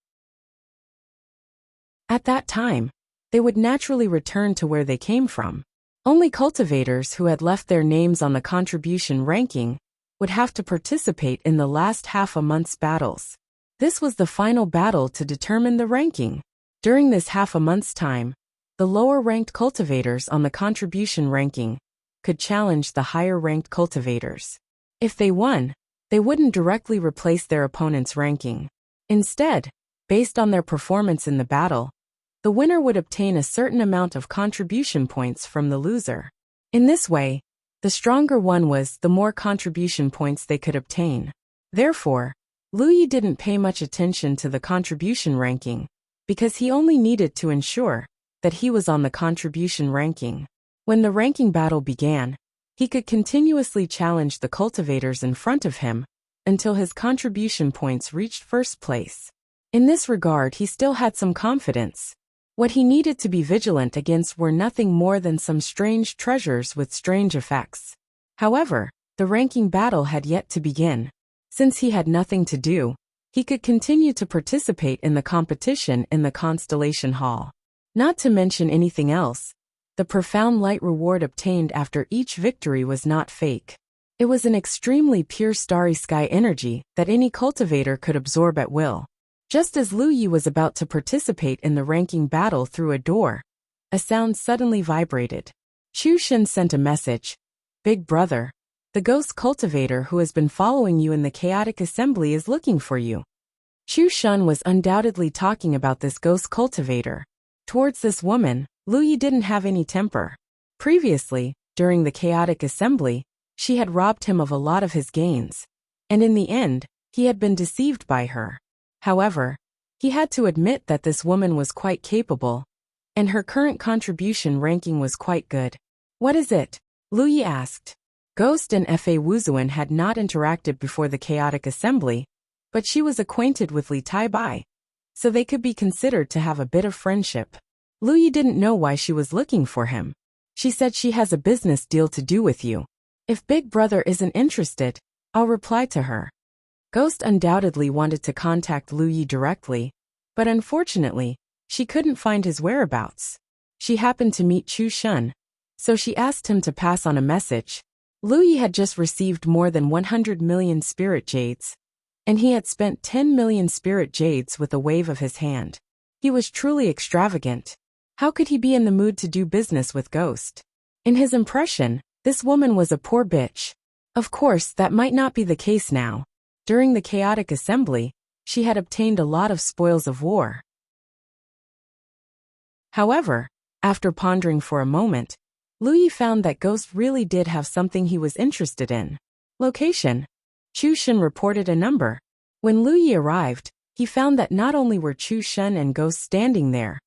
At that time, they would naturally return to where they came from. Only cultivators who had left their names on the contribution ranking would have to participate in the last half a month's battles. This was the final battle to determine the ranking. During this half a month's time, the lower-ranked cultivators on the contribution ranking could challenge the higher-ranked cultivators. If they won, they wouldn't directly replace their opponent's ranking. Instead, based on their performance in the battle, the winner would obtain a certain amount of contribution points from the loser. In this way, the stronger one was, the more contribution points they could obtain. Therefore, Lu Yi didn't pay much attention to the contribution ranking, because he only needed to ensure that he was on the contribution ranking. When the ranking battle began, he could continuously challenge the cultivators in front of him until his contribution points reached first place. In this regard, he still had some confidence. What he needed to be vigilant against were nothing more than some strange treasures with strange effects. However, the ranking battle had yet to begin. Since he had nothing to do, he could continue to participate in the competition in the Constellation Hall. Not to mention anything else, the profound light reward obtained after each victory was not fake. It was an extremely pure starry sky energy that any cultivator could absorb at will. Just as Lu Yi was about to participate in the ranking battle through a door, a sound suddenly vibrated. Chu Shen sent a message. "Big brother, the ghost cultivator who has been following you in the chaotic assembly is looking for you." Chu Shen was undoubtedly talking about this ghost cultivator. Towards this woman, Lu Yi didn't have any temper. Previously, during the chaotic assembly, she had robbed him of a lot of his gains, and in the end, he had been deceived by her. However, he had to admit that this woman was quite capable, and her current contribution ranking was quite good. "What is it?" Lu Yi asked. Ghost and Fa Wuzuan had not interacted before the chaotic assembly, but she was acquainted with Li Taibai, so they could be considered to have a bit of friendship. Lu Yi didn't know why she was looking for him. She said she has a business deal to do with you. If Big Brother isn't interested, I'll reply to her. Ghost undoubtedly wanted to contact Lu Yi directly, but unfortunately, she couldn't find his whereabouts. She happened to meet Chu Shen, so she asked him to pass on a message. Lu Yi had just received more than 100 million spirit jades, and he had spent 10 million spirit jades with a wave of his hand. He was truly extravagant. How could he be in the mood to do business with Ghost? In his impression, this woman was a poor bitch. Of course, that might not be the case now. During the chaotic assembly, she had obtained a lot of spoils of war. However, after pondering for a moment, Lu Yi found that Ghost really did have something he was interested in. Location. Chu Shen reported a number. When Lu Yi arrived, he found that not only were Chu Shen and Ghost standing there,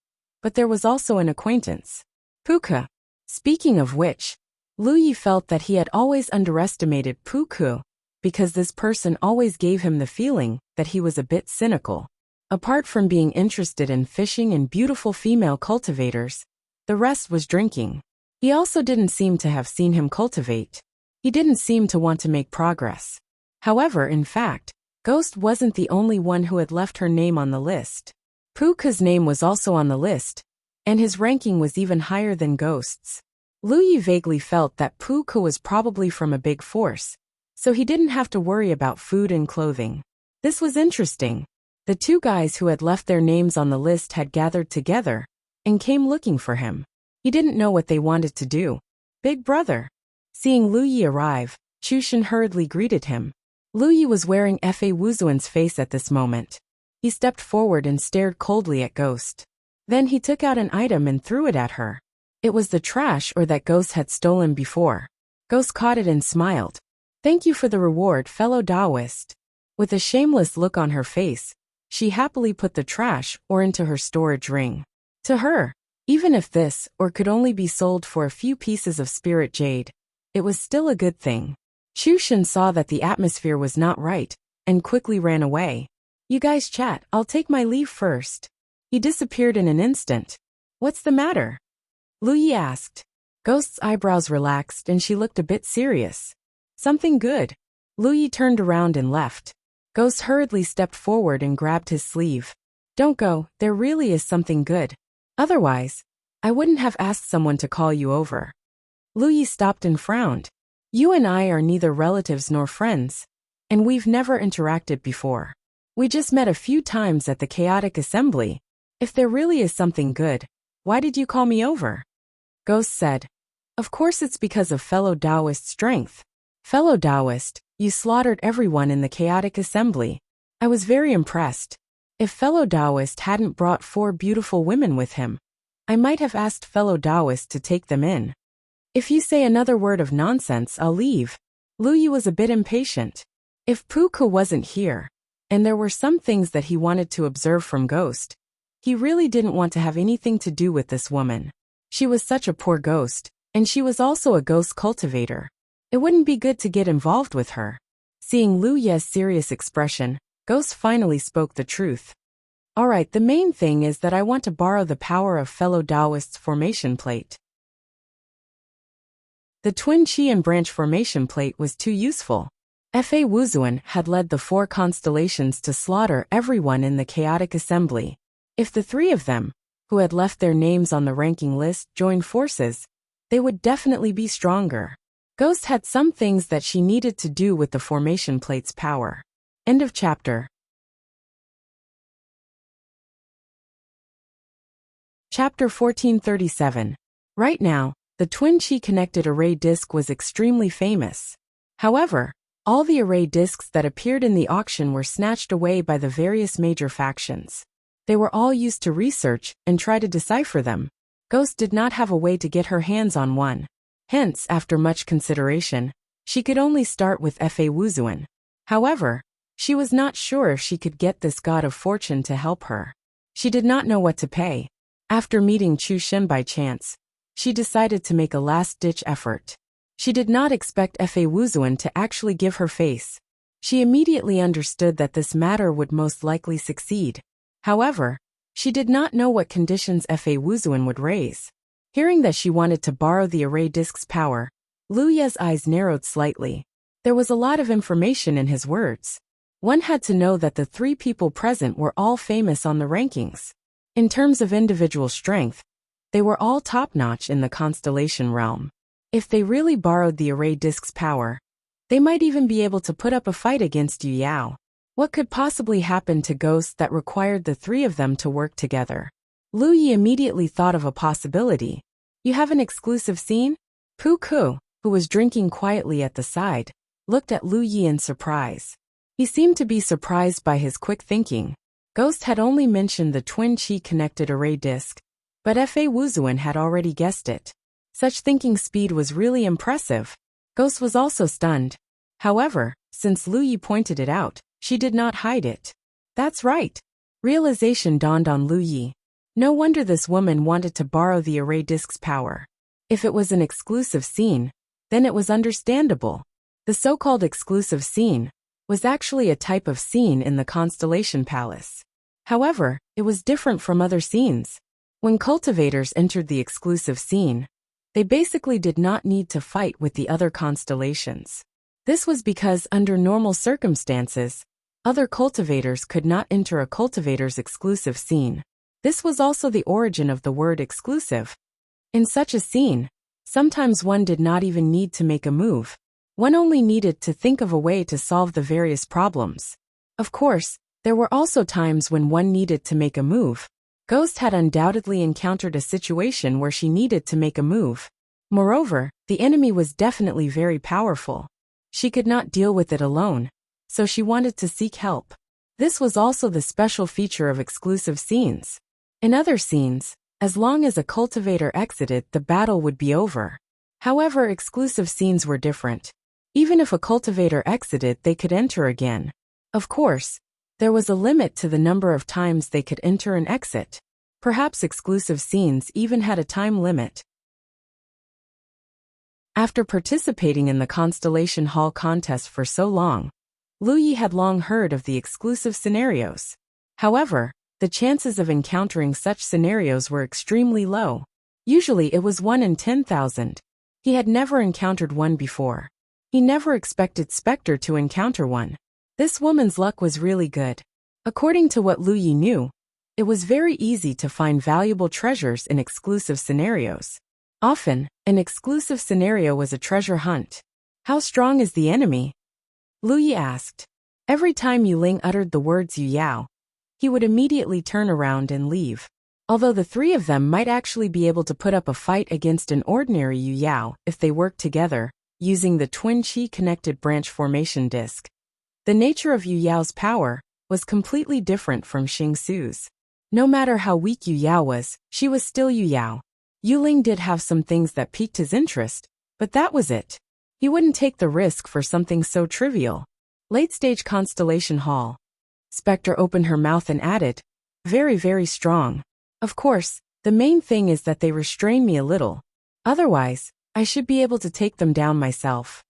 but there was also an acquaintance. Puka. Speaking of which, Lu Yi felt that he had always underestimated Puku, because this person always gave him the feeling that he was a bit cynical. Apart from being interested in fishing and beautiful female cultivators, the rest was drinking. He also didn't seem to have seen him cultivate. He didn't seem to want to make progress. However, in fact, Ghost wasn't the only one who had left her name on the list. Puka's name was also on the list, and his ranking was even higher than Ghost's. Lu Yi vaguely felt that Puka was probably from a big force, so he didn't have to worry about food and clothing. This was interesting. The two guys who had left their names on the list had gathered together and came looking for him. He didn't know what they wanted to do. "Big brother." Seeing Lu Yi arrive, Chu Shen hurriedly greeted him. Lu Yi was wearing Fa Wuzuan's face at this moment. He stepped forward and stared coldly at Ghost. Then he took out an item and threw it at her. It was the trash or that Ghost had stolen before. Ghost caught it and smiled. "Thank you for the reward, fellow Taoist." With a shameless look on her face, she happily put the trash or into her storage ring. To her, even if this or could only be sold for a few pieces of spirit jade, it was still a good thing. Chu Shen saw that the atmosphere was not right, and quickly ran away. You guys chat, I'll take my leave first. He disappeared in an instant. What's the matter? Lu Yi asked. Ghost's eyebrows relaxed and she looked a bit serious. Something good. Lu Yi turned around and left. Ghost hurriedly stepped forward and grabbed his sleeve. Don't go, there really is something good. Otherwise, I wouldn't have asked someone to call you over. Lu Yi stopped and frowned. You and I are neither relatives nor friends, and we've never interacted before. We just met a few times at the chaotic assembly. If there really is something good, why did you call me over? Ghost said. Of course it's because of fellow Taoist strength. Fellow Taoist, you slaughtered everyone in the chaotic assembly. I was very impressed. If fellow Taoist hadn't brought 4 beautiful women with him, I might have asked fellow Taoist to take them in. If you say another word of nonsense, I'll leave. Lu Yi was a bit impatient. If Pu Ke wasn't here, and there were some things that he wanted to observe from Ghost, he really didn't want to have anything to do with this woman. She was such a poor ghost, and she was also a ghost cultivator. It wouldn't be good to get involved with her. Seeing Lu Ye's serious expression, Ghost finally spoke the truth. Alright, the main thing is that I want to borrow the power of fellow Taoist's formation plate. The twin Qi and branch formation plate was too useful. Fa Wuzuan had led the 4 constellations to slaughter everyone in the chaotic assembly. If the 3 of them, who had left their names on the ranking list, joined forces, they would definitely be stronger. Ghost had some things that she needed to do with the formation plate's power. End of chapter. Chapter 1437. Right now, the twin Qi connected array disk was extremely famous. However, all the array disks that appeared in the auction were snatched away by the various major factions. They were all used to research and try to decipher them. Ghost did not have a way to get her hands on one. Hence, after much consideration, she could only start with Fa Wuzuan. However, she was not sure if she could get this god of fortune to help her. She did not know what to pay. After meeting Chu Shen by chance, she decided to make a last-ditch effort. She did not expect Fa Wuzuan to actually give her face. She immediately understood that this matter would most likely succeed. However, she did not know what conditions Fa Wuzuan would raise. Hearing that she wanted to borrow the array disk's power, Lu Ye's eyes narrowed slightly. There was a lot of information in his words. One had to know that the 3 people present were all famous on the rankings. In terms of individual strength, they were all top-notch in the constellation realm. If they really borrowed the array disk's power, they might even be able to put up a fight against Yu Yao. What could possibly happen to Ghost that required the 3 of them to work together? Lu Yi immediately thought of a possibility. You have an exclusive scene? Pu Ke, who was drinking quietly at the side, looked at Lu Yi in surprise. He seemed to be surprised by his quick thinking. Ghost had only mentioned the twin Qi connected array disk, but Fa Wuzuan had already guessed it. Such thinking speed was really impressive. Ghost was also stunned. However, since Lu Yi pointed it out, she did not hide it. That's right. Realization dawned on Lu Yi. No wonder this woman wanted to borrow the array disk's power. If it was an exclusive scene, then it was understandable. The so-called exclusive scene was actually a type of scene in the Constellation Palace. However, it was different from other scenes. When cultivators entered the exclusive scene, they basically did not need to fight with the other constellations. This was because under normal circumstances, other cultivators could not enter a cultivator's exclusive scene. This was also the origin of the word exclusive. In such a scene, sometimes one did not even need to make a move. One only needed to think of a way to solve the various problems. Of course, there were also times when one needed to make a move. Ghost had undoubtedly encountered a situation where she needed to make a move. Moreover, the enemy was definitely very powerful. She could not deal with it alone, so she wanted to seek help. This was also the special feature of exclusive scenes. In other scenes, as long as a cultivator exited, the battle would be over. However, exclusive scenes were different. Even if a cultivator exited, they could enter again. Of course, there was a limit to the number of times they could enter and exit. Perhaps exclusive scenes even had a time limit. After participating in the Constellation Hall contest for so long, Lu Yi had long heard of the exclusive scenarios. However, the chances of encountering such scenarios were extremely low. Usually it was 1 in 10,000. He had never encountered one before. He never expected Spectre to encounter one. This woman's luck was really good. According to what Lu Yi knew, it was very easy to find valuable treasures in exclusive scenarios. Often, an exclusive scenario was a treasure hunt. How strong is the enemy? Lu Yi asked. Every time Yu Ling uttered the words Yu Yao, he would immediately turn around and leave. Although the three of them might actually be able to put up a fight against an ordinary Yu Yao if they worked together, using the twin chi-connected branch formation disc. The nature of Yu Yao's power was completely different from Xing Su's. No matter how weak Yu Yao was, she was still Yu Yao. Yu Ling did have some things that piqued his interest, but that was it. He wouldn't take the risk for something so trivial. Late-stage Constellation Hall. Spectre opened her mouth and added, very, very strong. Of course, the main thing is that they restrain me a little. Otherwise, I should be able to take them down myself.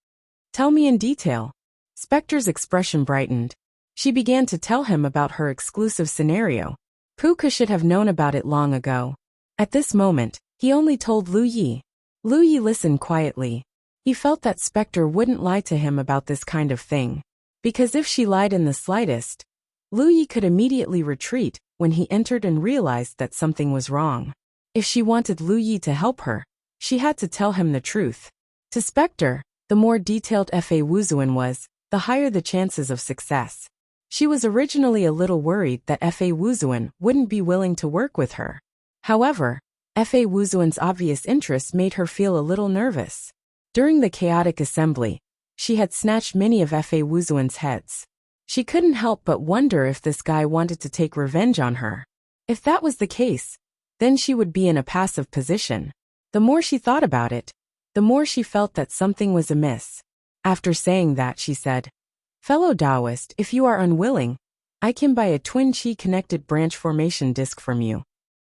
Tell me in detail. Spectre's expression brightened. She began to tell him about her exclusive scenario. Puka should have known about it long ago. At this moment, he only told Lu Yi. Lu Yi listened quietly. He felt that Spectre wouldn't lie to him about this kind of thing. Because if she lied in the slightest, Lu Yi could immediately retreat when he entered and realized that something was wrong. If she wanted Lu Yi to help her, she had to tell him the truth. To Spectre, the more detailed Fa Wuzuan was, the higher the chances of success. She was originally a little worried that Fa Wuzuan wouldn't be willing to work with her. However, Fa Wuzuan's obvious interest made her feel a little nervous. During the chaotic assembly, she had snatched many of Fa Wuzuan's heads. She couldn't help but wonder if this guy wanted to take revenge on her. If that was the case, then she would be in a passive position. The more she thought about it, the more she felt that something was amiss. After saying that, she said, "Fellow Taoist, if you are unwilling, I can buy a twin chi-connected branch formation disc from you."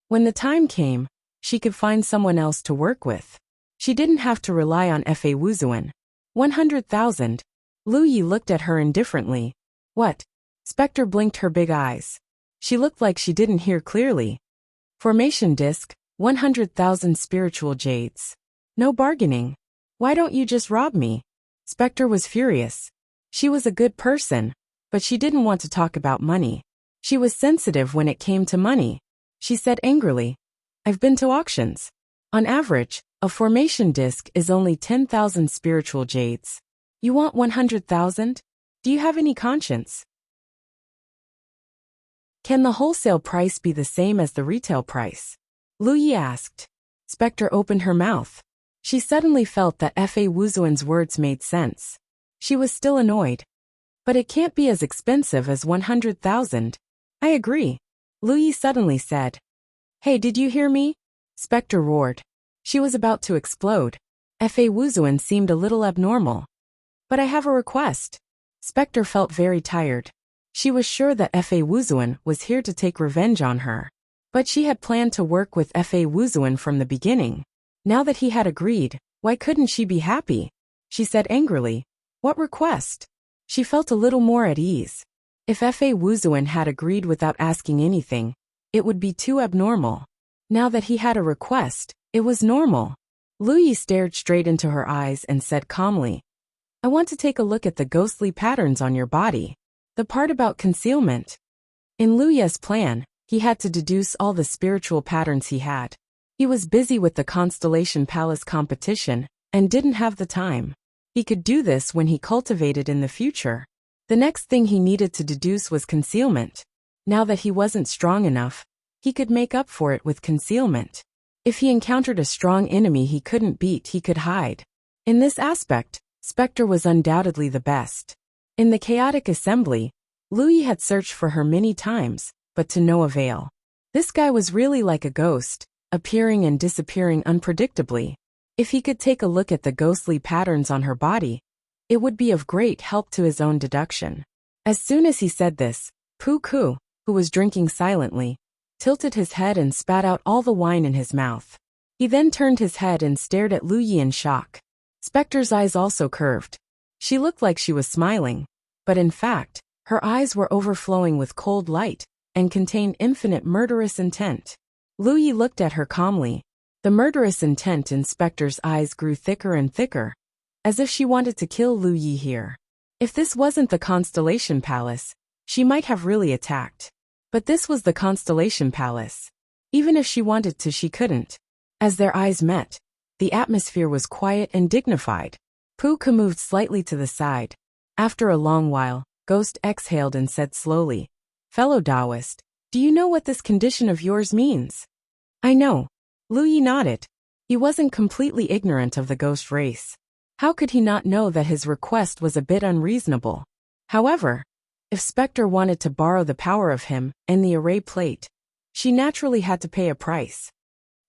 When the time came, she could find someone else to work with. She didn't have to rely on Fa Wuzuan. 100,000. Lu Yi looked at her indifferently. What? Spectre blinked her big eyes. She looked like she didn't hear clearly. Formation disc, 100,000 spiritual jades. No bargaining. Why don't you just rob me? Spectre was furious. She was a good person, but she didn't want to talk about money. She was sensitive when it came to money. She said angrily, "I've been to auctions. On average, a formation disc is only 10,000 spiritual jades. You want 100,000? Do you have any conscience? Can the wholesale price be the same as the retail price?" Lu Yi asked. Spectre opened her mouth. She suddenly felt that Fa Wuzuan's words made sense. She was still annoyed. But it can't be as expensive as 100,000. I agree. Lu Yi suddenly said. Hey, did you hear me? Spectre roared. She was about to explode. Fa Wuzuan seemed a little abnormal. But I have a request. Spectre felt very tired. She was sure that Fa Wuzuan was here to take revenge on her. But she had planned to work with Fa Wuzuan from the beginning. Now that he had agreed, why couldn't she be happy? She said angrily. What request? She felt a little more at ease. If Fa Wuzuan had agreed without asking anything, it would be too abnormal. Now that he had a request, it was normal. Lu Yi stared straight into her eyes and said calmly, I want to take a look at the ghostly patterns on your body. The part about concealment. In Lu Ye's plan, he had to deduce all the spiritual patterns he had. He was busy with the Constellation Palace competition and didn't have the time. He could do this when he cultivated in the future. The next thing he needed to deduce was concealment. Now that he wasn't strong enough, he could make up for it with concealment. If he encountered a strong enemy he couldn't beat, he could hide. In this aspect, Spectre was undoubtedly the best. In the chaotic assembly, Lu Yi had searched for her many times, but to no avail. This guy was really like a ghost, appearing and disappearing unpredictably. If he could take a look at the ghostly patterns on her body, it would be of great help to his own deduction. As soon as he said this, Pu Ku, who was drinking silently, tilted his head and spat out all the wine in his mouth. He then turned his head and stared at Lu Yi in shock. Spectre's eyes also curved. She looked like she was smiling, but in fact, her eyes were overflowing with cold light and contained infinite murderous intent. Lu Yi looked at her calmly. The murderous intent in Spectre's eyes grew thicker and thicker, as if she wanted to kill Lu Yi here. If this wasn't the Constellation Palace, she might have really attacked. But this was the Constellation Palace. Even if she wanted to, she couldn't. As their eyes met, the atmosphere was quiet and dignified. Puka moved slightly to the side. After a long while, Ghost exhaled and said slowly, "Fellow Taoist, do you know what this condition of yours means?" "I know." Lu Yi nodded. He wasn't completely ignorant of the ghost race. How could he not know that his request was a bit unreasonable? However, if Spectre wanted to borrow the power of him and the array plate, she naturally had to pay a price.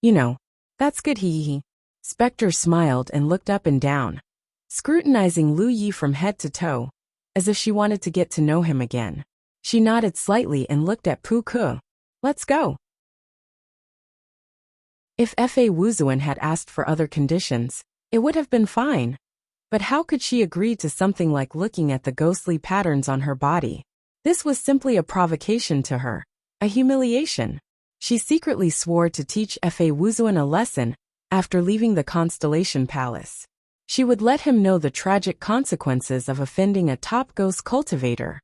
"You know, that's good, hee. Spectre smiled and looked up and down, scrutinizing Lu Yi from head to toe, as if she wanted to get to know him again. She nodded slightly and looked at Pu Ke. "Let's go." If Fa Wuzuan had asked for other conditions, it would have been fine. But how could she agree to something like looking at the ghostly patterns on her body? This was simply a provocation to her, a humiliation. She secretly swore to teach Fa Wuzuan a lesson after leaving the Constellation Palace. She would let him know the tragic consequences of offending a top ghost cultivator.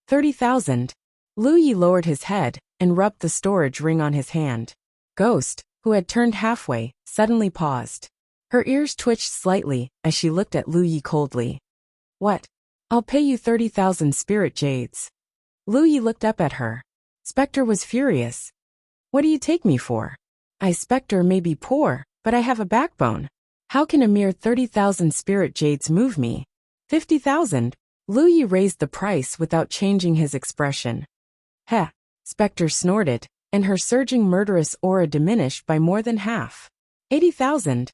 30,000. Lu Yi lowered his head and rubbed the storage ring on his hand. Ghost, who had turned halfway, suddenly paused. Her ears twitched slightly as she looked at Lu Yi coldly. "What? I'll pay you 30,000 spirit jades." Lu Yi looked up at her. Spectre was furious. "What do you take me for? I, Spectre, may be poor, but I have a backbone. How can a mere 30,000 spirit jades move me?" 50,000. Lu Yi raised the price without changing his expression. "Heh." Spectre snorted, and her surging murderous aura diminished by more than half. 80,000.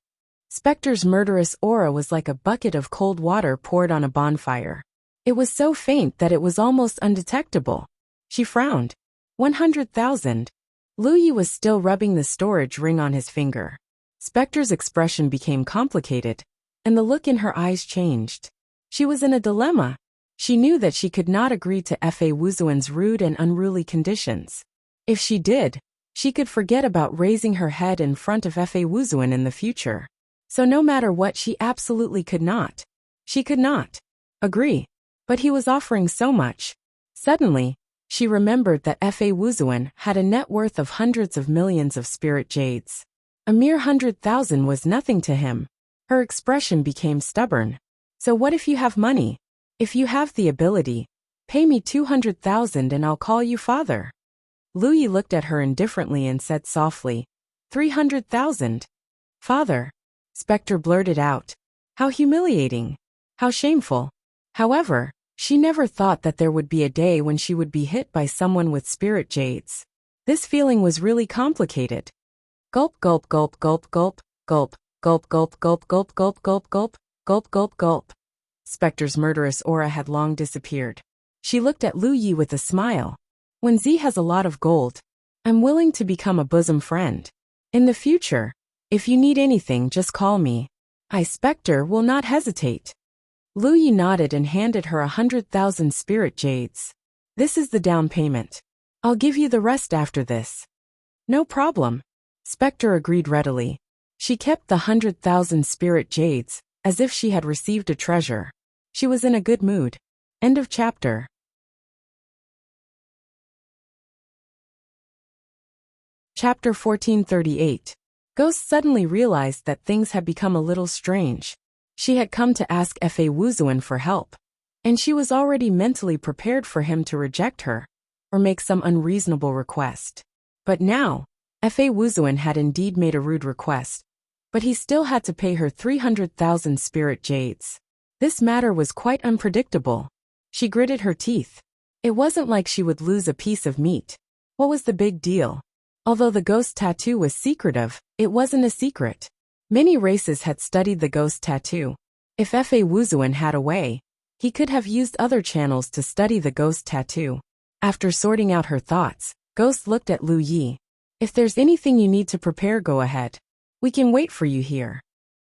Spectre's murderous aura was like a bucket of cold water poured on a bonfire. It was so faint that it was almost undetectable. She frowned. 100,000. Lu Yi was still rubbing the storage ring on his finger. Spectre's expression became complicated, and the look in her eyes changed. She was in a dilemma. She knew that she could not agree to Fa Wuzuan's rude and unruly conditions. If she did, she could forget about raising her head in front of Fa Wuzuan in the future. So no matter what, she absolutely could not. She could not agree. But he was offering so much. Suddenly, she remembered that Fa Wuzuan had a net worth of hundreds of millions of spirit jades. A mere 100,000 was nothing to him. Her expression became stubborn. "So what if you have money? If you have the ability, pay me 200,000 and I'll call you father." Lu Yi looked at her indifferently and said softly, 300,000. "Father." Spectre blurted out. How humiliating. How shameful. However, she never thought that there would be a day when she would be hit by someone with spirit jades. This feeling was really complicated. Gulp gulp gulp gulp gulp, gulp, gulp gulp gulp gulp gulp gulp gulp, gulp gulp gulp. Spectre's murderous aura had long disappeared. She looked at Lu Yi with a smile. "When Z has a lot of gold, I'm willing to become a bosom friend. In the future, if you need anything, just call me. I, Spectre, will not hesitate." Lu Yi nodded and handed her 100,000 spirit jades. "This is the down payment. I'll give you the rest after this." "No problem." Spectre agreed readily. She kept the 100,000 spirit jades, as if she had received a treasure. She was in a good mood. End of chapter. Chapter 1438. Ghost suddenly realized that things had become a little strange. She had come to ask Fa Wuzuan for help, and she was already mentally prepared for him to reject her, or make some unreasonable request. But now, Fa Wuzuan had indeed made a rude request, but he still had to pay her 300,000 spirit jades. This matter was quite unpredictable. She gritted her teeth. It wasn't like she would lose a piece of meat. What was the big deal? Although the ghost tattoo was secretive, it wasn't a secret. Many races had studied the ghost tattoo. If Fa Wuzuan had a way, he could have used other channels to study the ghost tattoo. After sorting out her thoughts, Ghost looked at Lu Yi. "If there's anything you need to prepare, go ahead. We can wait for you here."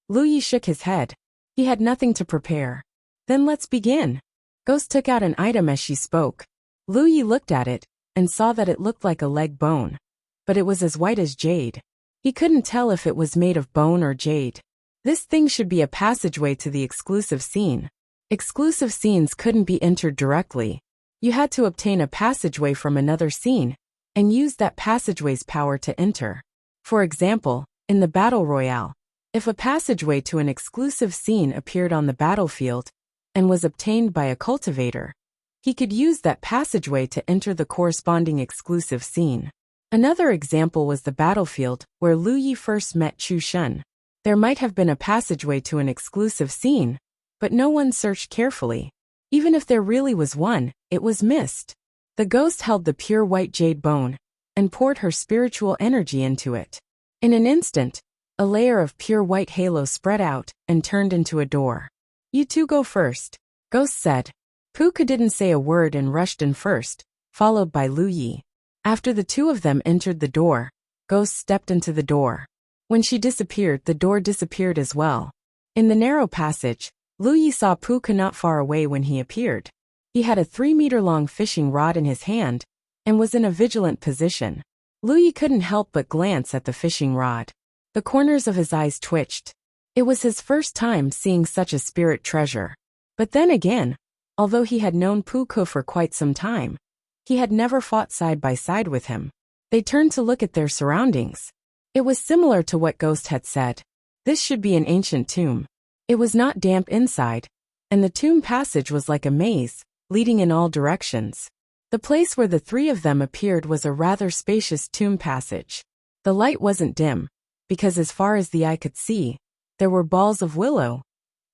Lu Yi shook his head. He had nothing to prepare. Then let's begin. Ghost took out an item as she spoke. Lu Yi looked at it and saw that it looked like a leg bone. But it was as white as jade. He couldn't tell if it was made of bone or jade. This thing should be a passageway to the exclusive scene. Exclusive scenes couldn't be entered directly. You had to obtain a passageway from another scene and use that passageway's power to enter. For example, in the Battle Royale, if a passageway to an exclusive scene appeared on the battlefield and was obtained by a cultivator, he could use that passageway to enter the corresponding exclusive scene. Another example was the battlefield where Lu Yi first met Chu Shun. There might have been a passageway to an exclusive scene, but no one searched carefully. Even if there really was one, it was missed. The ghost held the pure white jade bone and poured her spiritual energy into it. In an instant, a layer of pure white halo spread out and turned into a door. You two go first, Ghost said. Puka didn't say a word and rushed in first, followed by Lu Yi. After the two of them entered the door, Ghost stepped into the door. When she disappeared, the door disappeared as well. In the narrow passage, Lu Yi saw Puka not far away when he appeared. He had a 3-meter-long fishing rod in his hand and was in a vigilant position. Lu Yi couldn't help but glance at the fishing rod. The corners of his eyes twitched. It was his first time seeing such a spirit treasure. But then again, although he had known Puka for quite some time, he had never fought side by side with him. They turned to look at their surroundings. It was similar to what Ghost had said. This should be an ancient tomb. It was not damp inside, and the tomb passage was like a maze, leading in all directions. The place where the three of them appeared was a rather spacious tomb passage. The light wasn't dim, because as far as the eye could see, there were balls of willow,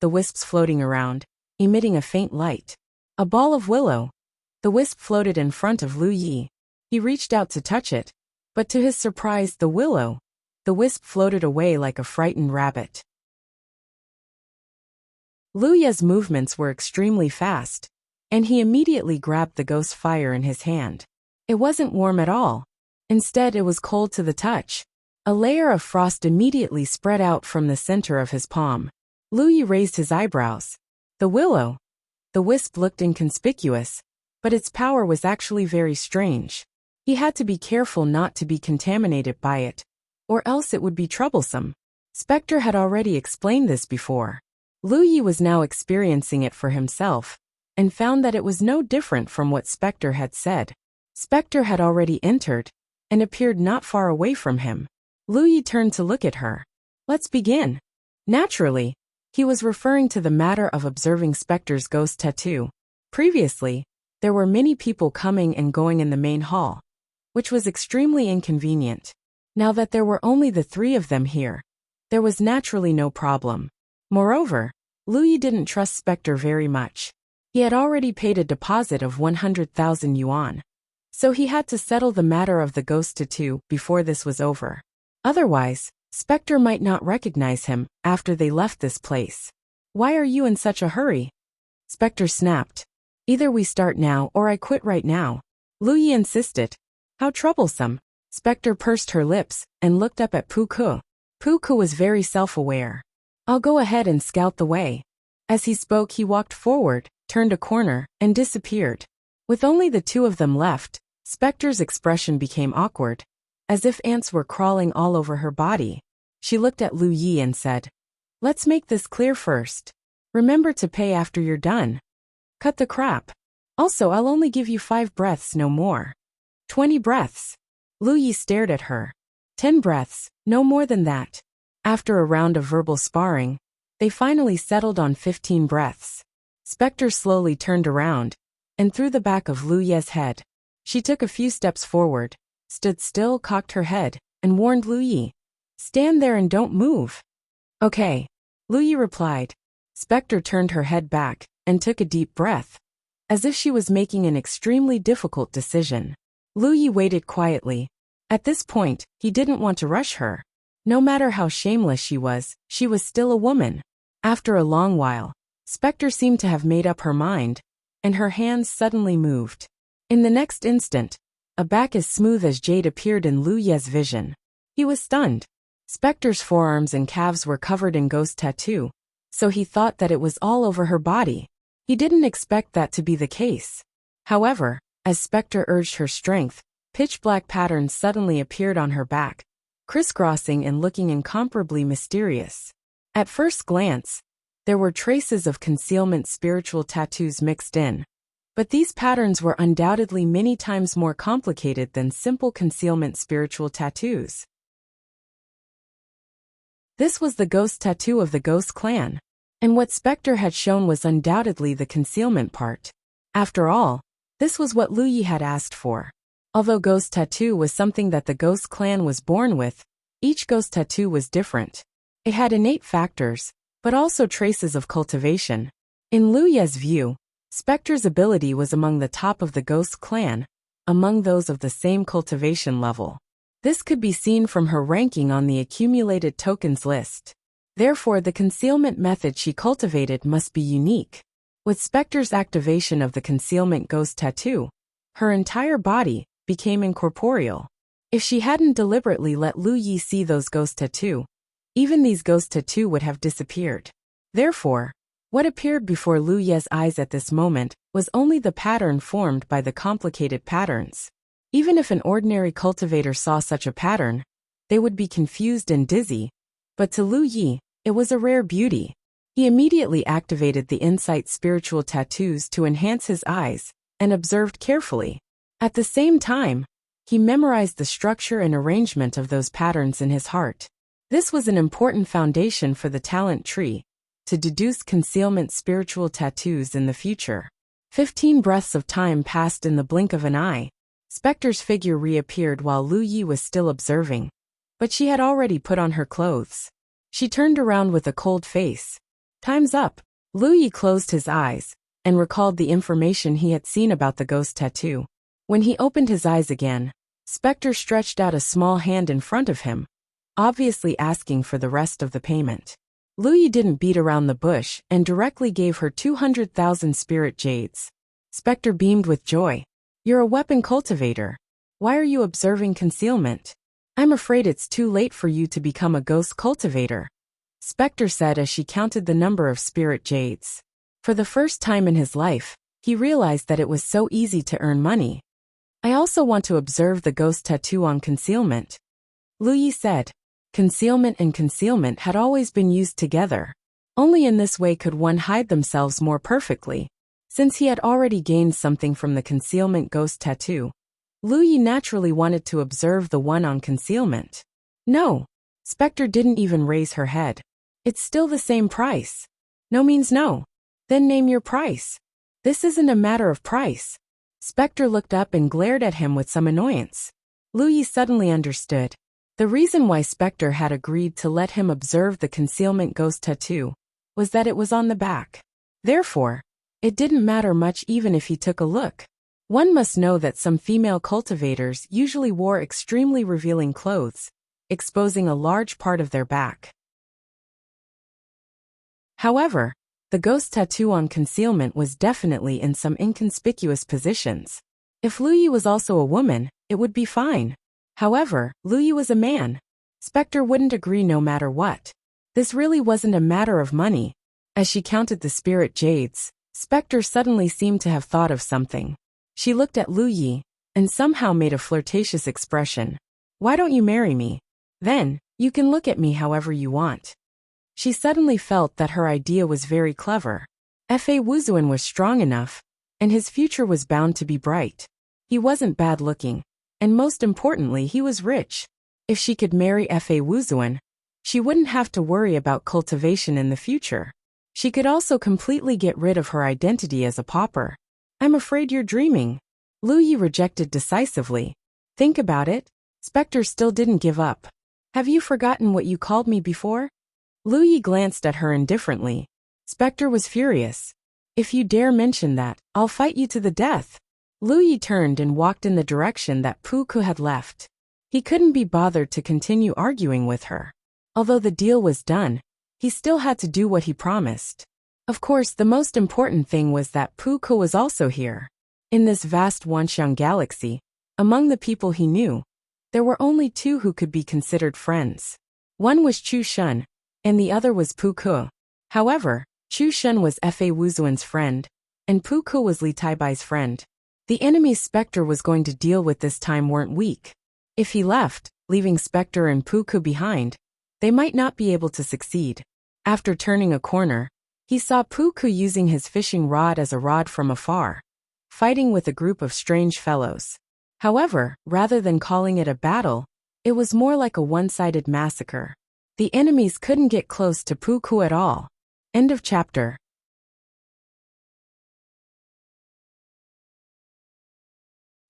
the wisps floating around, emitting a faint light. A ball of willow. The wisp floated in front of Lu Yi. He reached out to touch it, but to his surprise, the wisp floated away like a frightened rabbit. Lu Yi's movements were extremely fast, and he immediately grabbed the ghost fire in his hand. It wasn't warm at all. Instead, it was cold to the touch. A layer of frost immediately spread out from the center of his palm. Lu Yi raised his eyebrows. The wisp looked inconspicuous, but its power was actually very strange. He had to be careful not to be contaminated by it, or else it would be troublesome. Spectre had already explained this before. Lu Yi was now experiencing it for himself, and found that it was no different from what Spectre had said. Spectre had already entered, and appeared not far away from him. Lu Yi turned to look at her. Let's begin. Naturally, he was referring to the matter of observing Spectre's ghost tattoo. Previously, there were many people coming and going in the main hall, which was extremely inconvenient. Now that there were only the three of them here, there was naturally no problem. Moreover, Lu Yi didn't trust Spectre very much. He had already paid a deposit of 100,000 yuan. So he had to settle the matter of the ghost tattoo before this was over. Otherwise, Spectre might not recognize him after they left this place. Why are you in such a hurry? Spectre snapped. Either we start now or I quit right now. Lu Yi insisted. How troublesome. Spectre pursed her lips and looked up at Puka. Puka was very self-aware. I'll go ahead and scout the way. As he spoke, he walked forward, turned a corner, and disappeared. With only the two of them left, Spectre's expression became awkward, as if ants were crawling all over her body. She looked at Lu Yi and said, Let's make this clear first. Remember to pay after you're done. Cut the crap. Also, I'll only give you 5 breaths, no more. 20 breaths. Lu Yi stared at her. 10 breaths, no more than that. After a round of verbal sparring, they finally settled on 15 breaths. Spectre slowly turned around and through the back of Lu Yi's head. She took a few steps forward, stood still, cocked her head, and warned Lu Yi. Stand there and don't move. Okay. Lu Yi replied. Spectre turned her head back and took a deep breath, as if she was making an extremely difficult decision. Lu Yi waited quietly. At this point, he didn't want to rush her. No matter how shameless she was still a woman. After a long while, Spectre seemed to have made up her mind, and her hands suddenly moved. In the next instant, a back as smooth as jade appeared in Lu Yi's vision. He was stunned. Spectre's forearms and calves were covered in ghost tattoo, so he thought that it was all over her body. He didn't expect that to be the case. However, as Spectre urged her strength, pitch-black patterns suddenly appeared on her back, crisscrossing and looking incomparably mysterious. At first glance, there were traces of concealment spiritual tattoos mixed in. But these patterns were undoubtedly many times more complicated than simple concealment spiritual tattoos. This was the ghost tattoo of the Ghost Clan, and what Spectre had shown was undoubtedly the concealment part. After all, this was what Lu Yi had asked for. Although ghost tattoo was something that the Ghost Clan was born with, each ghost tattoo was different. It had innate factors, but also traces of cultivation. In Lu Yi's view, Spectre's ability was among the top of the Ghost Clan, among those of the same cultivation level. This could be seen from her ranking on the accumulated tokens list. Therefore, the concealment method she cultivated must be unique. With Spectre's activation of the concealment ghost tattoo, her entire body became incorporeal. If she hadn't deliberately let Lu Yi see those ghost tattoo, even these ghost tattoo would have disappeared. Therefore, what appeared before Lu Yi's eyes at this moment was only the pattern formed by the complicated patterns. Even if an ordinary cultivator saw such a pattern, they would be confused and dizzy, but to Lu Yi, it was a rare beauty. He immediately activated the insight spiritual tattoos to enhance his eyes, and observed carefully. At the same time, he memorized the structure and arrangement of those patterns in his heart. This was an important foundation for the talent tree, to deduce concealment spiritual tattoos in the future. 15 breaths of time passed in the blink of an eye. Spectre's figure reappeared while Lu Yi was still observing, but she had already put on her clothes. She turned around with a cold face. Time's up. Lu Yi closed his eyes, and recalled the information he had seen about the ghost tattoo. When he opened his eyes again, Spectre stretched out a small hand in front of him, obviously asking for the rest of the payment. Lu Yi didn't beat around the bush and directly gave her 200,000 spirit jades. Spectre beamed with joy. You're a weapon cultivator. Why are you observing concealment? I'm afraid it's too late for you to become a ghost cultivator, Spectre said as she counted the number of spirit jades. For the first time in his life, he realized that it was so easy to earn money. I also want to observe the ghost tattoo on concealment, Lu Yi said. Concealment and concealment had always been used together. Only in this way could one hide themselves more perfectly. Since he had already gained something from the concealment ghost tattoo, Lu Yi naturally wanted to observe the one on concealment. No. Spectre didn't even raise her head. It's still the same price. No means no. Then name your price. This isn't a matter of price. Spectre looked up and glared at him with some annoyance. Lu Yi suddenly understood. The reason why Spectre had agreed to let him observe the concealment ghost tattoo was that it was on the back. Therefore, it didn't matter much even if he took a look. One must know that some female cultivators usually wore extremely revealing clothes, exposing a large part of their back. However, the ghost tattoo on concealment was definitely in some inconspicuous positions. If Lu Yi was also a woman, it would be fine. However, Lu Yi was a man. Spectre wouldn't agree no matter what. This really wasn't a matter of money. As she counted the spirit jades, Spectre suddenly seemed to have thought of something. She looked at Lu Yi, and somehow made a flirtatious expression. Why don't you marry me? Then, you can look at me however you want. She suddenly felt that her idea was very clever. Fa Wuzuan was strong enough, and his future was bound to be bright. He wasn't bad looking, and most importantly he was rich. If she could marry Fa Wuzuan, she wouldn't have to worry about cultivation in the future. She could also completely get rid of her identity as a pauper. I'm afraid you're dreaming, Lu Yi rejected decisively. Think about it. Spectre still didn't give up. Have you forgotten what you called me before? Lu Yi glanced at her indifferently. Spectre was furious. If you dare mention that, I'll fight you to the death. Lu Yi turned and walked in the direction that Pu Ku had left. He couldn't be bothered to continue arguing with her. Although the deal was done, he still had to do what he promised. Of course, the most important thing was that Pu Ku was also here. In this vast Wanxiang galaxy, among the people he knew, there were only two who could be considered friends. One was Chu Shun, and the other was Pu Ku. However, Chu Shun was Fa Wuzuan's friend, and Pu Ku was Li Taibai's friend. The enemy's Spectre was going to deal with this time weren't weak. If he left, leaving Spectre and Pu Ku behind, they might not be able to succeed. After turning a corner, he saw Pu Ku using his fishing rod as a rod from afar, fighting with a group of strange fellows. However, rather than calling it a battle, it was more like a one-sided massacre. The enemies couldn't get close to Pu Ku at all. End of chapter.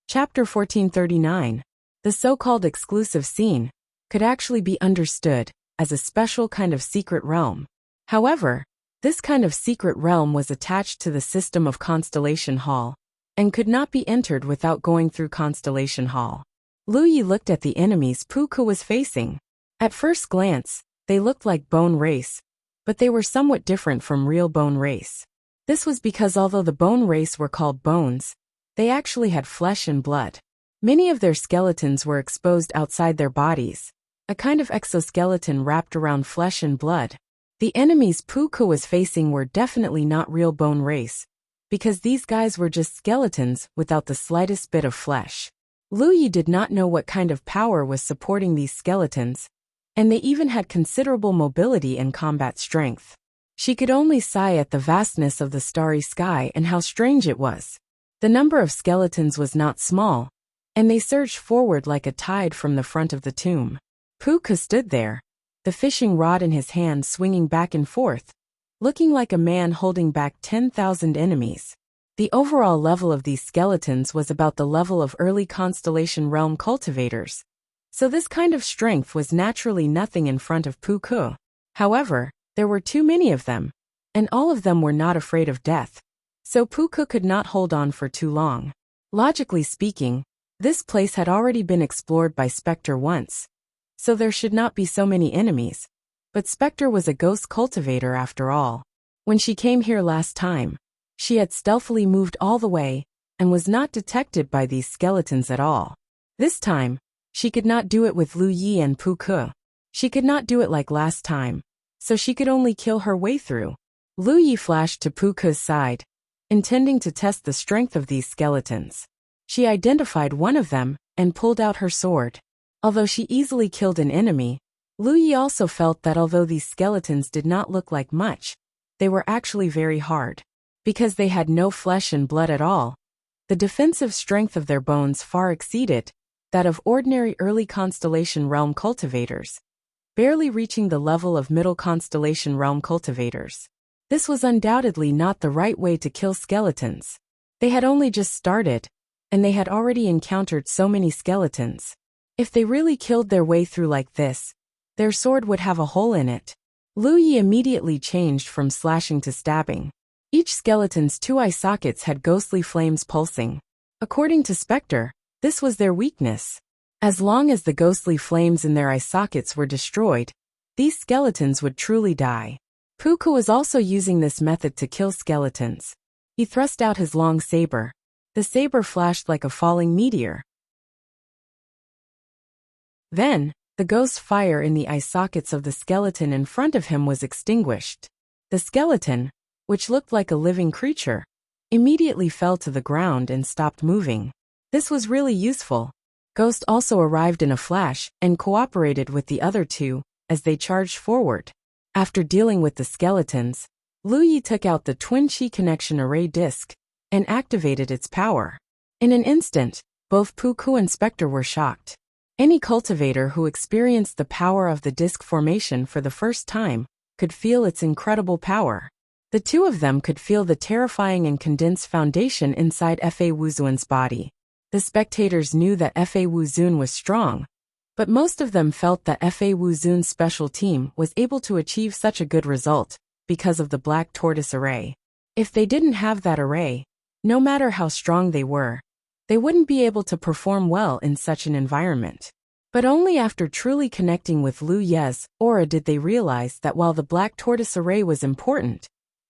Chapter 1439. The so-called exclusive scene could actually be understood as a special kind of secret realm. However, this kind of secret realm was attached to the system of Constellation Hall and could not be entered without going through Constellation Hall. Lu Yi looked at the enemies Pu Ku was facing. At first glance, they looked like bone race, but they were somewhat different from real bone race. This was because although the bone race were called bones, they actually had flesh and blood. Many of their skeletons were exposed outside their bodies, a kind of exoskeleton wrapped around flesh and blood. The enemies Pu Ku was facing were definitely not real bone race, because these guys were just skeletons without the slightest bit of flesh. Lu Yi did not know what kind of power was supporting these skeletons, and they even had considerable mobility and combat strength. She could only sigh at the vastness of the starry sky and how strange it was. The number of skeletons was not small, and they surged forward like a tide from the front of the tomb. Pu Ku stood there, the fishing rod in his hand swinging back and forth, looking like a man holding back 10,000 enemies. The overall level of these skeletons was about the level of early Constellation Realm cultivators, so this kind of strength was naturally nothing in front of Pu Ku. However, there were too many of them, and all of them were not afraid of death, so Pu Ku could not hold on for too long. Logically speaking, this place had already been explored by Spectre once, so there should not be so many enemies. But Spectre was a ghost cultivator after all. When she came here last time, she had stealthily moved all the way and was not detected by these skeletons at all. This time, she could not do it with Lu Yi and Pu Ku. She could not do it like last time, so she could only kill her way through. Lu Yi flashed to Pu Ku's side, intending to test the strength of these skeletons. She identified one of them and pulled out her sword. Although she easily killed an enemy, Lu Yi also felt that although these skeletons did not look like much, they were actually very hard. Because they had no flesh and blood at all, the defensive strength of their bones far exceeded that of ordinary early Constellation Realm cultivators, barely reaching the level of middle Constellation Realm cultivators. This was undoubtedly not the right way to kill skeletons. They had only just started, and they had already encountered so many skeletons. If they really killed their way through like this, their sword would have a hole in it. Lu Yi immediately changed from slashing to stabbing. Each skeleton's two eye sockets had ghostly flames pulsing. According to Spectre, this was their weakness. As long as the ghostly flames in their eye sockets were destroyed, these skeletons would truly die. Pu Ku was also using this method to kill skeletons. He thrust out his long saber. The saber flashed like a falling meteor. Then, the ghost fire in the eye sockets of the skeleton in front of him was extinguished. The skeleton, which looked like a living creature, immediately fell to the ground and stopped moving. This was really useful. Ghost also arrived in a flash and cooperated with the other two as they charged forward. After dealing with the skeletons, Lu Yi took out the twin chi connection array disc and activated its power. In an instant, both Pu Ku and Spectre were shocked. Any cultivator who experienced the power of the disc formation for the first time could feel its incredible power. The two of them could feel the terrifying and condensed foundation inside Fa Wuzuan's body. The spectators knew that Fa Wuzun was strong, but most of them felt that Fa Wuzun's special team was able to achieve such a good result because of the black tortoise array. If they didn't have that array, no matter how strong they were, they wouldn't be able to perform well in such an environment. But only after truly connecting with Lu Ye's aura did they realize that while the black tortoise array was important,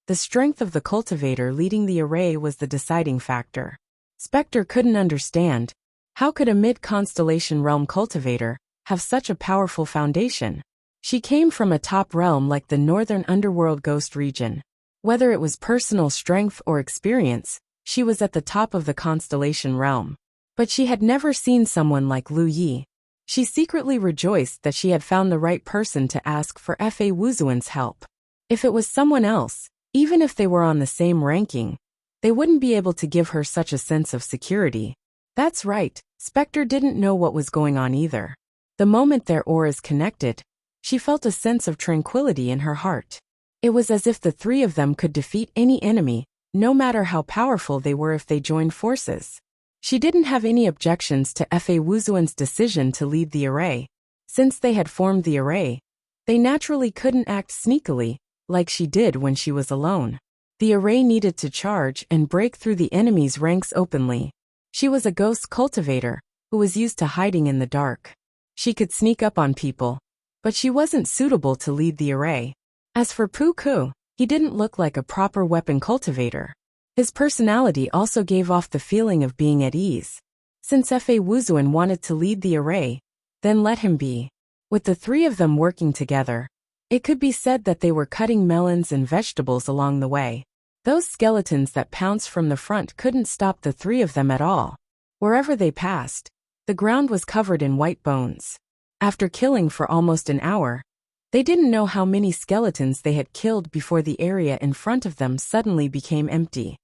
the strength of the cultivator leading the array was the deciding factor. Spectre couldn't understand. How could a mid-constellation realm cultivator have such a powerful foundation? She came from a top realm like the northern underworld ghost region. Whether it was personal strength or experience, she was at the top of the constellation realm. But she had never seen someone like Lu Yi. She secretly rejoiced that she had found the right person to ask for Fa Wuzuan's help. If it was someone else, even if they were on the same ranking, they wouldn't be able to give her such a sense of security. That's right, Spectre didn't know what was going on either. The moment their auras connected, she felt a sense of tranquility in her heart. It was as if the three of them could defeat any enemy, no matter how powerful they were if they joined forces. She didn't have any objections to Fa Wuzuan's decision to lead the array. Since they had formed the array, they naturally couldn't act sneakily, like she did when she was alone. The array needed to charge and break through the enemy's ranks openly. She was a ghost cultivator, who was used to hiding in the dark. She could sneak up on people, but she wasn't suitable to lead the array. As for Pu Ku, he didn't look like a proper weapon cultivator. His personality also gave off the feeling of being at ease. Since Fa Wuzuan wanted to lead the array, then let him be. With the three of them working together, it could be said that they were cutting melons and vegetables along the way. Those skeletons that pounced from the front couldn't stop the three of them at all. Wherever they passed, the ground was covered in white bones. After killing for almost an hour, they didn't know how many skeletons they had killed before the area in front of them suddenly became empty.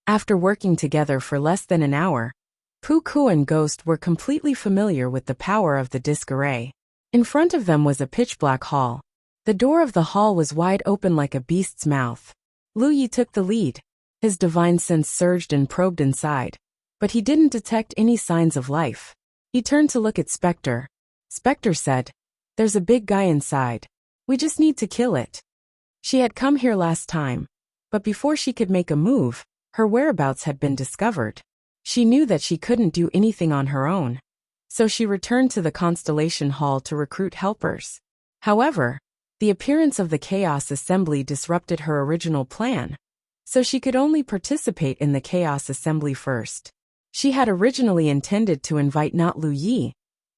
After working together for less than an hour, Pu Ku and Ghost were completely familiar with the power of the disc array. In front of them was a pitch-black hall. The door of the hall was wide open like a beast's mouth. Lu Yi took the lead. His divine sense surged and probed inside, but he didn't detect any signs of life. He turned to look at Spectre. Spectre said, "There's a big guy inside. We just need to kill it." She had come here last time, but before she could make a move, her whereabouts had been discovered. She knew that she couldn't do anything on her own, so she returned to the Constellation Hall to recruit helpers. However, the appearance of the Chaos Assembly disrupted her original plan, so she could only participate in the Chaos Assembly first. She had originally intended to invite not Lu Yi,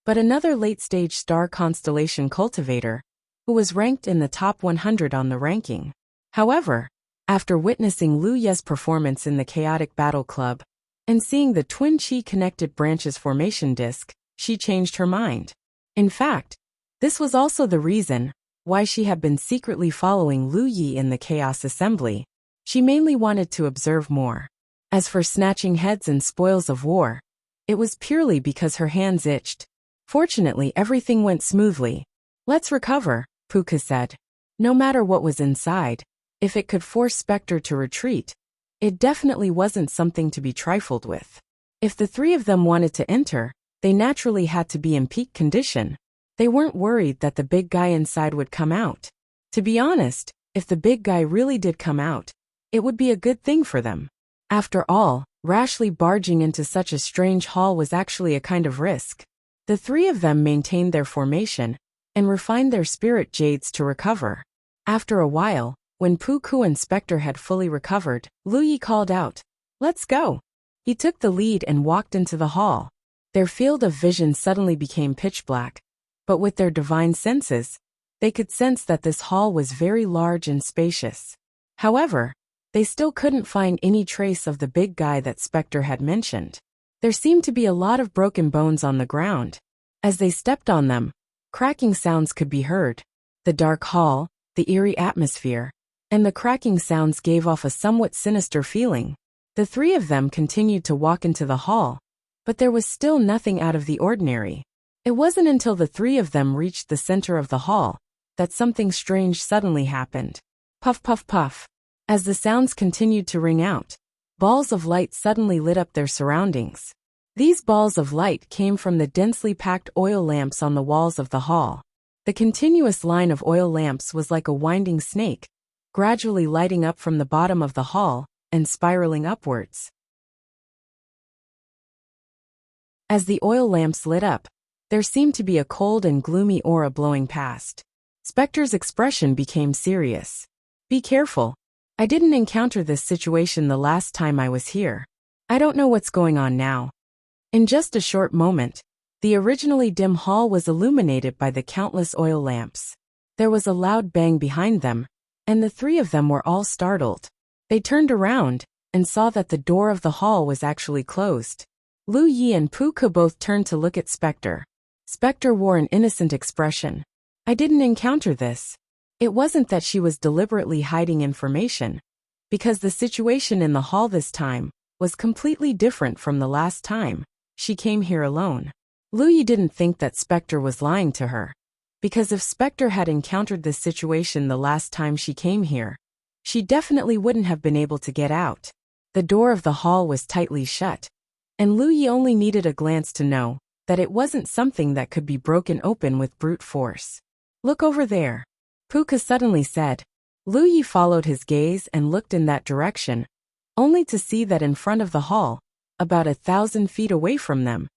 but another late-stage star constellation cultivator, who was ranked in the top 100 on the ranking. However, after witnessing Lu Ye's performance in the Chaotic Battle Club, and seeing the twin chi-connected branches formation disc, she changed her mind. In fact, this was also the reason why she had been secretly following Lu Yi in the Chaos Assembly. She mainly wanted to observe more. As for snatching heads and spoils of war, it was purely because her hands itched. Fortunately, everything went smoothly. "Let's recover," Pu Ku said. No matter what was inside, if it could force Spectre to retreat, it definitely wasn't something to be trifled with. If the three of them wanted to enter, they naturally had to be in peak condition. They weren't worried that the big guy inside would come out. To be honest, if the big guy really did come out, it would be a good thing for them. After all, rashly barging into such a strange hall was actually a kind of risk. The three of them maintained their formation and refined their spirit jades to recover. After a while, when Pu Ku and Spectre had fully recovered, Lu Yi called out, "Let's go." He took the lead and walked into the hall. Their field of vision suddenly became pitch black, but with their divine senses, they could sense that this hall was very large and spacious. However, they still couldn't find any trace of the big guy that Spectre had mentioned. There seemed to be a lot of broken bones on the ground. As they stepped on them, cracking sounds could be heard. The dark hall, the eerie atmosphere, and the cracking sounds gave off a somewhat sinister feeling. The three of them continued to walk into the hall, but there was still nothing out of the ordinary. It wasn't until the three of them reached the center of the hall that something strange suddenly happened. Puff, puff, puff. As the sounds continued to ring out, balls of light suddenly lit up their surroundings. These balls of light came from the densely packed oil lamps on the walls of the hall. The continuous line of oil lamps was like a winding snake, gradually lighting up from the bottom of the hall and spiraling upwards. As the oil lamps lit up, there seemed to be a cold and gloomy aura blowing past. Spectre's expression became serious. "Be careful. I didn't encounter this situation the last time I was here. I don't know what's going on now." In just a short moment, The originally dim hall was illuminated by the countless oil lamps. There was a loud bang behind them, and the three of them were all startled. They turned around and saw that the door of the hall was actually closed. Lu Yi and Puka both turned to look at Spectre. Spectre wore an innocent expression. I didn't encounter this. It wasn't that she was deliberately hiding information, because the situation in the hall this time was completely different from the last time she came here alone. Lu Yi didn't think that Spectre was lying to her, because if Spectre had encountered this situation the last time she came here, she definitely wouldn't have been able to get out. The door of the hall was tightly shut, and Lu Yi only needed a glance to know that it wasn't something that could be broken open with brute force. Look over there, Puka suddenly said. Lu Yi followed his gaze and looked in that direction, only to see that in front of the hall, about 1,000 feet away from them,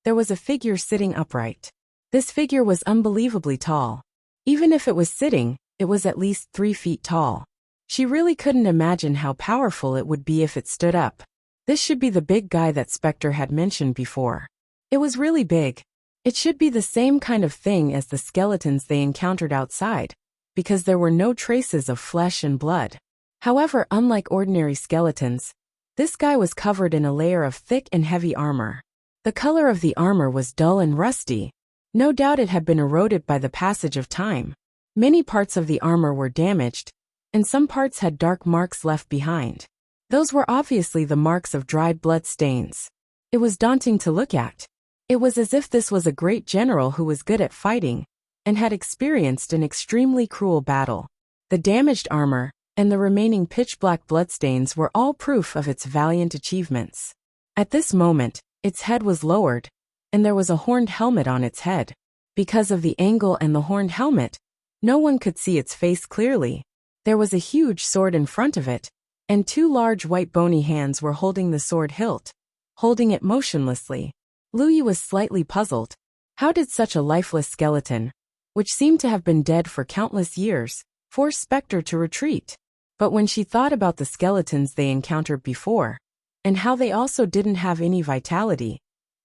there was a figure sitting upright. This figure was unbelievably tall. Even if it was sitting, it was at least 3 feet tall. She really couldn't imagine how powerful it would be if it stood up. This should be the big guy that Spectre had mentioned before. It was really big. It should be the same kind of thing as the skeletons they encountered outside, because there were no traces of flesh and blood. However, unlike ordinary skeletons, this guy was covered in a layer of thick and heavy armor. The color of the armor was dull and rusty. No doubt it had been eroded by the passage of time. Many parts of the armor were damaged, and some parts had dark marks left behind. Those were obviously the marks of dried blood stains. It was daunting to look at. It was as if this was a great general who was good at fighting and had experienced an extremely cruel battle. The damaged armor and the remaining pitch-black bloodstains were all proof of its valiant achievements. At this moment, its head was lowered, and there was a horned helmet on its head. Because of the angle and the horned helmet, no one could see its face clearly. There was a huge sword in front of it, and 2 large white bony hands were holding the sword hilt, holding it motionlessly. Lu Yi was slightly puzzled. How did such a lifeless skeleton, which seemed to have been dead for countless years, force Spectre to retreat? But when she thought about the skeletons they encountered before, and how they also didn't have any vitality,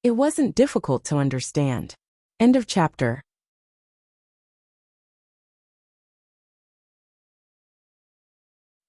it wasn't difficult to understand. End of chapter.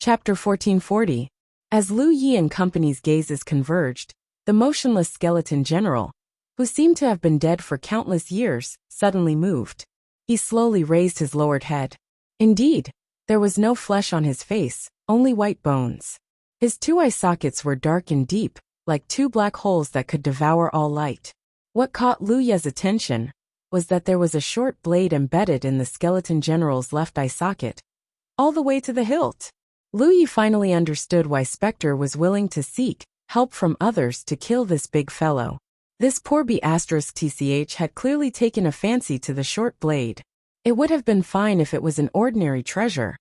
Chapter 1440. As Lu Yi and company's gazes converged, the motionless skeleton general, who seemed to have been dead for countless years, suddenly moved. He slowly raised his lowered head. Indeed, there was no flesh on his face, only white bones. His 2 eye sockets were dark and deep, like 2 black holes that could devour all light. What caught Lu Yi's attention was that there was a short blade embedded in the skeleton general's left eye socket, all the way to the hilt. Lu Yi finally understood why Spectre was willing to seek help from others to kill this big fellow. This poor B***TCH had clearly taken a fancy to the short blade. It would have been fine if it was an ordinary treasure,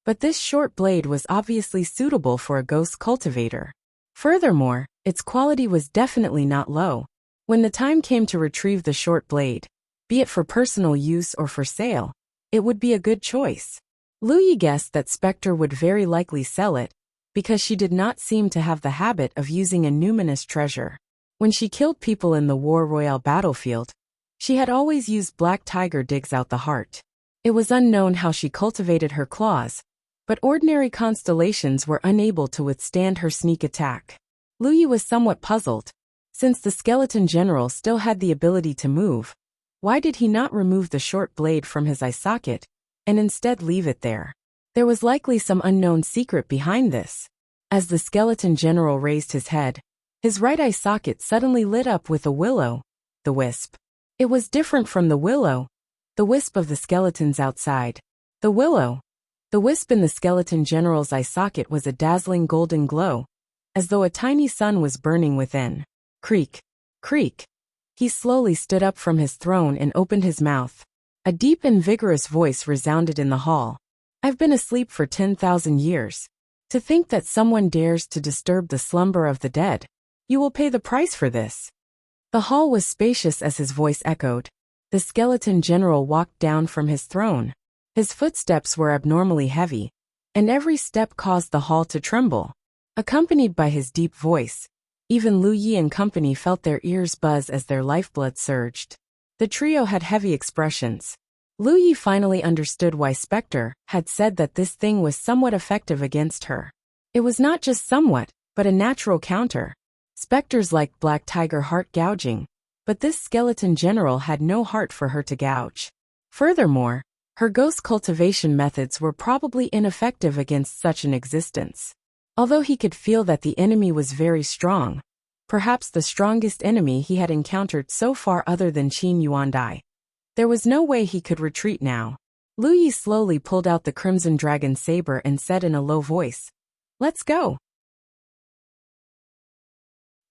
but this short blade was obviously suitable for a ghost cultivator. Furthermore, its quality was definitely not low. When the time came to retrieve the short blade, be it for personal use or for sale, it would be a good choice. Lu Yi guessed that Spectre would very likely sell it, because she did not seem to have the habit of using a numinous treasure. When she killed people in the War Royale battlefield, she had always used Black Tiger digs out the heart. It was unknown how she cultivated her claws, but ordinary constellations were unable to withstand her sneak attack. Lu Yi was somewhat puzzled. Since the skeleton general still had the ability to move, why did he not remove the short blade from his eye socket and instead leave it there? There was likely some unknown secret behind this. As the skeleton general raised his head, his right eye socket suddenly lit up with a will-o'-the-wisp. It was different from the will-o'-the-wisp of the skeletons outside. The will-o'-the-wisp in the skeleton general's eye socket was a dazzling golden glow, as though a tiny sun was burning within. Creak, creak. He slowly stood up from his throne and opened his mouth. A deep and vigorous voice resounded in the hall. I've been asleep for 10,000 years. To think that someone dares to disturb the slumber of the dead. You will pay the price for this. The hall was spacious as his voice echoed. The skeleton general walked down from his throne. His footsteps were abnormally heavy, and every step caused the hall to tremble. Accompanied by his deep voice, even Lu Yi and company felt their ears buzz as their lifeblood surged. The trio had heavy expressions. Lu Yi finally understood why Spectre had said that this thing was somewhat effective against her. It was not just somewhat, but a natural counter. Spectres like Black Tiger heart gouging, but this skeleton general had no heart for her to gouge. Furthermore, her ghost cultivation methods were probably ineffective against such an existence. Although he could feel that the enemy was very strong, perhaps the strongest enemy he had encountered so far other than Qin Yuandai, there was no way he could retreat now. Lu Yi slowly pulled out the Crimson Dragon saber and said in a low voice, "Let's go."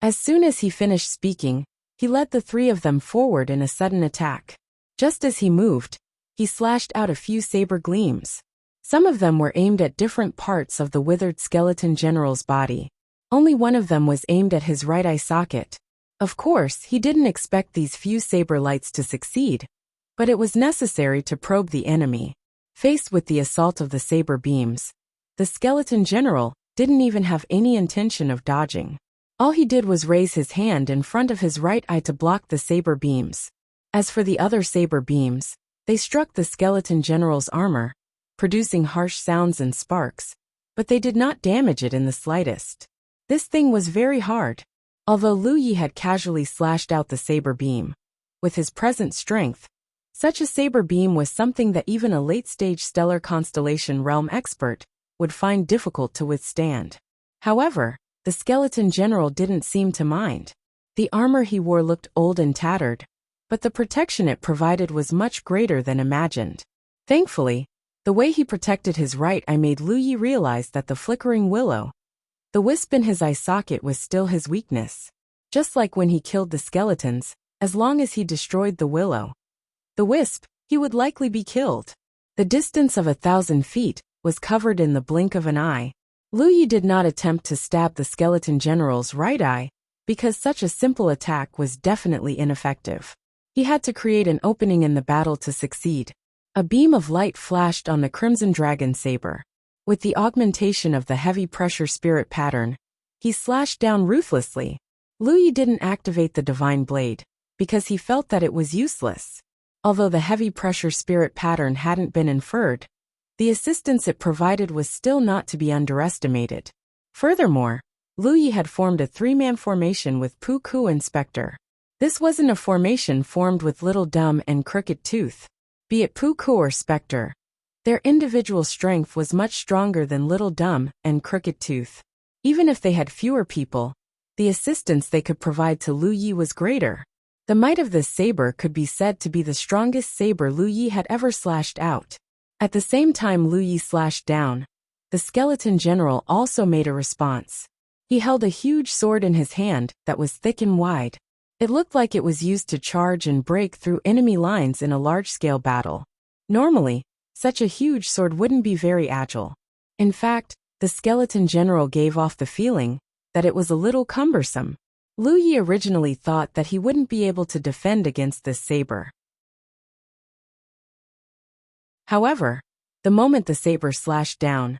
As soon as he finished speaking, he led the three of them forward in a sudden attack. Just as he moved, he slashed out a few saber gleams. Some of them were aimed at different parts of the withered skeleton general's body. Only one of them was aimed at his right eye socket. Of course, he didn't expect these few saber lights to succeed, but it was necessary to probe the enemy. Faced with the assault of the saber beams, the skeleton general didn't even have any intention of dodging. All he did was raise his hand in front of his right eye to block the saber beams. As for the other saber beams, they struck the skeleton general's armor, producing harsh sounds and sparks, but they did not damage it in the slightest. This thing was very hard. Although Lu Yi had casually slashed out the saber beam, with his present strength, such a saber beam was something that even a late-stage stellar constellation realm expert would find difficult to withstand. However, the skeleton general didn't seem to mind. The armor he wore looked old and tattered, but the protection it provided was much greater than imagined. Thankfully, the way he protected his right eye made Lu Yi realize that the flickering willow, the wisp in his eye socket, was still his weakness. Just like when he killed the skeletons, as long as he destroyed the willow, the wisp, he would likely be killed. The distance of 1,000 feet was covered in the blink of an eye. Lu Yi did not attempt to stab the skeleton general's right eye, because such a simple attack was definitely ineffective. He had to create an opening in the battle to succeed. A beam of light flashed on the Crimson Dragon saber. With the augmentation of the heavy pressure spirit pattern, he slashed down ruthlessly. Lu Yi didn't activate the divine blade, because he felt that it was useless. Although the heavy pressure spirit pattern hadn't been inferred, the assistance it provided was still not to be underestimated. Furthermore, Lu Yi had formed a three-man formation with Pu Ku and Spectre. This wasn't a formation formed with Little Dumb and Crooked Tooth. Be it Pu Ku or Spectre, their individual strength was much stronger than Little Dumb and Crooked Tooth. Even if they had fewer people, the assistance they could provide to Lu Yi was greater. The might of this saber could be said to be the strongest saber Lu Yi had ever slashed out. At the same time Lu Yi slashed down, the skeleton general also made a response. He held a huge sword in his hand that was thick and wide. It looked like it was used to charge and break through enemy lines in a large-scale battle. Normally, such a huge sword wouldn't be very agile. In fact, the skeleton general gave off the feeling that it was a little cumbersome. Lu Yi originally thought that he wouldn't be able to defend against this saber. However, the moment the saber slashed down,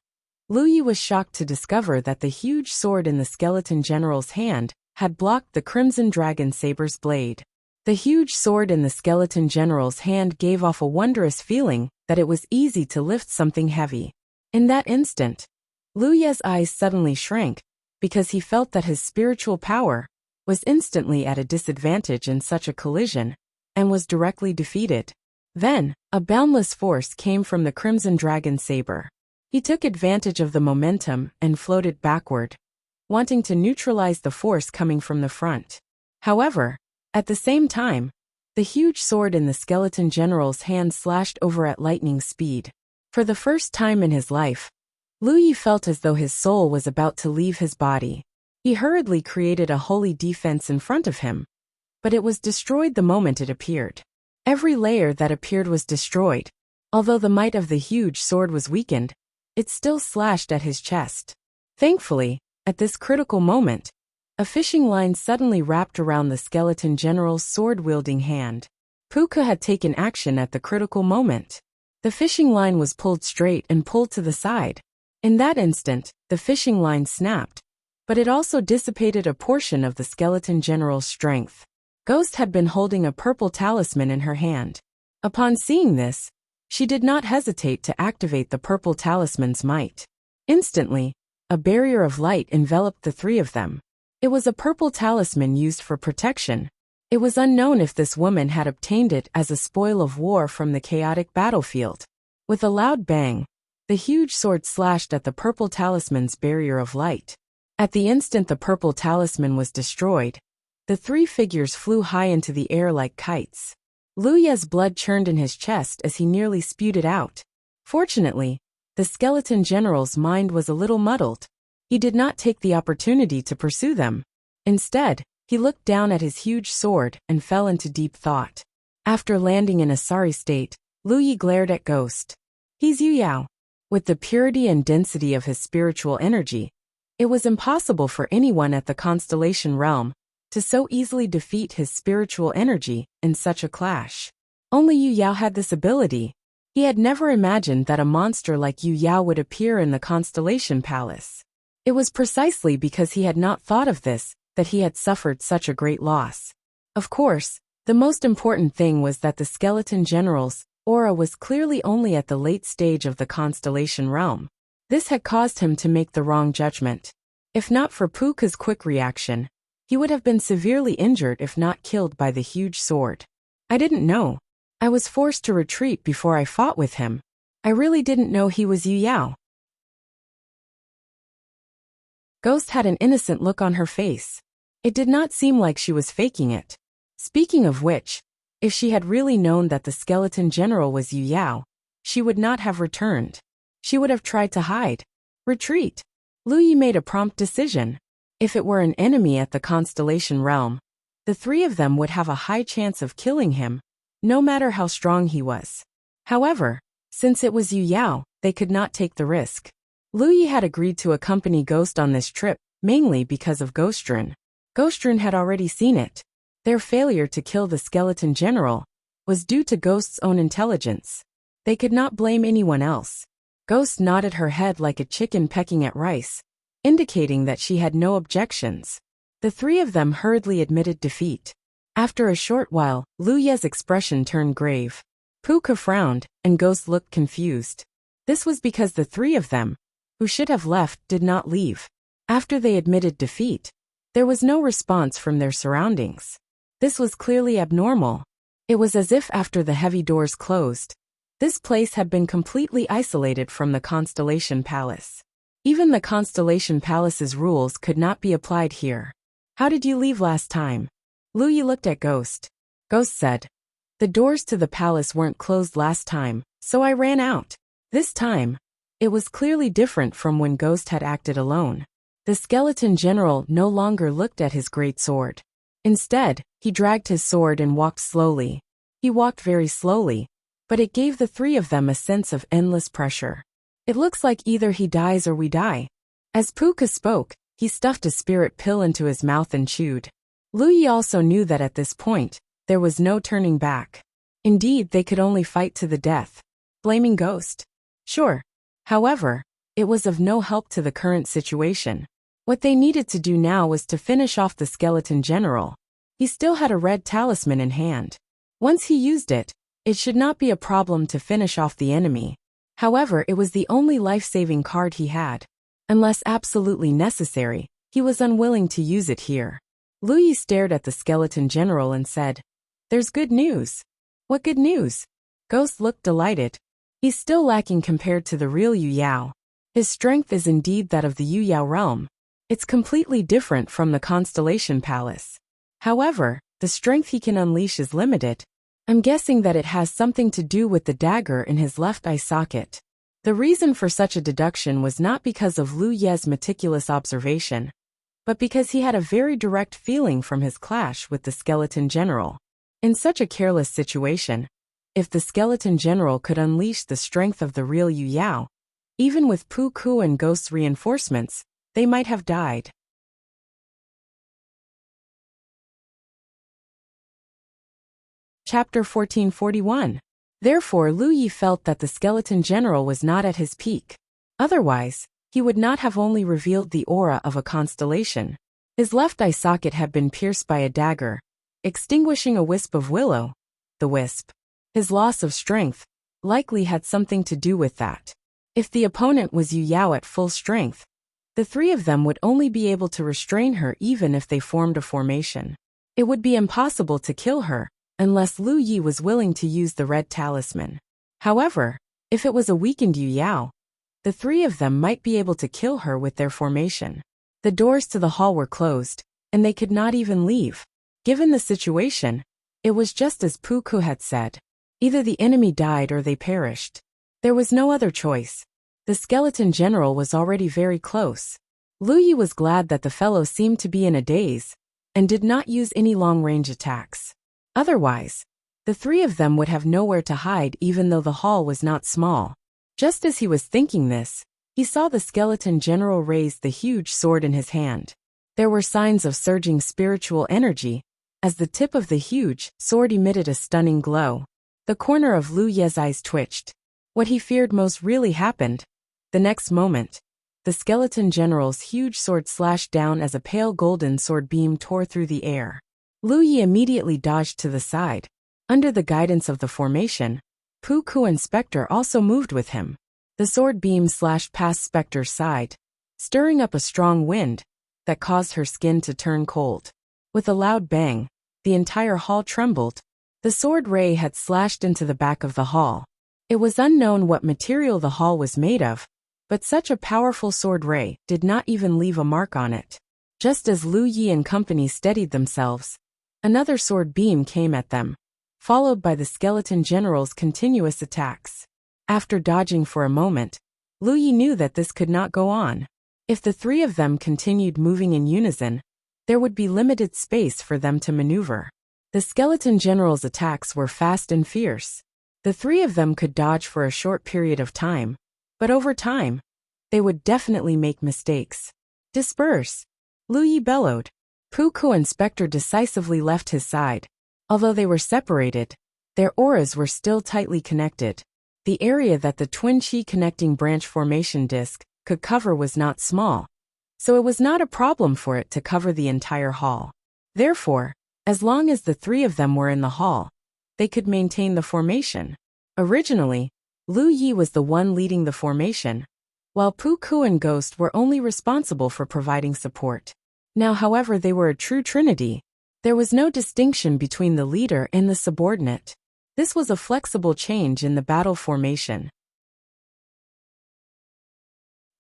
Lu Yi was shocked to discover that the huge sword in the skeleton general's hand had blocked the Crimson Dragon saber's blade. The huge sword in the skeleton general's hand gave off a wondrous feeling that it was easy to lift something heavy. In that instant, Lu Yi's eyes suddenly shrank, because he felt that his spiritual power was instantly at a disadvantage in such a collision, and was directly defeated. Then, a boundless force came from the Crimson Dragon saber. He took advantage of the momentum and floated backward, wanting to neutralize the force coming from the front. However, at the same time, the huge sword in the skeleton general's hand slashed over at lightning speed. For the first time in his life, Lu Yi felt as though his soul was about to leave his body. He hurriedly created a holy defense in front of him, but it was destroyed the moment it appeared. Every layer that appeared was destroyed. Although the might of the huge sword was weakened, it still slashed at his chest. Thankfully, at this critical moment, a fishing line suddenly wrapped around the skeleton general's sword-wielding hand. Pu Ku had taken action at the critical moment. The fishing line was pulled straight and pulled to the side. In that instant, the fishing line snapped, but it also dissipated a portion of the skeleton general's strength. Ghost had been holding a purple talisman in her hand. Upon seeing this, she did not hesitate to activate the purple talisman's might. Instantly, a barrier of light enveloped the three of them. It was a purple talisman used for protection. It was unknown if this woman had obtained it as a spoil of war from the chaotic battlefield. With a loud bang, the huge sword slashed at the purple talisman's barrier of light. At the instant the purple talisman was destroyed, the three figures flew high into the air like kites. Luya's blood churned in his chest as he nearly spewed it out. Fortunately, the skeleton general's mind was a little muddled. He did not take the opportunity to pursue them. Instead, he looked down at his huge sword and fell into deep thought. After landing in a sorry state, Luyi glared at Ghost. He's Yu Yao. With the purity and density of his spiritual energy, it was impossible for anyone at the Constellation Realm to so easily defeat his spiritual energy in such a clash. Only Yu Yao had this ability. He had never imagined that a monster like Yu Yao would appear in the Constellation Palace. It was precisely because he had not thought of this that he had suffered such a great loss. Of course, the most important thing was that the skeleton general's aura was clearly only at the late stage of the Constellation Realm. This had caused him to make the wrong judgment. If not for Puka's quick reaction, he would have been severely injured if not killed by the huge sword. I didn't know. I was forced to retreat before I fought with him. I really didn't know he was Yu Yao. Ghost had an innocent look on her face. It did not seem like she was faking it. Speaking of which, if she had really known that the skeleton general was Yu Yao, she would not have returned. She would have tried to hide. Retreat. Luyi made a prompt decision. If it were an enemy at the Constellation Realm, the three of them would have a high chance of killing him, no matter how strong he was. However, since it was Yu Yao, they could not take the risk. Luyi had agreed to accompany Ghost on this trip, mainly because of Ghostrun. Ghostrun had already seen it. Their failure to kill the skeleton general was due to Ghost's own intelligence. They could not blame anyone else. Ghost nodded her head like a chicken pecking at rice, indicating that she had no objections. The three of them hurriedly admitted defeat. After a short while, Luya's expression turned grave. Puka frowned, and Ghost looked confused. This was because the three of them, who should have left, did not leave. After they admitted defeat, there was no response from their surroundings. This was clearly abnormal. It was as if after the heavy doors closed, this place had been completely isolated from the Constellation Palace. Even the Constellation Palace's rules could not be applied here. How did you leave last time? Luyi looked at Ghost. Ghost said, the doors to the palace weren't closed last time, so I ran out. This time, it was clearly different from when Ghost had acted alone. The skeleton general no longer looked at his great sword. Instead, he dragged his sword and walked slowly. He walked very slowly, but it gave the three of them a sense of endless pressure. It looks like either he dies or we die. As Puka spoke, he stuffed a spirit pill into his mouth and chewed. Luyi also knew that at this point, there was no turning back. Indeed, they could only fight to the death. Blaming Ghost? Sure. However, it was of no help to the current situation. What they needed to do now was to finish off the skeleton general. He still had a red talisman in hand. Once he used it, it should not be a problem to finish off the enemy. However, it was the only life-saving card he had. Unless absolutely necessary, he was unwilling to use it here. Luyi stared at the skeleton general and said, there's good news. What good news? Ghost looked delighted. He's still lacking compared to the real Yu Yao. His strength is indeed that of the Yu Yao realm. It's completely different from the Constellation Palace. However, the strength he can unleash is limited. I'm guessing that it has something to do with the dagger in his left eye socket. The reason for such a deduction was not because of Lu Ye's meticulous observation, but because he had a very direct feeling from his clash with the skeleton general. In such a careless situation, if the skeleton general could unleash the strength of the real Yu Yao, even with Pu Ku and Ghost's reinforcements, they might have died. Chapter 1441. Therefore Lu Yi felt that the skeleton general was not at his peak. Otherwise, he would not have only revealed the aura of a constellation. His left eye socket had been pierced by a dagger, extinguishing a wisp of willow. The wisp. His loss of strength likely had something to do with that. If the opponent was Yu Yao at full strength, the three of them would only be able to restrain her even if they formed a formation. It would be impossible to kill her, unless Lu Yi was willing to use the red talisman. However, if it was a weakened Yu Yao, the three of them might be able to kill her with their formation. The doors to the hall were closed, and they could not even leave. Given the situation, it was just as Pu Ku had said. Either the enemy died or they perished. There was no other choice. The skeleton general was already very close. Lu Yi was glad that the fellow seemed to be in a daze, and did not use any long-range attacks. Otherwise, the three of them would have nowhere to hide even though the hall was not small. Just as he was thinking this, he saw the skeleton general raise the huge sword in his hand. There were signs of surging spiritual energy, as the tip of the huge sword emitted a stunning glow. The corner of Lu Ye's eyes twitched. What he feared most really happened. The next moment, the skeleton general's huge sword slashed down as a pale golden sword beam tore through the air. Lu Yi immediately dodged to the side. Under the guidance of the formation, Pu Ku and Spectre also moved with him. The sword beam slashed past Spectre's side, stirring up a strong wind that caused her skin to turn cold. With a loud bang, the entire hall trembled. The sword ray had slashed into the back of the hall. It was unknown what material the hall was made of, but such a powerful sword ray did not even leave a mark on it. Just as Lu Yi and company steadied themselves, another sword beam came at them, followed by the skeleton general's continuous attacks. After dodging for a moment, Lu Yi knew that this could not go on. If the three of them continued moving in unison, there would be limited space for them to maneuver. The skeleton general's attacks were fast and fierce. The three of them could dodge for a short period of time, but over time, they would definitely make mistakes. Disperse! Lu Yi bellowed. Pu Ku and Spectre decisively left his side. Although they were separated, their auras were still tightly connected. The area that the twin chi connecting branch formation disc could cover was not small, so it was not a problem for it to cover the entire hall. Therefore, as long as the three of them were in the hall, they could maintain the formation. Originally, Lu Yi was the one leading the formation, while Pu Ku and Ghost were only responsible for providing support. Now, however, they were a true trinity. There was no distinction between the leader and the subordinate. This was a flexible change in the battle formation.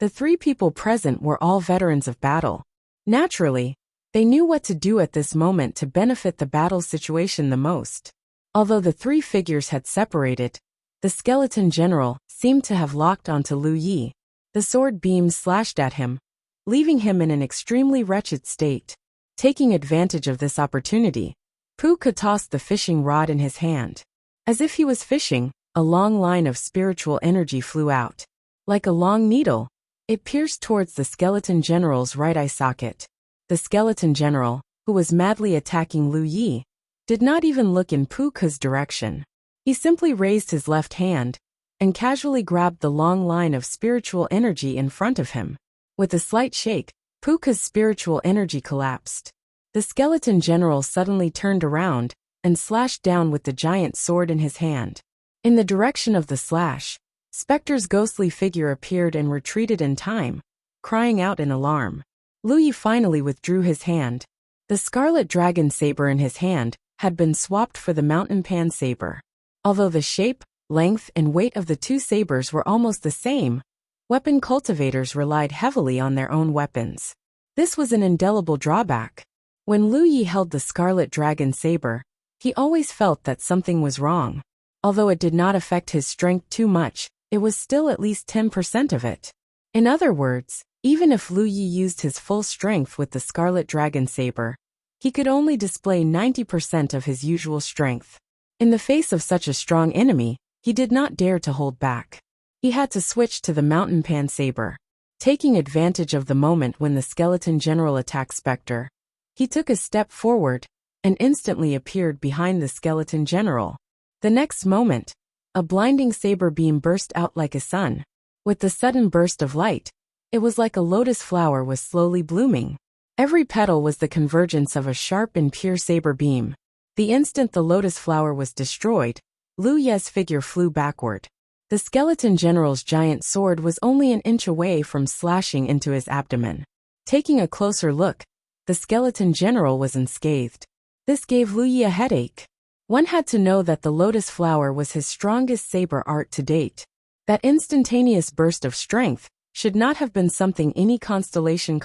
The three people present were all veterans of battle. Naturally, they knew what to do at this moment to benefit the battle situation the most. Although the three figures had separated, the skeleton general seemed to have locked onto Lu Yi. The sword beams slashed at him, leaving him in an extremely wretched state. Taking advantage of this opportunity, Pu Ku tossed the fishing rod in his hand. As if he was fishing, a long line of spiritual energy flew out. Like a long needle, it pierced towards the skeleton general's right eye socket. The skeleton general, who was madly attacking Lu Yi, did not even look in Pu Ku's direction. He simply raised his left hand and casually grabbed the long line of spiritual energy in front of him. With a slight shake, Pu Ku's spiritual energy collapsed. The skeleton general suddenly turned around and slashed down with the giant sword in his hand. In the direction of the slash, Spectre's ghostly figure appeared and retreated in time, crying out in alarm. Lu Yi finally withdrew his hand. The scarlet dragon saber in his hand had been swapped for the mountain pan saber. Although the shape, length, and weight of the two sabers were almost the same, weapon cultivators relied heavily on their own weapons. This was an indelible drawback. When Lu Yi held the scarlet dragon saber, he always felt that something was wrong. Although it did not affect his strength too much, it was still at least 10% of it. In other words, even if Lu Yi used his full strength with the scarlet dragon saber, he could only display 90% of his usual strength. In the face of such a strong enemy, he did not dare to hold back. He had to switch to the mountain pan saber. Taking advantage of the moment when the skeleton general attacked Spectre, he took a step forward and instantly appeared behind the skeleton general. The next moment, a blinding saber beam burst out like a sun. With the sudden burst of light, it was like a lotus flower was slowly blooming. Every petal was the convergence of a sharp and pure saber beam. The instant the lotus flower was destroyed, Lu Ye's figure flew backward. The skeleton general's giant sword was only an inch away from slashing into his abdomen. Taking a closer look, the skeleton general was unscathed. This gave Lu Yi a headache. One had to know that the lotus flower was his strongest saber art to date. That instantaneous burst of strength should not have been something any constellation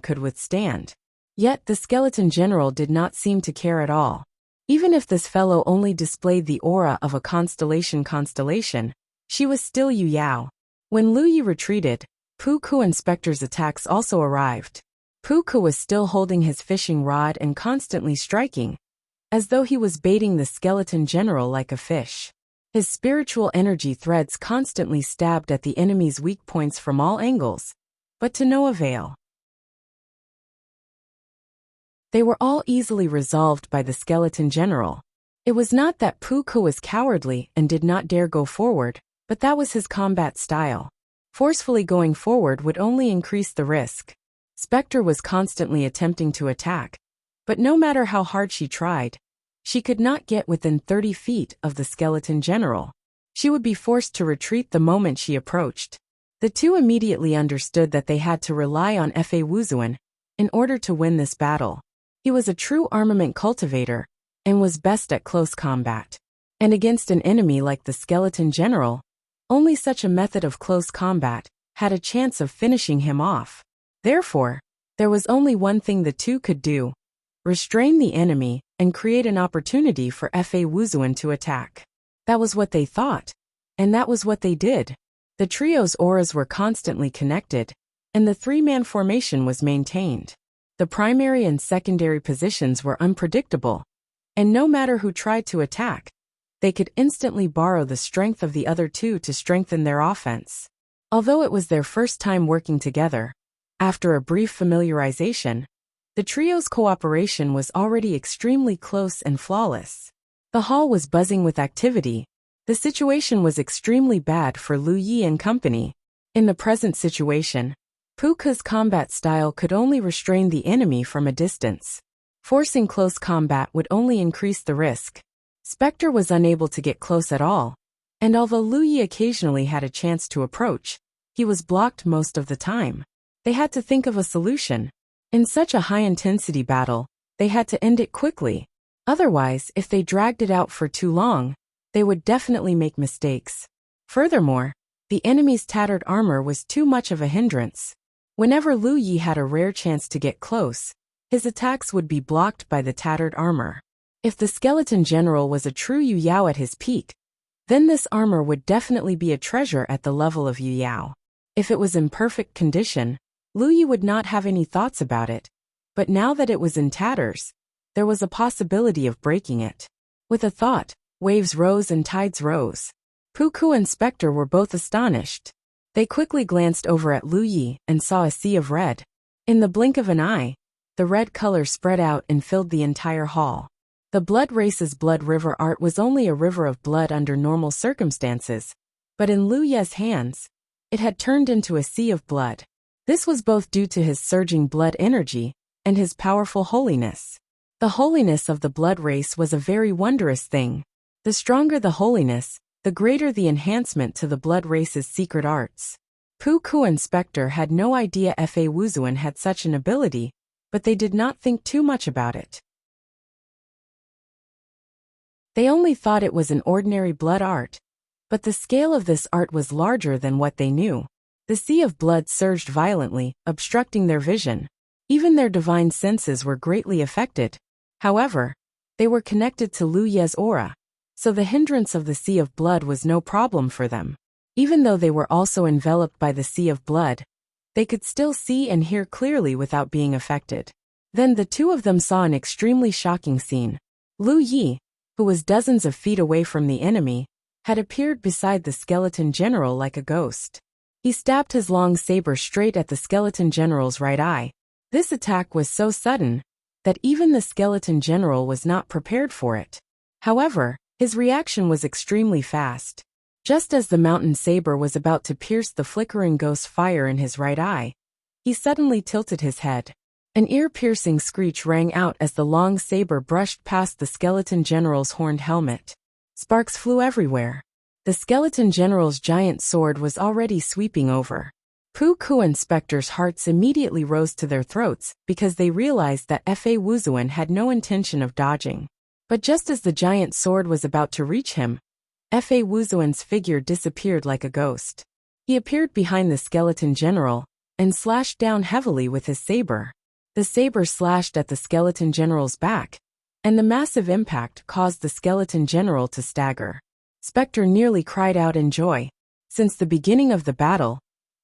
could withstand. Yet the skeleton general did not seem to care at all. Even if this fellow only displayed the aura of a constellation, she was still Yu Yao. When Lu Yi retreated, Pu Ku Inspector's attacks also arrived. Pu Ku was still holding his fishing rod and constantly striking, as though he was baiting the skeleton general like a fish. His spiritual energy threads constantly stabbed at the enemy's weak points from all angles, but to no avail. They were all easily resolved by the skeleton general. It was not that Pu Ku was cowardly and did not dare go forward, but that was his combat style. Forcefully going forward would only increase the risk. Spectre was constantly attempting to attack, but no matter how hard she tried, she could not get within 30 feet of the skeleton general. She would be forced to retreat the moment she approached. The two immediately understood that they had to rely on Fa Wuzuan in order to win this battle. He was a true armament cultivator and was best at close combat. And against an enemy like the skeleton general, only such a method of close combat had a chance of finishing him off. Therefore, there was only one thing the two could do: restrain the enemy and create an opportunity for Fa Wuzuan to attack. That was what they thought, and that was what they did. The trio's auras were constantly connected, and the three-man formation was maintained. The primary and secondary positions were unpredictable, and no matter who tried to attack, they could instantly borrow the strength of the other two to strengthen their offense. Although it was their first time working together, after a brief familiarization, the trio's cooperation was already extremely close and flawless. The hall was buzzing with activity. The situation was extremely bad for Lu Yi and company. In the present situation, Pu Ku's combat style could only restrain the enemy from a distance. Forcing close combat would only increase the risk. Spectre was unable to get close at all, and although Lu Yi occasionally had a chance to approach, he was blocked most of the time. They had to think of a solution. In such a high-intensity battle, they had to end it quickly. Otherwise, if they dragged it out for too long, they would definitely make mistakes. Furthermore, the enemy's tattered armor was too much of a hindrance. Whenever Lu Yi had a rare chance to get close, his attacks would be blocked by the tattered armor. If the skeleton general was a true Yu Yao at his peak, then this armor would definitely be a treasure at the level of Yu Yao. If it was in perfect condition, Lu Yi would not have any thoughts about it, but now that it was in tatters, there was a possibility of breaking it. With a thought, waves rose and tides rose. Pu Ku and Spectre were both astonished. They quickly glanced over at Lu Yi and saw a sea of red. In the blink of an eye, the red color spread out and filled the entire hall. The blood race's blood river art was only a river of blood under normal circumstances, but in Lu Ye's hands, it had turned into a sea of blood. This was both due to his surging blood energy and his powerful holiness. The holiness of the blood race was a very wondrous thing. The stronger the holiness, the greater the enhancement to the blood race's secret arts. Pu Ku and Spectre had no idea Fa Wuzuan had such an ability, but they did not think too much about it. They only thought it was an ordinary blood art, but the scale of this art was larger than what they knew. The sea of blood surged violently, obstructing their vision. Even their divine senses were greatly affected. However, they were connected to Lu Ye's aura, so the hindrance of the sea of blood was no problem for them. Even though they were also enveloped by the sea of blood, they could still see and hear clearly without being affected. Then the two of them saw an extremely shocking scene. Lu Yi, who was dozens of feet away from the enemy, had appeared beside the skeleton general like a ghost. He stabbed his long saber straight at the skeleton general's right eye. This attack was so sudden that even the skeleton general was not prepared for it. However, his reaction was extremely fast. Just as the mountain saber was about to pierce the flickering ghost fire in his right eye, he suddenly tilted his head. An ear-piercing screech rang out as the long saber brushed past the skeleton general's horned helmet. Sparks flew everywhere. The skeleton general's giant sword was already sweeping over. Pu-Ku and Spectre's hearts immediately rose to their throats because they realized that Fa Wuzuan had no intention of dodging. But just as the giant sword was about to reach him, Fa Wuzuan's figure disappeared like a ghost. He appeared behind the skeleton general and slashed down heavily with his saber. The saber slashed at the skeleton general's back, and the massive impact caused the skeleton general to stagger. Spectre nearly cried out in joy. Since the beginning of the battle,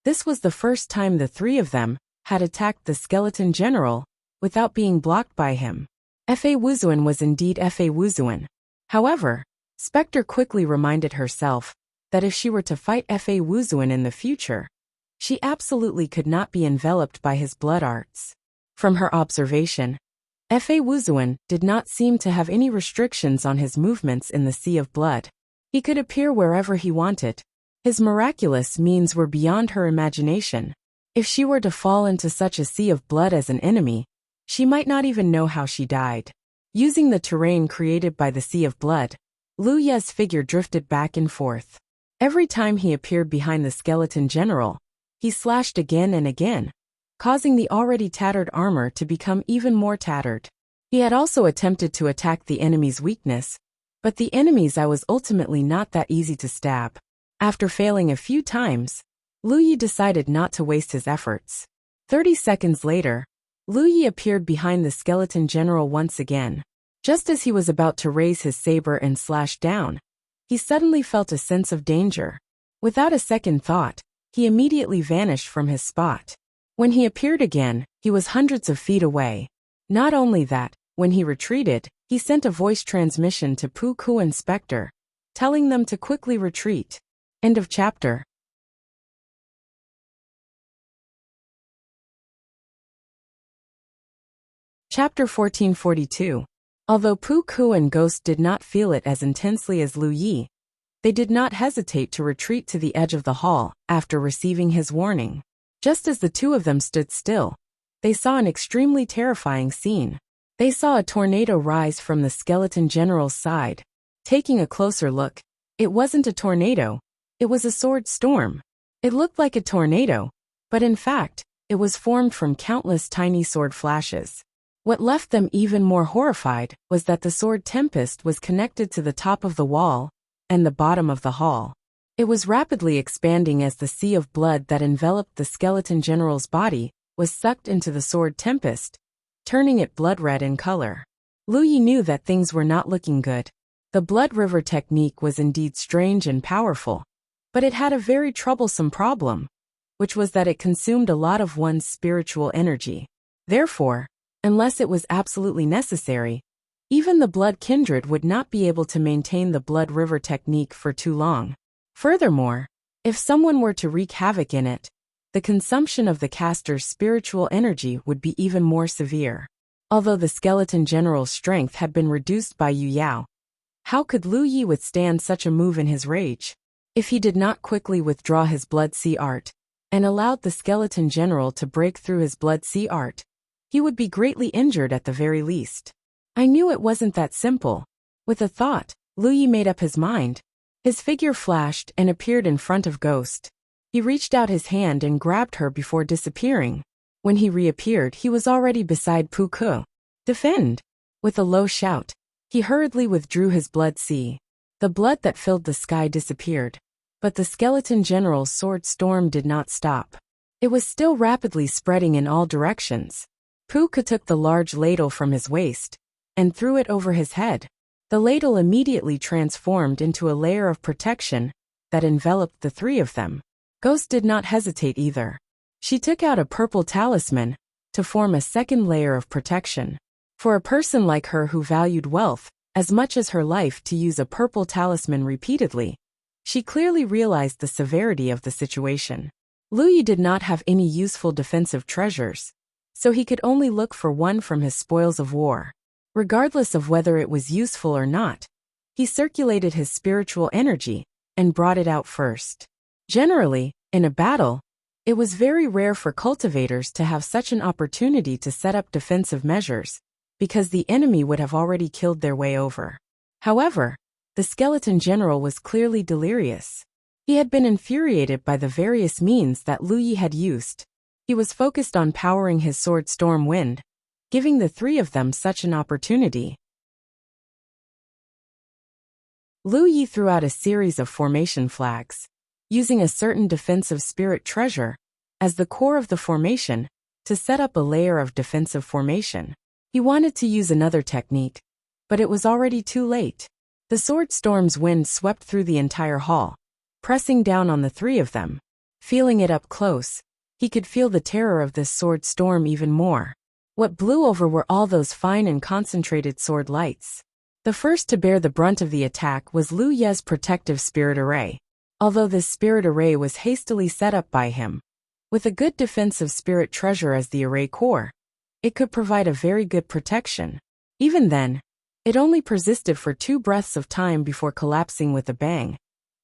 this was the first time the three of them had attacked the skeleton general without being blocked by him. Fa Wuzuan was indeed Fa Wuzuan. However, Spectre quickly reminded herself that if she were to fight Fa Wuzuan in the future, she absolutely could not be enveloped by his blood arts. From her observation, Fa Wuzuan did not seem to have any restrictions on his movements in the sea of blood. He could appear wherever he wanted. His miraculous means were beyond her imagination. If she were to fall into such a sea of blood as an enemy, she might not even know how she died. Using the terrain created by the sea of blood, Lu Ye's figure drifted back and forth. Every time he appeared behind the skeleton general, he slashed again and again, causing the already tattered armor to become even more tattered. He had also attempted to attack the enemy's weakness, but the enemy's eye was ultimately not that easy to stab. After failing a few times, Lu Yi decided not to waste his efforts. 30 seconds later, Lu Yi appeared behind the skeleton general once again. Just as he was about to raise his saber and slash down, he suddenly felt a sense of danger. Without a second thought, he immediately vanished from his spot. When he appeared again, he was hundreds of feet away. Not only that, when he retreated, he sent a voice transmission to Pu-Ku and Spectre, telling them to quickly retreat. End of chapter. Chapter 1442. Although Pu-Ku and Ghost did not feel it as intensely as Lu Yi, they did not hesitate to retreat to the edge of the hall after receiving his warning. Just as the two of them stood still, they saw an extremely terrifying scene. They saw a tornado rise from the skeleton general's side. Taking a closer look, it wasn't a tornado, it was a sword storm. It looked like a tornado, but in fact, it was formed from countless tiny sword flashes. What left them even more horrified was that the sword tempest was connected to the top of the wall and the bottom of the hall. It was rapidly expanding as the sea of blood that enveloped the skeleton general's body was sucked into the sword tempest, turning it blood red in color. Lu Yi knew that things were not looking good. The blood river technique was indeed strange and powerful, but it had a very troublesome problem, which was that it consumed a lot of one's spiritual energy. Therefore, unless it was absolutely necessary, even the blood kindred would not be able to maintain the blood river technique for too long. Furthermore, if someone were to wreak havoc in it, the consumption of the caster's spiritual energy would be even more severe. Although the skeleton general's strength had been reduced by Yu Yao, how could Lu Yi withstand such a move in his rage? If he did not quickly withdraw his blood sea art and allowed the skeleton general to break through his blood sea art, he would be greatly injured at the very least. I knew it wasn't that simple. With a thought, Lu Yi made up his mind. His figure flashed and appeared in front of Ghost. He reached out his hand and grabbed her before disappearing. When he reappeared, he was already beside Pu-Ku. Defend! With a low shout, he hurriedly withdrew his blood sea. The blood that filled the sky disappeared. But the skeleton general's sword storm did not stop. It was still rapidly spreading in all directions. Pu-Ku took the large ladle from his waist and threw it over his head. The ladle immediately transformed into a layer of protection that enveloped the three of them. Ghost did not hesitate either. She took out a purple talisman to form a second layer of protection. For a person like her who valued wealth as much as her life to use a purple talisman repeatedly, she clearly realized the severity of the situation. Lu Yi did not have any useful defensive treasures, so he could only look for one from his spoils of war. Regardless of whether it was useful or not, he circulated his spiritual energy and brought it out first. Generally, in a battle, It was very rare for cultivators to have such an opportunity to set up defensive measures, because the enemy would have already killed their way over. However, the skeleton general was clearly delirious. He had been infuriated by the various means that Lu Yi had used. He was focused on powering his sword Storm Wind, giving the three of them such an opportunity. Lu Yi threw out a series of formation flags, using a certain defensive spirit treasure as the core of the formation to set up a layer of defensive formation. He wanted to use another technique, but it was already too late. The sword Storm's wind swept through the entire hall, pressing down on the three of them. Feeling it up close, he could feel the terror of this sword storm even more. What blew over were all those fine and concentrated sword lights. The first to bear the brunt of the attack was Lu Ye's protective spirit array. Although this spirit array was hastily set up by him, with a good defensive spirit treasure as the array core, it could provide a very good protection. Even then, it only persisted for 2 breaths of time before collapsing with a bang,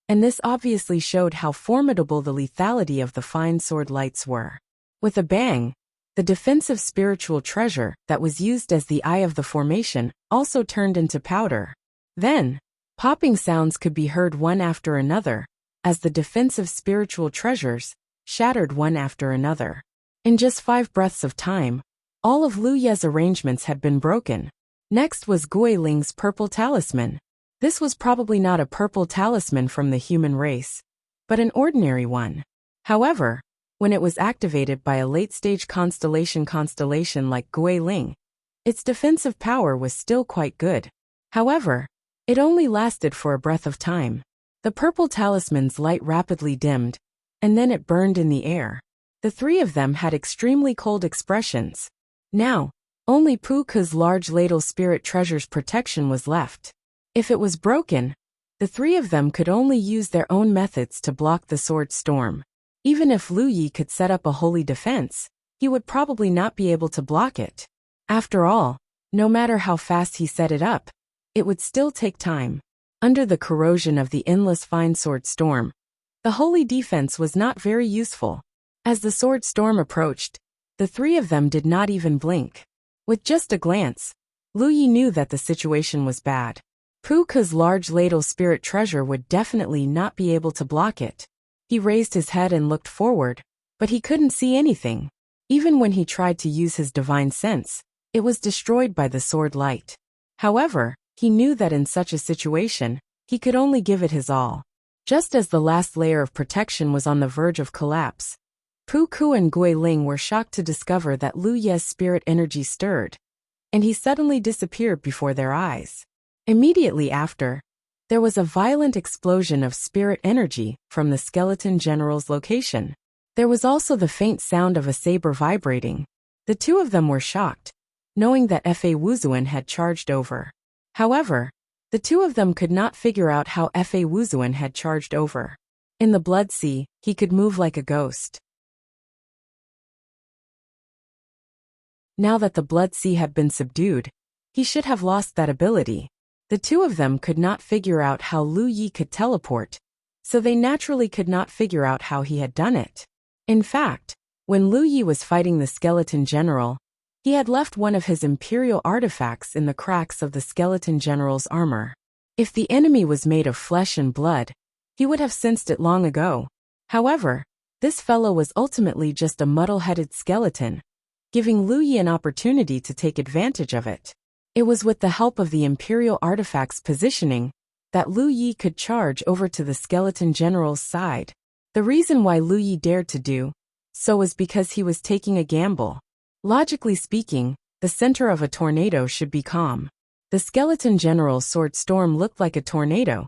and this obviously showed how formidable the lethality of the fine sword lights were. With a bang, the defensive spiritual treasure that was used as the eye of the formation also turned into powder. Then, popping sounds could be heard one after another, as the defensive spiritual treasures shattered one after another. In just 5 breaths of time, all of Lu Ye's arrangements had been broken. Next was Gui Ling's purple talisman. This was probably not a purple talisman from the human race, but an ordinary one. However, when it was activated by a late-stage constellation like Gui Ling, its defensive power was still quite good. However, it only lasted for a breath of time. The purple talisman's light rapidly dimmed, and then it burned in the air. The three of them had extremely cold expressions. Now, only Pu Ke's large ladle spirit treasure's protection was left. If it was broken, the three of them could only use their own methods to block the sword storm. Even if Lu Yi could set up a holy defense, he would probably not be able to block it. After all, no matter how fast he set it up, it would still take time. Under the corrosion of the endless fine sword storm, the holy defense was not very useful. As the sword storm approached, the three of them did not even blink. With just a glance, Lu Yi knew that the situation was bad. Pu Ke's large ladle spirit treasure would definitely not be able to block it. He raised his head and looked forward, but he couldn't see anything. Even when he tried to use his divine sense, it was destroyed by the sword light. However, he knew that in such a situation, he could only give it his all. Just as the last layer of protection was on the verge of collapse, Pu Ke and Gui Ling were shocked to discover that Lu Ye's spirit energy stirred, and he suddenly disappeared before their eyes. Immediately after, there was a violent explosion of spirit energy from the skeleton general's location. There was also the faint sound of a saber vibrating. The two of them were shocked, knowing that Fa Wuzuan had charged over. However, the two of them could not figure out how Fa Wuzuan had charged over. In the Blood Sea, he could move like a ghost. Now that the Blood Sea had been subdued, he should have lost that ability. The two of them could not figure out how Lu Yi could teleport, so they naturally could not figure out how he had done it. In fact, when Lu Yi was fighting the skeleton general, he had left one of his imperial artifacts in the cracks of the skeleton general's armor. If the enemy was made of flesh and blood, he would have sensed it long ago. However, this fellow was ultimately just a muddle-headed skeleton, giving Lu Yi an opportunity to take advantage of it. It was with the help of the imperial artifact's positioning that Lu Yi could charge over to the skeleton general's side. The reason why Lu Yi dared to do so was because he was taking a gamble. Logically speaking, the center of a tornado should be calm. The skeleton general's sword storm looked like a tornado,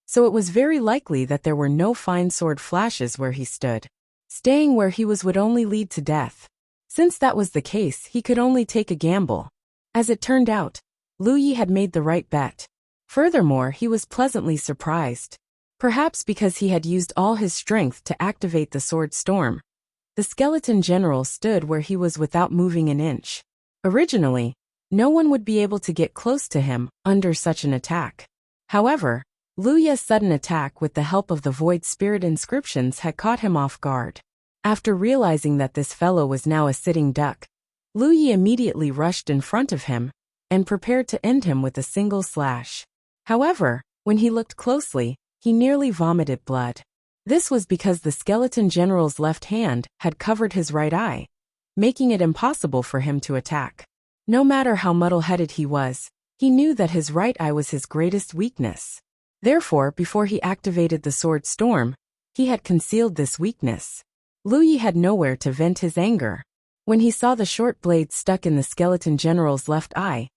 so it was very likely that there were no fine sword flashes where he stood. Staying where he was would only lead to death. Since that was the case, he could only take a gamble. As it turned out, Lu Yi had made the right bet. Furthermore, he was pleasantly surprised. Perhaps because he had used all his strength to activate the sword storm, the skeleton general stood where he was without moving an inch. Originally, no one would be able to get close to him under such an attack. However, Lu Ye's sudden attack with the help of the void spirit inscriptions had caught him off guard. After realizing that this fellow was now a sitting duck, Lu Yi immediately rushed in front of him and prepared to end him with a single slash. However, when he looked closely, he nearly vomited blood. This was because the skeleton general's left hand had covered his right eye, making it impossible for him to attack. No matter how muddle-headed he was, he knew that his right eye was his greatest weakness. Therefore, before he activated the sword storm, he had concealed this weakness. Lu Yi had nowhere to vent his anger. When he saw the short blade stuck in the skeleton general's left eye,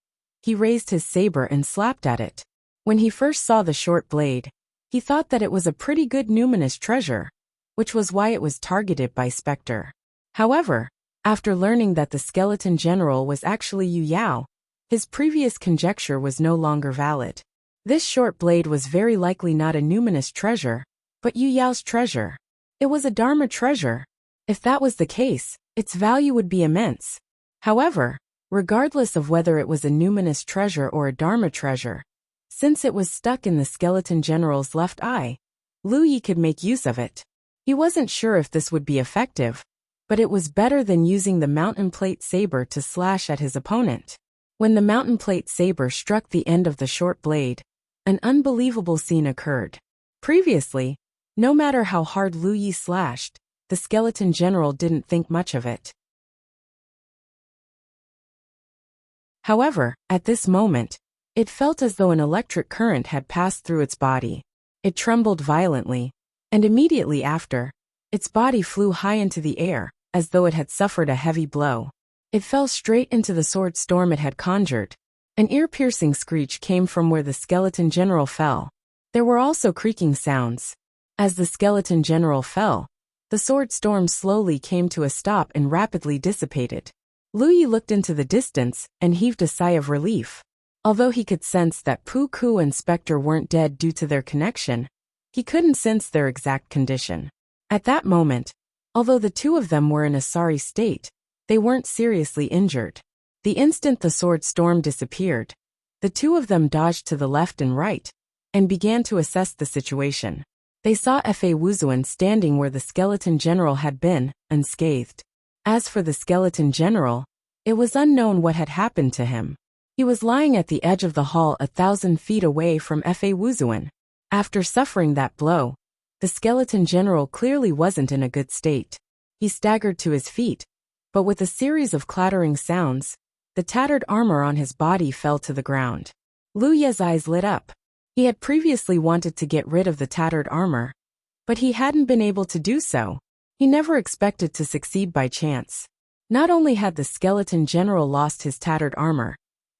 he raised his saber and slapped at it. When he first saw the short blade, he thought that it was a pretty good numinous treasure, which was why it was targeted by Spectre. However, after learning that the skeleton general was actually Yu Yao, his previous conjecture was no longer valid. This short blade was very likely not a numinous treasure, but Yu Yao's treasure. It was a Dharma treasure. If that was the case, its value would be immense. However, regardless of whether it was a numinous treasure or a Dharma treasure, since it was stuck in the skeleton general's left eye, Lu Yi could make use of it. He wasn't sure if this would be effective, but it was better than using the mountain plate saber to slash at his opponent. When the mountain plate saber struck the end of the short blade, an unbelievable scene occurred. Previously, no matter how hard Lu Yi slashed, the skeleton general didn't think much of it. However, at this moment, it felt as though an electric current had passed through its body. It trembled violently, and immediately after, its body flew high into the air, as though it had suffered a heavy blow. It fell straight into the sword storm it had conjured. An ear-piercing screech came from where the skeleton general fell. There were also creaking sounds. As the skeleton general fell, the sword storm slowly came to a stop and rapidly dissipated. Lu Yi looked into the distance and heaved a sigh of relief. Although he could sense that Pu Ku and Spectre weren't dead due to their connection, he couldn't sense their exact condition. At that moment, although the two of them were in a sorry state, they weren't seriously injured. The instant the sword storm disappeared, the two of them dodged to the left and right, and began to assess the situation. They saw Fa Wuzuan standing where the skeleton general had been, unscathed. As for the skeleton general, it was unknown what had happened to him. He was lying at the edge of the hall 1,000 feet away from Fa Wuzuan. After suffering that blow, the skeleton general clearly wasn't in a good state. He staggered to his feet, but with a series of clattering sounds, the tattered armor on his body fell to the ground. Lu Ye's eyes lit up. He had previously wanted to get rid of the tattered armor, but he hadn't been able to do so. He never expected to succeed by chance. Not only had the skeleton general lost his tattered armor,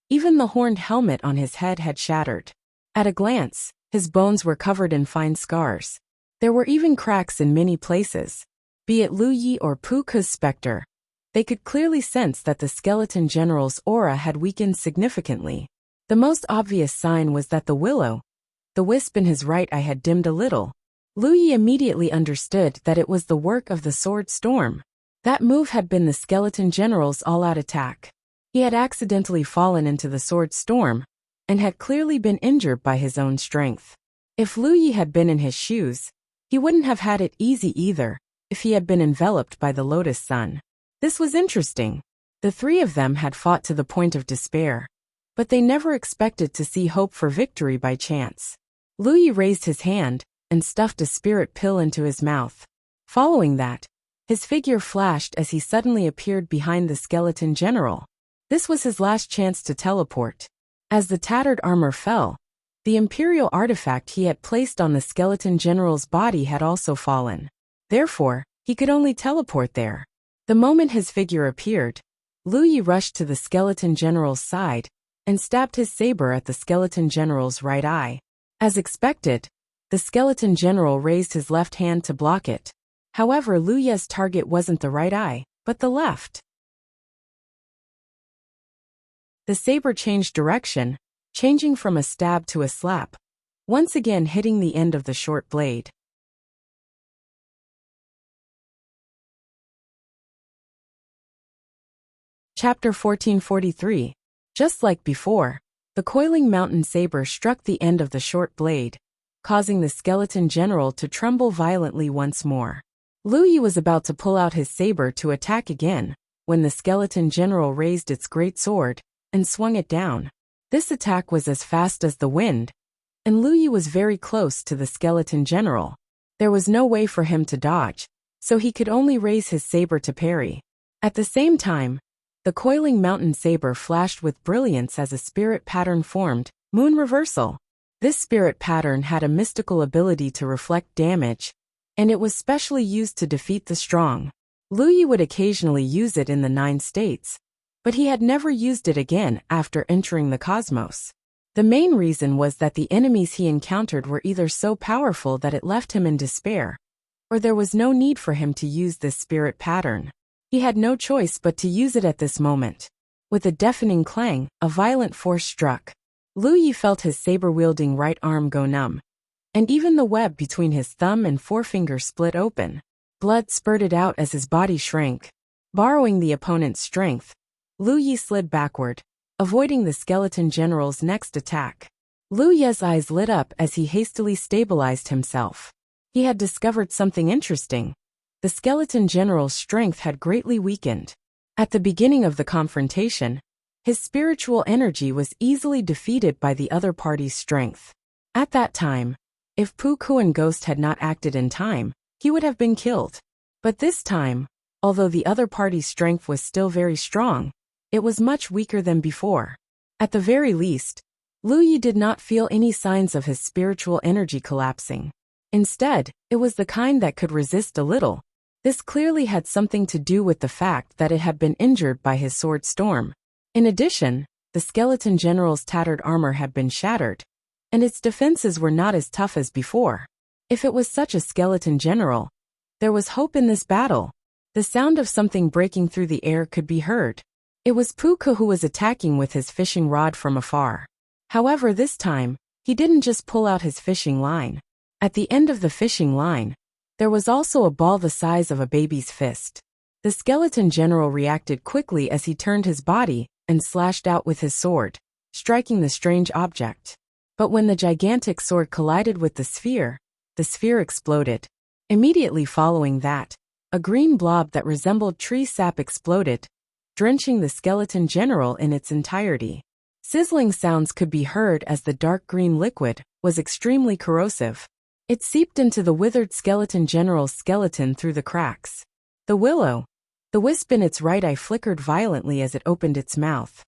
even the horned helmet on his head had shattered. At a glance, his bones were covered in fine scars. There were even cracks in many places. Be it Lu Yi or Pu Ku's Spectre, they could clearly sense that the skeleton general's aura had weakened significantly. The most obvious sign was that the wisp in his right eye had dimmed a little. Lu Yi immediately understood that it was the work of the sword storm. That move had been the skeleton general's all-out attack. He had accidentally fallen into the sword storm, and had clearly been injured by his own strength. If Lu Yi had been in his shoes, he wouldn't have had it easy either, if he had been enveloped by the lotus sun. This was interesting. The three of them had fought to the point of despair, but they never expected to see hope for victory by chance. Lu Yi raised his hand and stuffed a spirit pill into his mouth. Following that, his figure flashed as he suddenly appeared behind the skeleton general. This was his last chance to teleport. As the tattered armor fell, the imperial artifact he had placed on the skeleton general's body had also fallen. Therefore, he could only teleport there. The moment his figure appeared, Lu Yi rushed to the skeleton general's side and stabbed his saber at the skeleton general's right eye. As expected, the skeleton general raised his left hand to block it. However, Lu Ye's target wasn't the right eye, but the left. The saber changed direction, changing from a stab to a slap, once again hitting the end of the short blade. Chapter 1443. Just like before, the coiling mountain saber struck the end of the short blade, causing the skeleton general to tremble violently once more. Lu Yi was about to pull out his saber to attack again, when the skeleton general raised its great sword and swung it down. This attack was as fast as the wind, and Lu Yi was very close to the skeleton general. There was no way for him to dodge, so he could only raise his saber to parry. At the same time, the coiling mountain saber flashed with brilliance as a spirit pattern formed, moon reversal. This spirit pattern had a mystical ability to reflect damage, and it was specially used to defeat the strong. Lu Yi would occasionally use it in the 9 states, but he had never used it again after entering the cosmos. The main reason was that the enemies he encountered were either so powerful that it left him in despair, or there was no need for him to use this spirit pattern. He had no choice but to use it at this moment. With a deafening clang, a violent force struck. Lu Yi felt his saber-wielding right arm go numb, and even the web between his thumb and forefinger split open. Blood spurted out as his body shrank. Borrowing the opponent's strength, Lu Yi slid backward, avoiding the skeleton general's next attack. Lu Yi's eyes lit up as he hastily stabilized himself. He had discovered something interesting. The skeleton general's strength had greatly weakened. At the beginning of the confrontation, his spiritual energy was easily defeated by the other party's strength. At that time, if Pu Ku and Ghost had not acted in time, he would have been killed. But this time, although the other party's strength was still very strong, it was much weaker than before. At the very least, Lu Yi did not feel any signs of his spiritual energy collapsing. Instead, it was the kind that could resist a little. This clearly had something to do with the fact that it had been injured by his sword storm. In addition, the skeleton general's tattered armor had been shattered, and its defenses were not as tough as before. If it was such a skeleton general, there was hope in this battle. The sound of something breaking through the air could be heard. It was Pu Ku who was attacking with his fishing rod from afar. However, this time, he didn't just pull out his fishing line. At the end of the fishing line, there was also a ball the size of a baby's fist. The skeleton general reacted quickly as he turned his body and slashed out with his sword, striking the strange object. But when the gigantic sword collided with the sphere exploded. Immediately following that, a green blob that resembled tree sap exploded, drenching the skeleton general in its entirety. Sizzling sounds could be heard as the dark green liquid was extremely corrosive. It seeped into the withered skeleton general's skeleton through the cracks. The wisp in its right eye flickered violently as it opened its mouth.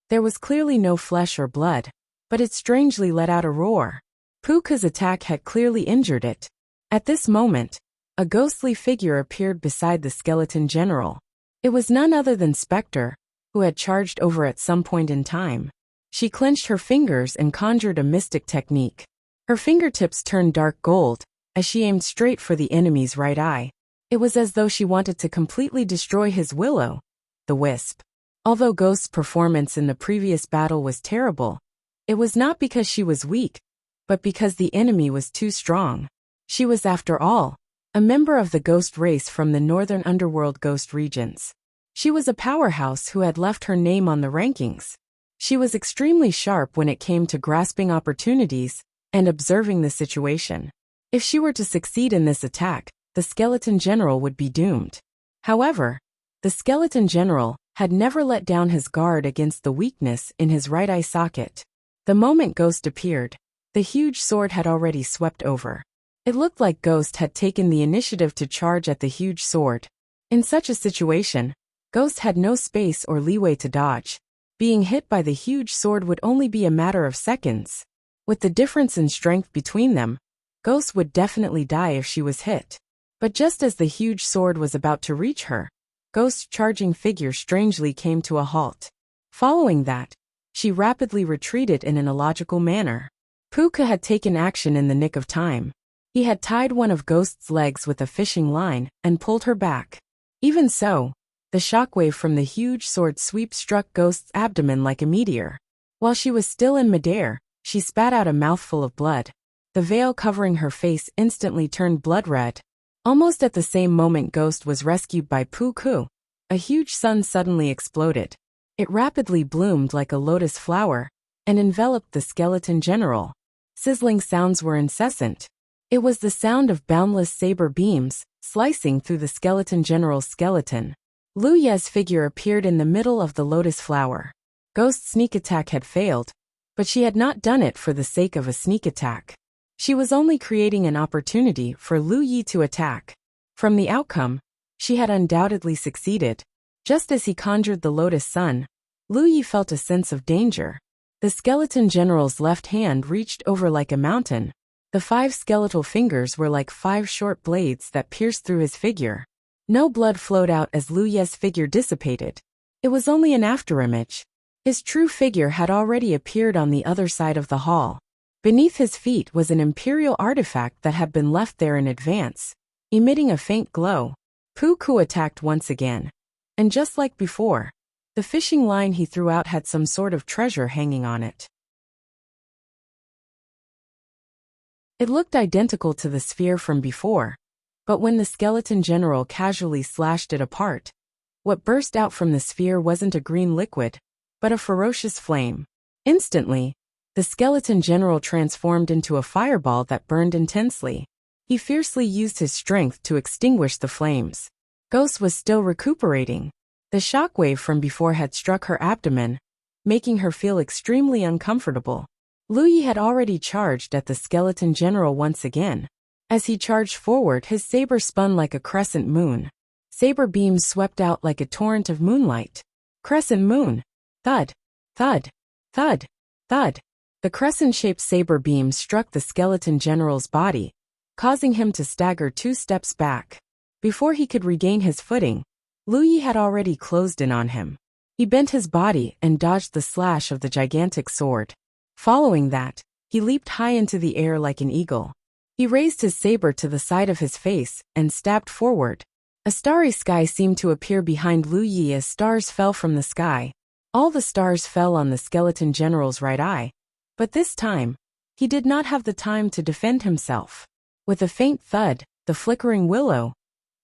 There was clearly no flesh or blood, but it strangely let out a roar. Pu Ku's attack had clearly injured it. At this moment, a ghostly figure appeared beside the skeleton general. It was none other than Spectre, who had charged over at some point in time. She clenched her fingers and conjured a mystic technique. Her fingertips turned dark gold as she aimed straight for the enemy's right eye. It was as though she wanted to completely destroy his the wisp. Although Ghost's performance in the previous battle was terrible, it was not because she was weak, but because the enemy was too strong. She was, after all, a member of the ghost race from the northern underworld ghost regions. She was a powerhouse who had left her name on the rankings. She was extremely sharp when it came to grasping opportunities and observing the situation. If she were to succeed in this attack, the skeleton general would be doomed. However, the skeleton general had never let down his guard against the weakness in his right eye socket. The moment Ghost appeared, the huge sword had already swept over. It looked like Ghost had taken the initiative to charge at the huge sword. In such a situation, Ghost had no space or leeway to dodge. Being hit by the huge sword would only be a matter of seconds. With the difference in strength between them, Ghost would definitely die if she was hit. But just as the huge sword was about to reach her, Ghost's charging figure strangely came to a halt. Following that, she rapidly retreated in an illogical manner. Pu Ku had taken action in the nick of time. He had tied one of Ghost's legs with a fishing line and pulled her back. Even so, the shockwave from the huge sword sweep struck Ghost's abdomen like a meteor. While she was still in midair, she spat out a mouthful of blood. The veil covering her face instantly turned blood red. Almost at the same moment Ghost was rescued by Pu Ku, a huge sun suddenly exploded. It rapidly bloomed like a lotus flower and enveloped the skeleton general. Sizzling sounds were incessant. It was the sound of boundless saber beams, slicing through the skeleton general's skeleton. Lu Ye's figure appeared in the middle of the lotus flower. Ghost's sneak attack had failed, but she had not done it for the sake of a sneak attack. She was only creating an opportunity for Lu Yi to attack. From the outcome, she had undoubtedly succeeded. Just as he conjured the lotus sun, Lu Yi felt a sense of danger. The skeleton general's left hand reached over like a mountain. The 5 skeletal fingers were like 5 short blades that pierced through his figure. No blood flowed out as Lu Ye's figure dissipated. It was only an afterimage. His true figure had already appeared on the other side of the hall. Beneath his feet was an imperial artifact that had been left there in advance, emitting a faint glow. Pu Ku attacked once again. And just like before, the fishing line he threw out had some sort of treasure hanging on it. It looked identical to the sphere from before, but when the skeleton general casually slashed it apart, what burst out from the sphere wasn't a green liquid, but a ferocious flame. Instantly, the skeleton general transformed into a fireball that burned intensely. He fiercely used his strength to extinguish the flames. Ghost was still recuperating. The shockwave from before had struck her abdomen, making her feel extremely uncomfortable. Lu Yi had already charged at the skeleton general once again. As he charged forward, his saber spun like a crescent moon. Saber beams swept out like a torrent of moonlight. Crescent moon. Thud. Thud. Thud. Thud. The crescent-shaped saber beam struck the skeleton general's body, causing him to stagger 2 steps back. Before he could regain his footing, Lu Yi had already closed in on him. He bent his body and dodged the slash of the gigantic sword. Following that, he leaped high into the air like an eagle. He raised his saber to the side of his face and stabbed forward. A starry sky seemed to appear behind Lu Yi as stars fell from the sky. All the stars fell on the skeleton general's right eye. But this time, he did not have the time to defend himself. With a faint thud, the flickering willow,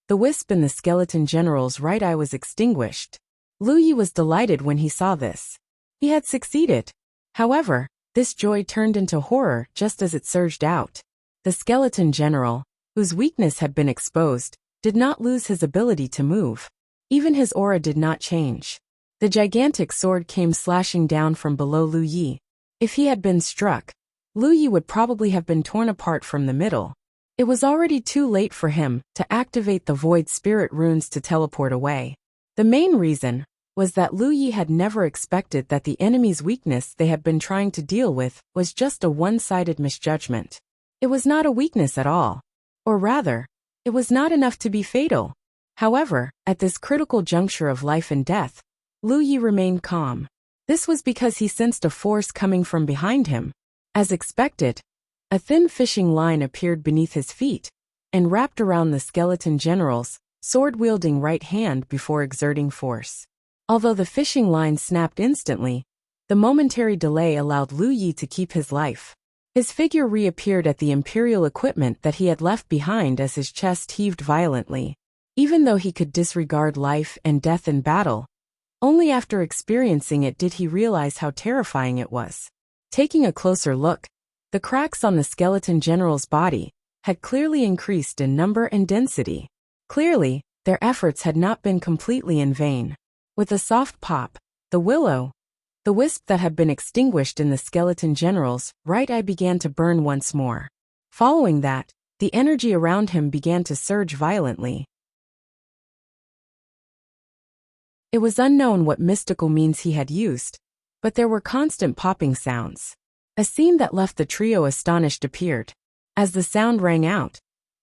the wisp in the skeleton general's right eye was extinguished. Lu Yi was delighted when he saw this. He had succeeded. However, this joy turned into horror just as it surged out. The skeleton general, whose weakness had been exposed, did not lose his ability to move. Even his aura did not change. The gigantic sword came slashing down from below Lu Yi. If he had been struck, Lu Yi would probably have been torn apart from the middle. It was already too late for him to activate the void spirit runes to teleport away. The main reason was that Lu Yi had never expected that the enemy's weakness they had been trying to deal with was just a one-sided misjudgment. It was not a weakness at all. Or rather, it was not enough to be fatal. However, at this critical juncture of life and death, Lu Yi remained calm. This was because he sensed a force coming from behind him. As expected, a thin fishing line appeared beneath his feet and wrapped around the skeleton general's sword-wielding right hand before exerting force. Although the fishing line snapped instantly, the momentary delay allowed Lu Yi to keep his life. His figure reappeared at the imperial equipment that he had left behind as his chest heaved violently. Even though he could disregard life and death in battle, only after experiencing it did he realize how terrifying it was. Taking a closer look, the cracks on the skeleton general's body had clearly increased in number and density. Clearly, their efforts had not been completely in vain. With a soft pop, the wisp that had been extinguished in the skeleton general's right eye began to burn once more. Following that, the energy around him began to surge violently. It was unknown what mystical means he had used, but there were constant popping sounds. A scene that left the trio astonished appeared. As the sound rang out,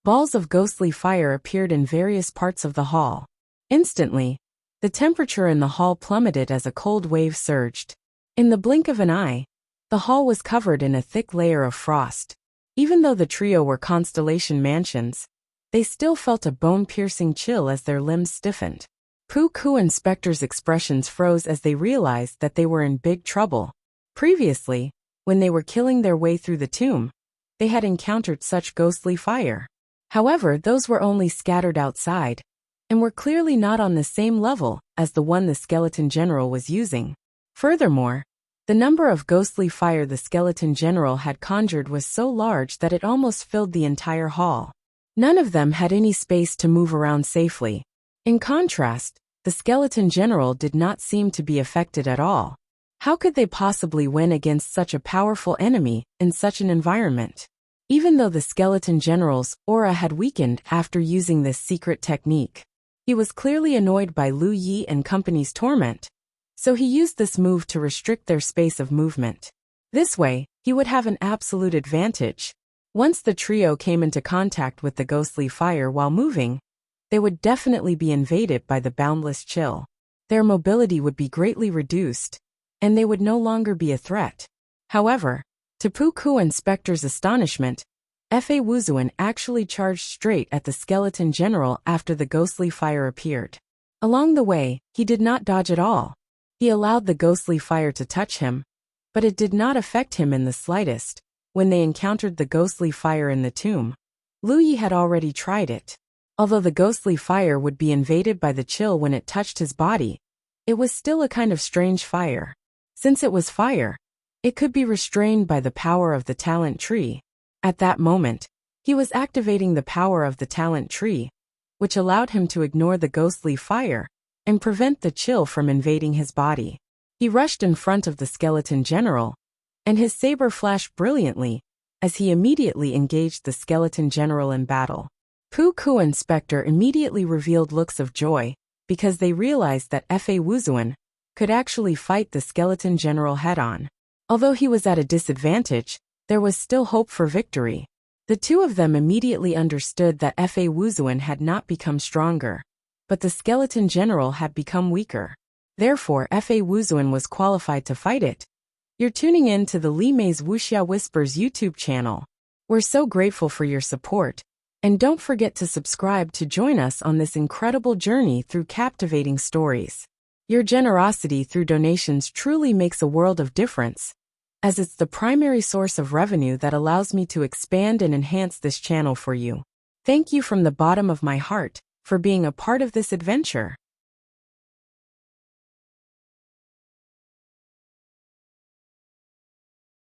balls of ghostly fire appeared in various parts of the hall. Instantly, the temperature in the hall plummeted as a cold wave surged. In the blink of an eye, the hall was covered in a thick layer of frost. Even though the trio were Constellation Mansions, they still felt a bone-piercing chill as their limbs stiffened. Pu Ku and Spectre's expressions froze as they realized that they were in big trouble. Previously, when they were killing their way through the tomb, they had encountered such ghostly fire. However, those were only scattered outside, and were clearly not on the same level as the one the skeleton general was using. Furthermore, The number of ghostly fire the skeleton general had conjured was so large that it almost filled the entire hall. None of them had any space to move around safely. In contrast, the skeleton general did not seem to be affected at all. How could they possibly win against such a powerful enemy in such an environment? Even though the skeleton general's aura had weakened after using this secret technique, he was clearly annoyed by Lu Yi and company's torment, so he used this move to restrict their space of movement. This way, he would have an absolute advantage. Once the trio came into contact with the ghostly fire while moving, they would definitely be invaded by the boundless chill. Their mobility would be greatly reduced, and they would no longer be a threat. However, to Puku Inspector's astonishment, Fa Wuzuan actually charged straight at the skeleton general after the ghostly fire appeared. Along the way, he did not dodge at all. He allowed the ghostly fire to touch him, but it did not affect him in the slightest. When they encountered the ghostly fire in the tomb, Lu Yi had already tried it. Although the ghostly fire would be invaded by the chill when it touched his body, it was still a kind of strange fire. Since it was fire, it could be restrained by the power of the talent tree. At that moment, he was activating the power of the talent tree, which allowed him to ignore the ghostly fire and prevent the chill from invading his body. He rushed in front of the skeleton general, and his saber flashed brilliantly as he immediately engaged the skeleton general in battle. Puku Inspector immediately revealed looks of joy because they realized that Fa Wuzuan could actually fight the skeleton general head-on. Although he was at a disadvantage, there was still hope for victory. The two of them immediately understood that Fa Wuzuan had not become stronger, but the skeleton general had become weaker. Therefore, Fa Wuzuan was qualified to fight it. You're tuning in to the Li Mei's Wuxia Whispers YouTube channel. We're so grateful for your support, and don't forget to subscribe to join us on this incredible journey through captivating stories. Your generosity through donations truly makes a world of difference, as it's the primary source of revenue that allows me to expand and enhance this channel for you. Thank you from the bottom of my heart for being a part of this adventure.